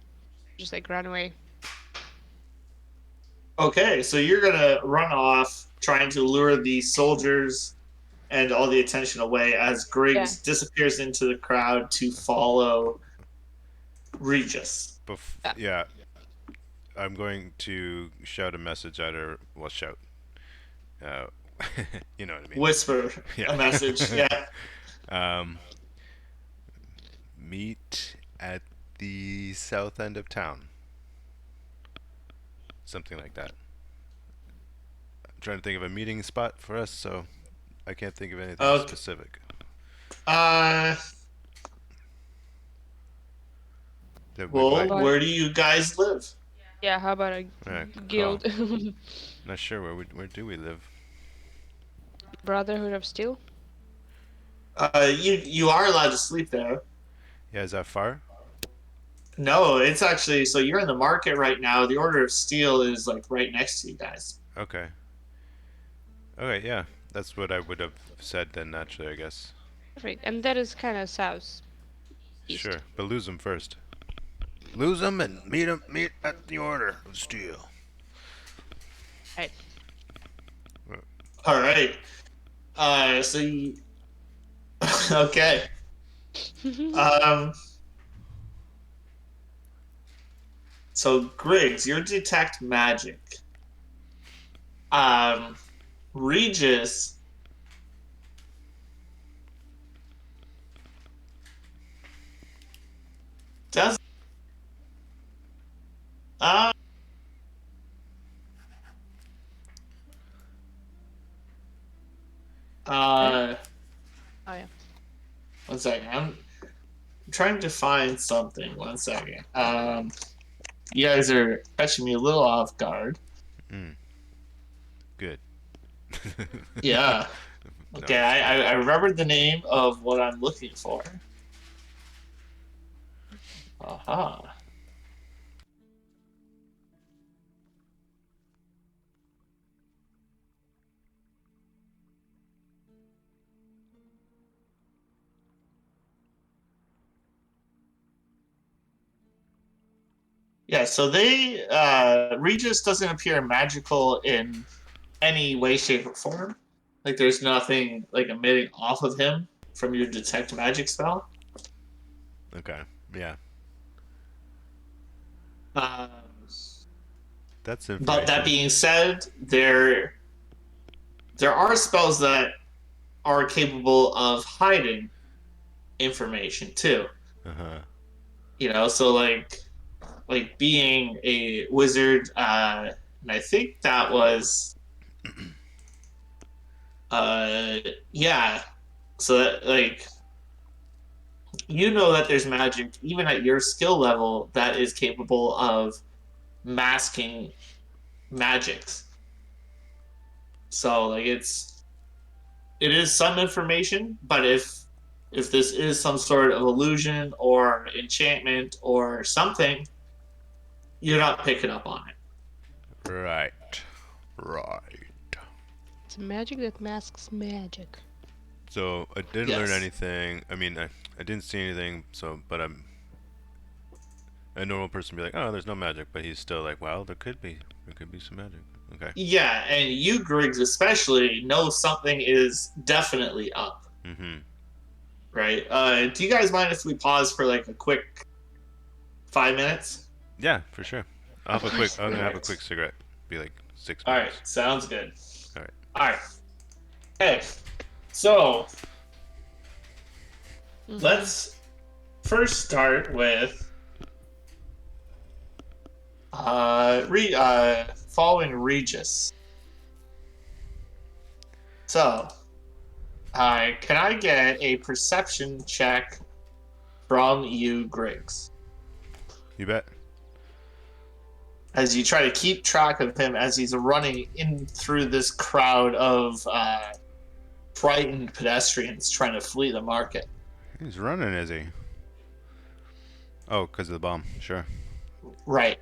Just like run away. Okay, so you're gonna run off, trying to lure the soldiers and all the attention away as Yeah. Griggs disappears into the crowd to follow Regis. Yeah. Yeah, I'm going to shout a message at her. Well, shout. Uh, you know what I mean. Whisper a message. Yeah. Yeah. um, meet at the south end of town. Something like that. I'm trying to think of a meeting spot for us, so I can't think of anything Okay. specific. Uh. That we How Well, might. about where do you guys live? yeah? How about a Oh, guild? not sure where do we live. Brotherhood of Steel? You are allowed to sleep there. Yeah, is that far? No, it's actually so you're in the market right now. The Order of Steel is like right next to you guys. Okay. Okay, yeah. That's what I would have said then naturally, I guess. Perfect. And that is kind of south east. Sure, but lose them first. Lose them and meet them. Meet at the Order of Steel. Right. All right. So you, okay. Um. So Griggs, you detect magic. Um, Regis. Does uh Eh? uh Oh yeah. one second. I'm trying to find something. One second. You guys are catching me a little off guard. Mm, good. Yeah. No, Okay, I remembered the name of what I'm looking for. Aha. Yeah, so they Regis doesn't appear magical in any way, shape, or form. Like there's nothing like emitting off of him from your detect magic spell. okay. Yeah. Um, That's but that information. being said, there are spells that are capable of hiding information too. Uh huh. So like being a wizard, and I think that was uh yeah. So that like that there's magic even at your skill level that is capable of masking magics. So like it is some information, but if this is some sort of illusion or enchantment or something, you're not picking up on it. Right. Right. It's magic that masks magic. So I didn't learn Yes. anything. I mean, I didn't see anything. So, but I'm a normal person be like, oh, there's no magic, but he's still like, well, there could be some magic. Okay. Yeah, and you, Griggs, especially know something is definitely up, Mm-hmm. right? Do you guys mind if we pause for like a quick 5 minutes? Yeah, for sure. I'll Of have a quick. course. I'm gonna have a Perfect. quick cigarette. Be like 6 All right, minutes. sounds good. All right. All right. Okay, so Mm-hmm. let's first start with following Regis. So, can I get a perception check from you, Griggs, You bet. as you try to keep track of him as he's running in through this crowd of frightened pedestrians trying to flee the market? He's running, is he? Oh, because of the bomb. Sure. Right.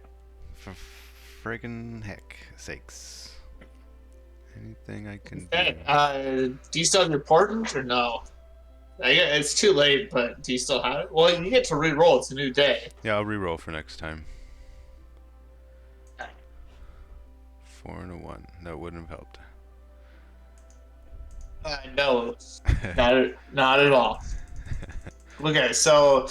For friggin' heck sakes. Anything I can do. Okay. Do you still have your portent or no? It's too late, but do you still have it? Well, you get to re-roll. It's a new day. Yeah, I'll re-roll for next time. 4 and a 1. That wouldn't have helped. No, not at all. Okay, so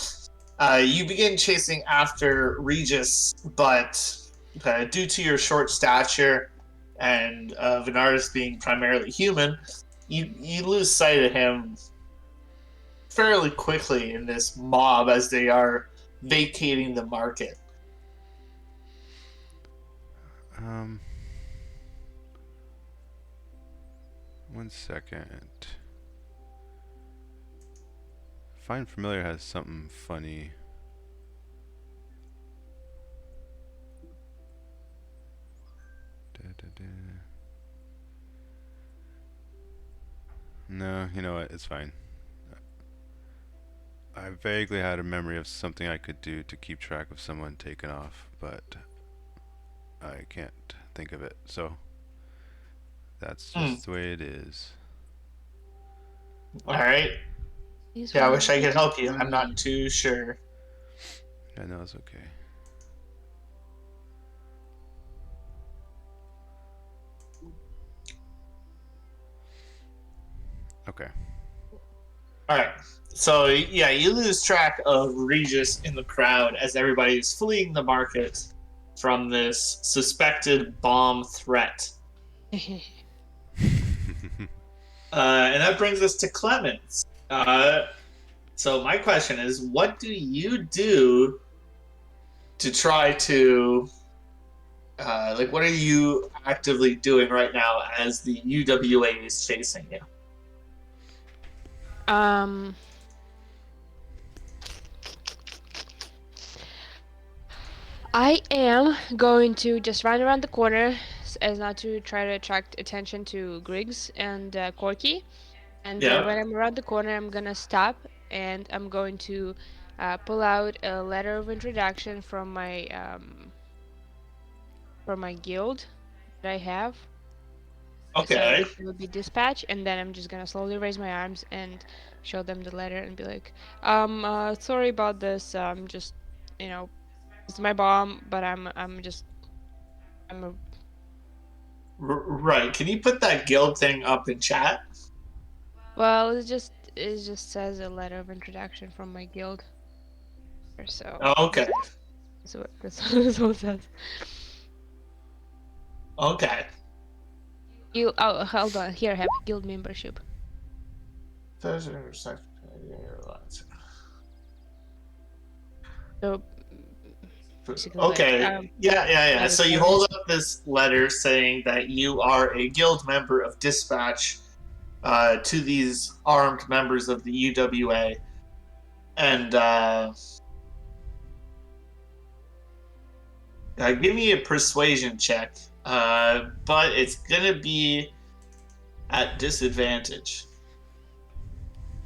you begin chasing after Regis, but due to your short stature and Venaris being primarily human, you lose sight of him fairly quickly in this mob as they are vacating the market. Um, 1 second. Find Familiar has something funny. Da, da, da. No, you know what? It's fine. I vaguely had a memory of something I could do to keep track of someone taken off, but I can't think of it. So that's Hmm. just the way it is. All right. This Yeah, I one wish I could is help you. I'm not funny. too sure. I know it's okay. Okay. All right. So yeah, you lose track of Regis in the crowd as everybody is fleeing the market from this suspected bomb threat. And that brings us to Clemens. So my question is, what do you do to try to what are you actively doing right now as the UWA is chasing you? um, I am going to just run around the corner as not to try to attract attention to Griggs and Corky. And Yeah. when I'm around the corner, I'm gonna stop and I'm going to pull out a letter of introduction from my guild that I have. So Okay. it would be dispatch, and then I'm just gonna slowly raise my arms and show them the letter and be like, sorry about this. Just, you know, it's my bomb, but I'm a Right. Can you put that guild thing up in chat? well. It just says a letter of introduction from my guild. So Okay. that's what it says. Okay. You oh hold on here I have guild membership. So basically like Okay. Yeah. whatever So you that hold is. up this letter saying that you are a guild member of Dispatch to these armed members of the UWA, and give me a persuasion check. But it's gonna be at disadvantage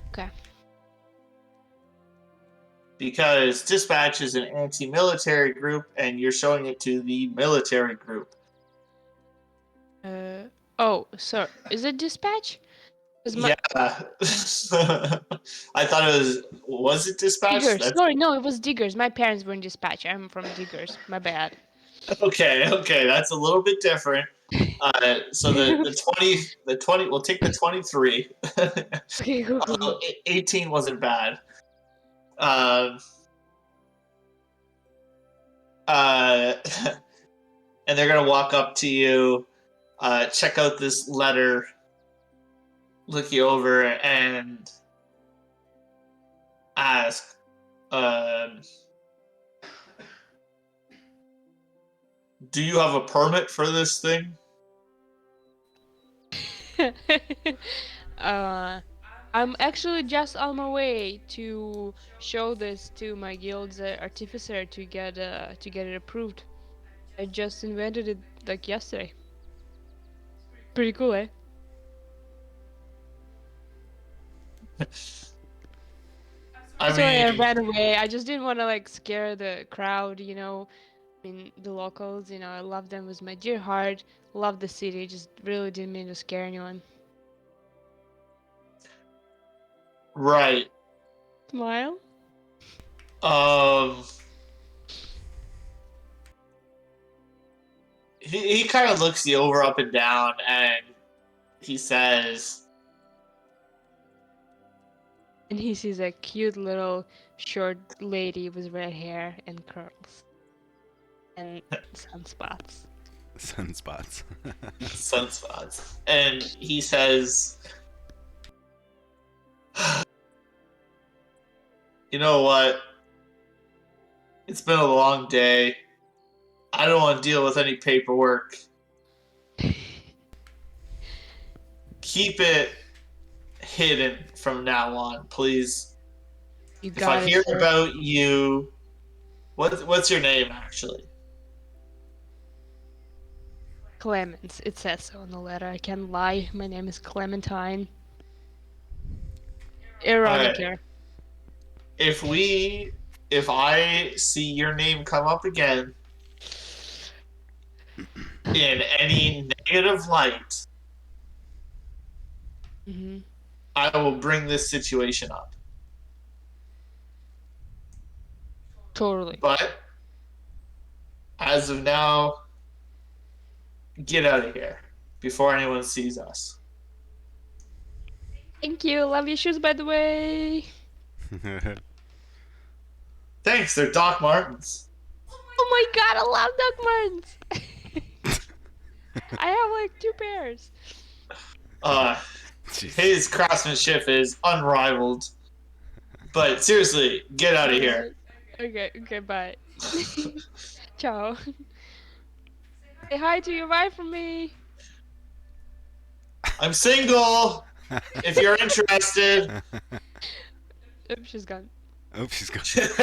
Okay. because Dispatch is an anti-military group, and you're showing it to the military group. Oh, so is it dispatch? Is my Yeah. I thought it was it Dispatch? diggers? That's Sorry, no, it was diggers. My parents were in dispatch. I'm from diggers. My bad. okay. That's a little bit different. So the 20 we'll take the 23. Okay, cool, cool, cool. 18 wasn't bad. Um, uh, and they're gonna walk up to you, check out this letter, look you over, and ask, um, "Do you have a permit for this thing?" uh, I'm actually just on my way to show this to my guild's artificer to get it approved. I just invented it like yesterday. Pretty cool, eh? I Sorry, I mean, ran away. I just didn't want to like scare the crowd, you know. I mean, the locals, you know, I love them with my dear heart. Love the city. Just really didn't mean to scare anyone. right. Smile. Um, he kind of looks you over up and down, and he says, And he sees a cute little short lady with red hair and curls and sunspots. Sunspots. sunspots, and he says, "You know what? It's been a long day. I don't want to deal with any paperwork. Keep it hidden from now on, please. You If I got it, hear sir. about you, what's your name actually?" Clemens. It says so on the letter. I can't lie. My name is Clementine. All right. Ironica. If we, if I see your name come up again in any negative light, Hmm. I will bring this situation up. Totally. But as of now, get out of here before anyone sees us. Thank you. Love your shoes, by the way. Thanks, they're Doc Martens. Oh my god, I love Doc Martens. I have like two pairs. Uh, Jeez. his craftsmanship is unrivaled. But seriously, get out of here. Alright. Okay, okay, bye. Ciao. Say hi to your wife from me. I'm single. If you're interested, Oops, she's gone. Oh, she's gone. just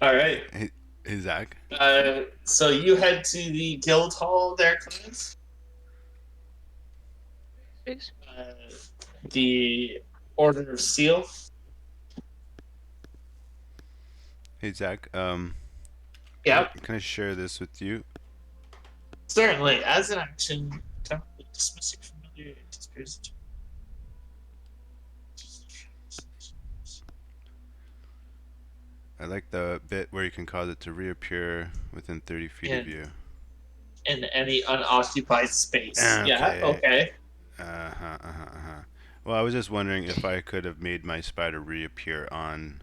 all right. Hey, Zach. So you head to the guild hall there, Clarence. Please. Uh, the Order of Seal. Hey, Zach. Yep. Can I share this with you? Certainly, as an action, temporarily dismissing familiar disappears. I like the bit where you can cause it to reappear within 30 feet of In you. in any unoccupied space. Yeah. Okay. Okay. Well, I was just wondering if I could have made my spider reappear on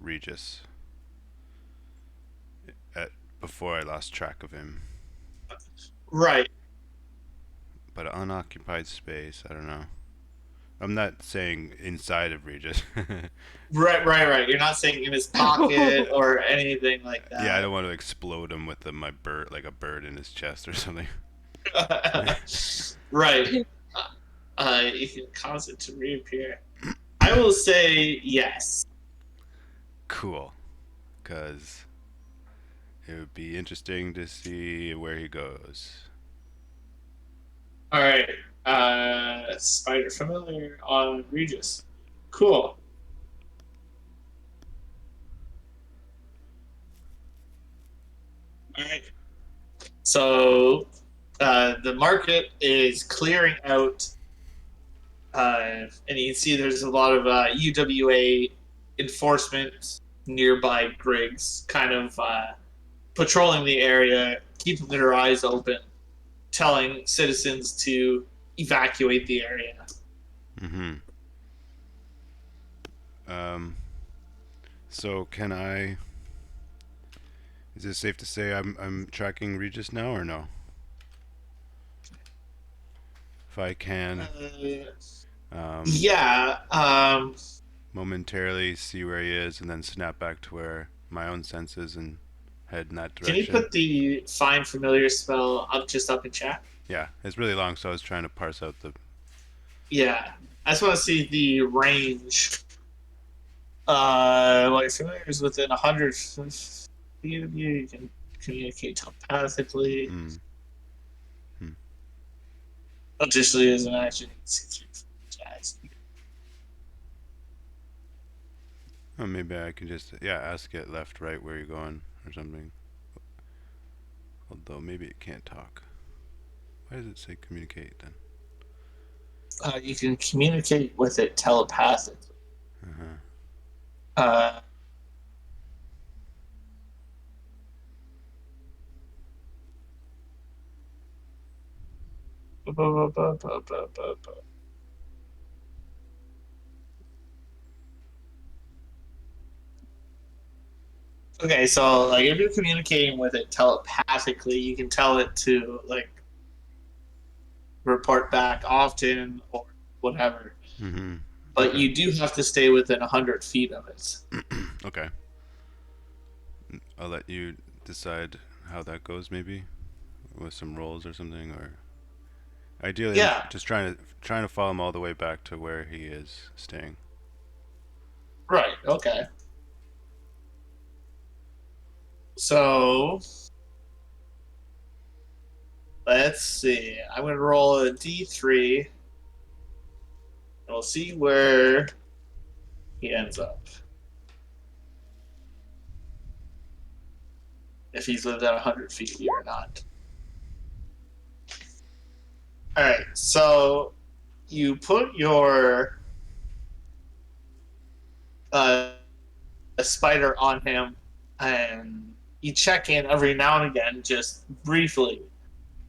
Regis at, before I lost track of him. Right. But unoccupied space, I don't know. I'm not saying inside of Regis. Right. You're not saying in his pocket or anything like Yeah, I that. don't want to explode him with my bird, like a bird in his chest or something. Right. You can cause it to reappear. I will say yes. Cool, because it would be interesting to see where he goes. All right. Spider familiar on Regis. Cool. All right. So the market is clearing out, and you can see there's a lot of UWA enforcement nearby Griggs, kind of patrolling the area, keeping their eyes open, telling citizens to evacuate the area. Mm-hmm. Um. So can I? Is it safe to say I'm tracking Regis now or no? If I can, um, Yeah. momentarily see where he is and then snap back to where my own senses and head in that Can you direction. put the find familiar spell up in chat? Yeah, it's really long, so I was trying to parse out the. Yeah. I just want to see the range. Like familiar is within 100 feet of you. You can communicate telepathically. Mm, hmm. Additionally, as an action, you can see through jazz. Oh, maybe I can just ask it left, right, where you going or something. Although maybe it can't talk. Why does it say communicate then? You can communicate with it telepathically. Uh-huh. Uh, okay, so like if you're communicating with it telepathically, you can tell it to like report back often or whatever. Mm-hmm. But Okay. you do have to stay within 100 feet of it. Okay. I'll let you decide how that goes, maybe with some rolls or something, or ideally, I'm Yeah, just trying to follow him all the way back to where he is staying. right. Okay. So let's see. I'm gonna roll a d3, and we'll see where he ends up. If he's within 100 feet of you or not. All right. So you put your spider on him, and you check in every now and again, just briefly,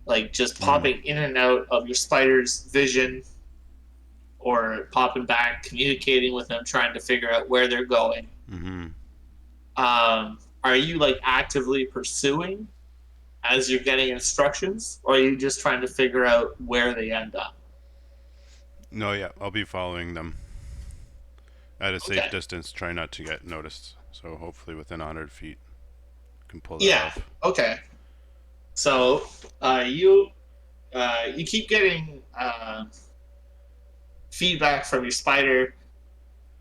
like just Mm. popping in and out of your spider's vision, or popping back, communicating with them, trying to figure out where they're going. Mm-hmm. Are you like actively pursuing as you're getting instructions, or are you just trying to figure out where they end up? No, yeah, I'll be following them at a safe Okay. distance. Try not to get noticed. So hopefully within 100 feet, can pull that Yeah. off. Okay. So you keep getting feedback from your spider,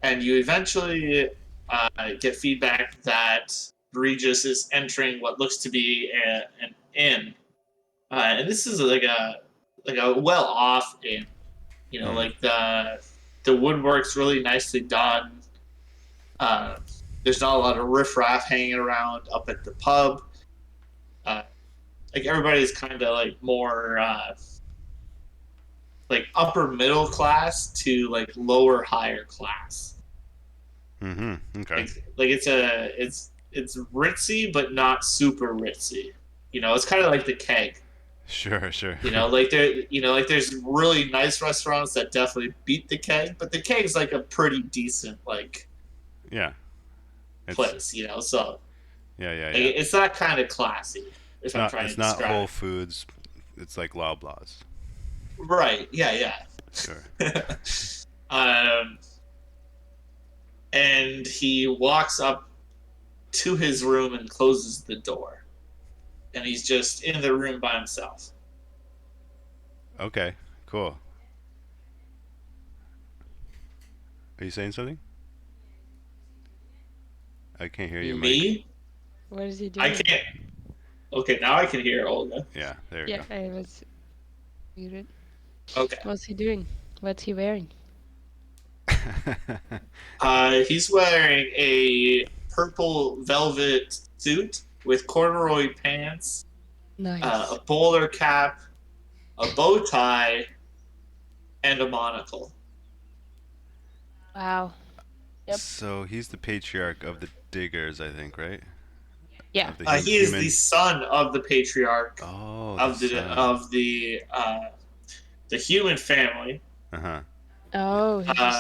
and you eventually get feedback that Regis is entering what looks to be an inn, and this is like a well off inn. You know, Mm. like the woodwork's really nicely done. Uh, there's not a lot of riffraff hanging around up at the pub. Uh, like everybody's kind of like more like upper middle class to like lower higher class. Mm-hmm. Okay. Like it's ritzy but not super ritzy. You know, it's kind of like the keg. Sure, sure. You know, like there's really nice restaurants that definitely beat the keg, but the keg's like a pretty decent like Yeah. It's place. You know, so yeah, yeah, like yeah. it's that kind of classy. If I'm trying It's to not describe. Whole Foods. It's like Loblaws. Right? Yeah, Sure. yeah. um, and he walks up to his room and closes the door, and he's just in the room by himself. Okay. Cool. Are you saying something? I can't hear you, Mike. Me? What is he I doing? can't. Okay, now I can hear Olga. Yeah, there we Yeah, go. I was muted. Okay. What's he doing? What's he wearing? He's wearing a purple velvet suit with corduroy pants, Nice. a bowler cap, a bow tie, and a monocle. Wow. Yep. So he's the patriarch of the diggers, I think, right? Yeah. Of the He is the human. son of the patriarch Oh, the of son. the human family, Uh huh. Oh, he's the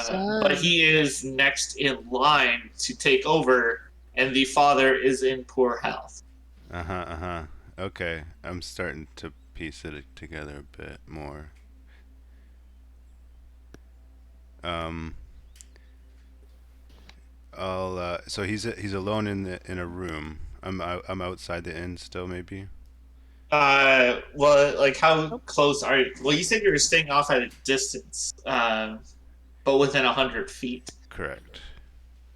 but son. he is next in line to take over, and the father is in poor health. Uh huh. Uh huh. Okay, I'm starting to piece it together a bit more. Um, I'll. So he's alone in a room. I'm outside the inn still, maybe. Well, like how Nope. close are you? Well, you said you were staying off at a distance, but within 100 feet. Correct.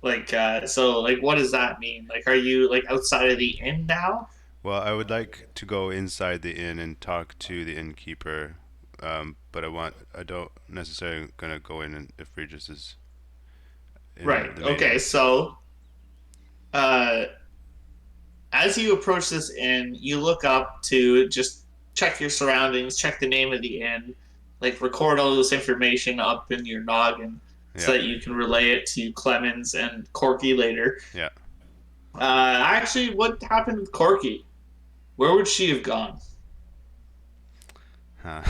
Like, so, like, what does that mean? Like, are you like outside of the inn now? Well, I would like to go inside the inn and talk to the innkeeper, but I don't necessarily gonna go in and if Regis is in Right. the main Okay. room. So, uh, as you approach this inn, you look up to just check your surroundings, check the name of the inn, like record all this information up in your noggin. so Yeah. that you can relay it to Clemens and Corky later. Yeah. Actually, what happened with Corky? Where would she have gone? Huh.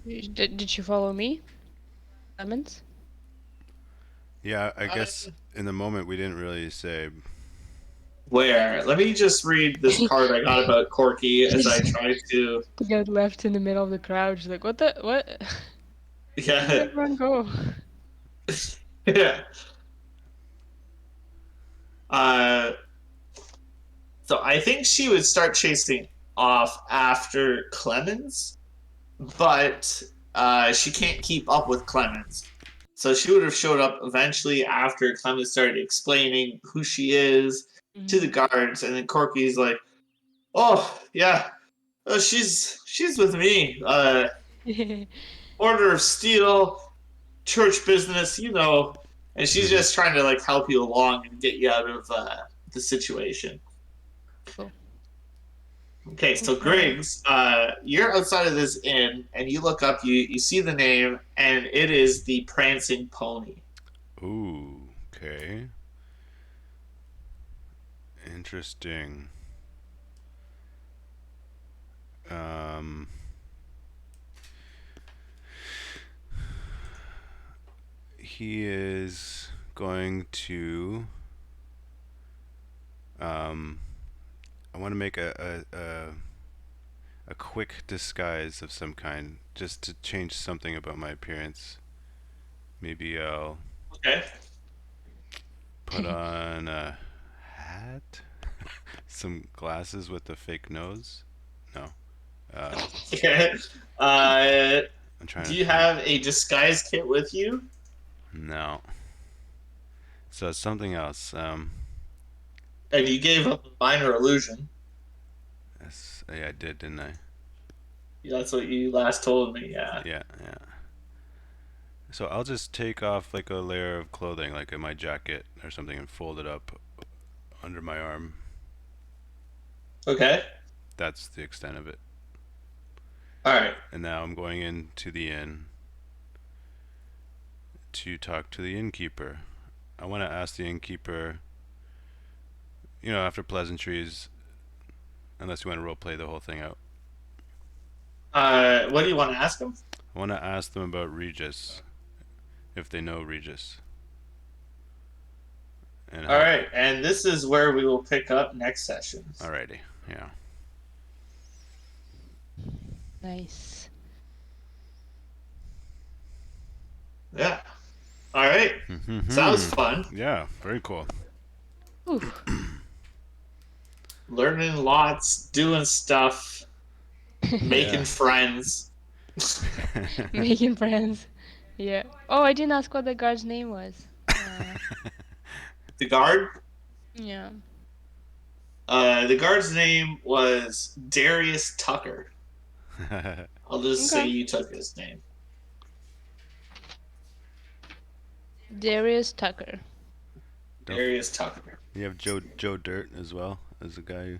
Did she follow me, Lemons? Yeah, I Uh, guess in the moment we didn't really say. where? Let me just read this card I got about Corky as I She try to. got left in the middle of the crowd. She's like, "What the what? Where did Yeah, everyone go?" yeah. Uh, so I think she would start chasing off after Clemens, but she can't keep up with Clemens. So she would have showed up eventually after Clemens started explaining who she is to the Mhm. guards, and then Corky's like, "Oh yeah, she's with me. Order of Steel, church business, you know." And she's just trying to like help you along and get you out of the situation. Cool. Okay, so Okay. Griggs, you're outside of this inn, and you look up, you see the name, and it is the Prancing Pony. Ooh, okay. Interesting. Um, he is going to. Um, I want to make a quick disguise of some kind, just to change something about my appearance. Maybe I'll Okay. put on a hat, some glasses with a fake nose. No, uh, Okay. Uh, I'm trying do to you think. have a disguise kit with you? No, so it's something else. And you gave up a minor illusion. Yeah, I did, didn't I? That's what you last told me. Yeah. Yeah, yeah. So I'll just take off like a layer of clothing, like in my jacket or something, and fold it up under my arm. Okay. That's the extent of it. All right. And now I'm going into the inn to talk to the innkeeper. I want to ask the innkeeper, after pleasantries, unless you want to role play the whole thing out. What do you want to ask him? I want to ask them about Regis, if they know Regis, and All how. right. And this is where we will pick up next session. Alrighty, yeah. Nice. Yeah. All right. Sounds fun. Yeah, very cool. Ooh. Learning lots, doing stuff, making Yeah. friends. Making friends. Yeah. Oh, I didn't ask what the guard's name was. The guard. Yeah. The guard's name was Darius Tucker. I'll just say Okay. you took his name. Darius Tucker. Don't Darius Tucker. you have Joe Dirt as well as a guy?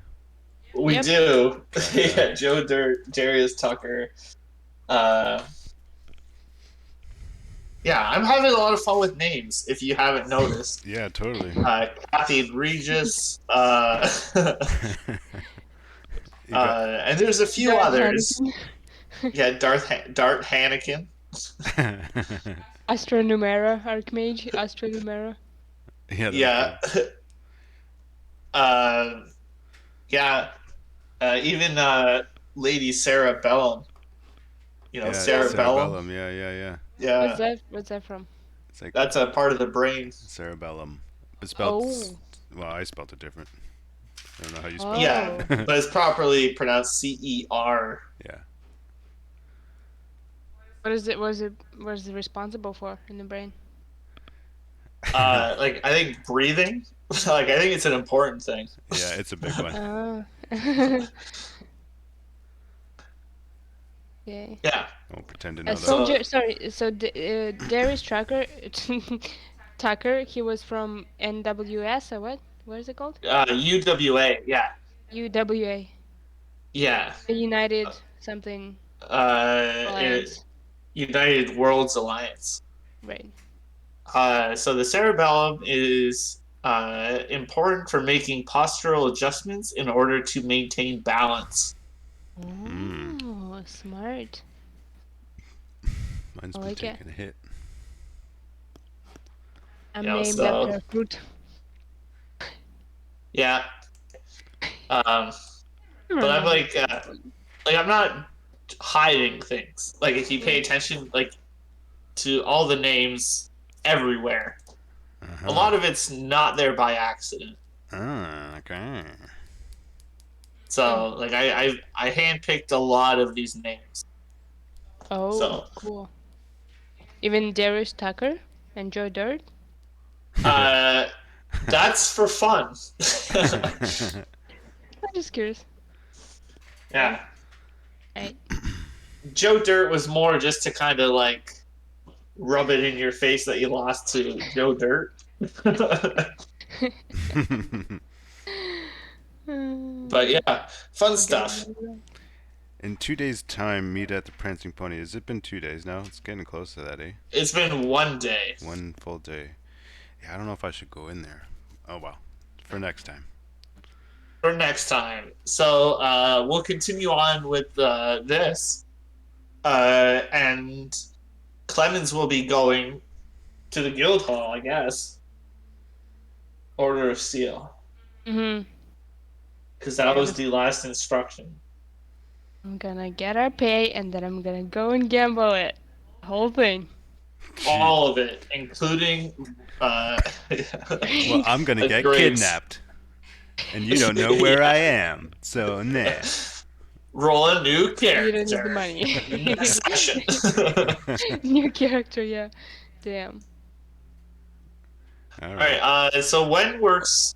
We Yep. do. Gotcha. Yeah, Joe Dirt, Darius Tucker. Uh, yeah, I'm having a lot of fun with names. If you haven't noticed, Yeah, totally. Kathy Regis, You got. and there's a few Darth others. Anakin. Yeah, Dart Hannikin. Astronumera, Archmage, Astronumera. Yeah, that's Yeah, good. uh, yeah. Even Lady Sarah Bellum. Yeah, Sarah Bellum. cerebellum. Yeah, yeah, yeah. What's Yeah, that? What's that from? It's like that's a part of the brain. cerebellum. It's spelled. Oh. Well, I spelled it different. I don't know how you spell Yeah, Oh. it. but it's properly pronounced CER. Yeah. What is it? What is it responsible for in the brain? Like I think breathing. Like I think it's an important thing. Yeah, it's a big one. Oh. Okay. Yeah. I won't pretend to know that. So Soldier. Sorry. So Darius Tucker. Tucker. He was from NWS or what? What is it called? UWA. Yeah. UWA. Yeah. The United something Uh, it, Alliance. United Worlds Alliance. Right. So the cerebellum is important for making postural adjustments in order to maintain balance. Hmm. Oh, smart. Mine's I been like it. taking a hit. I'm You know, named after so a fruit. yeah. Um, I but don't I'm know. That's fun. like I'm not hiding things. Like if you pay Mm. attention, like to all the names everywhere, Uh a huh. lot of it's not there by accident. Ah, okay. Mm. So like I handpicked a lot of these names. Oh, So cool. Even Darius Tucker and Joe Dirt. uh, that's for fun. I'm just curious. Okay. Yeah, Right. Joe Dirt was more just to kind of like rub it in your face that you lost to Joe Dirt. But Mm, yeah, fun I gotta stuff. remember that. In 2 days' time, meet at the Prancing Pony. Has it been 2 days now? It's getting close to that, eh? It's been one day One full day. Yeah, I don't know if I should go in there. Oh well, for next time. for next time. So we'll continue on with this, and Clemens will be going to the guild hall, I guess. Order of Steel, Mhm. because that Yeah, was but the last instruction. I'm gonna get our pay and then I'm gonna go and gamble it. The whole thing. All of it, including uh, Well, I'm gonna a get great kidnapped, and you don't know where I yeah. am. So nah. Roll a new You don't need the character. money. Next session. New character, yeah. Damn. All All right. right. So when works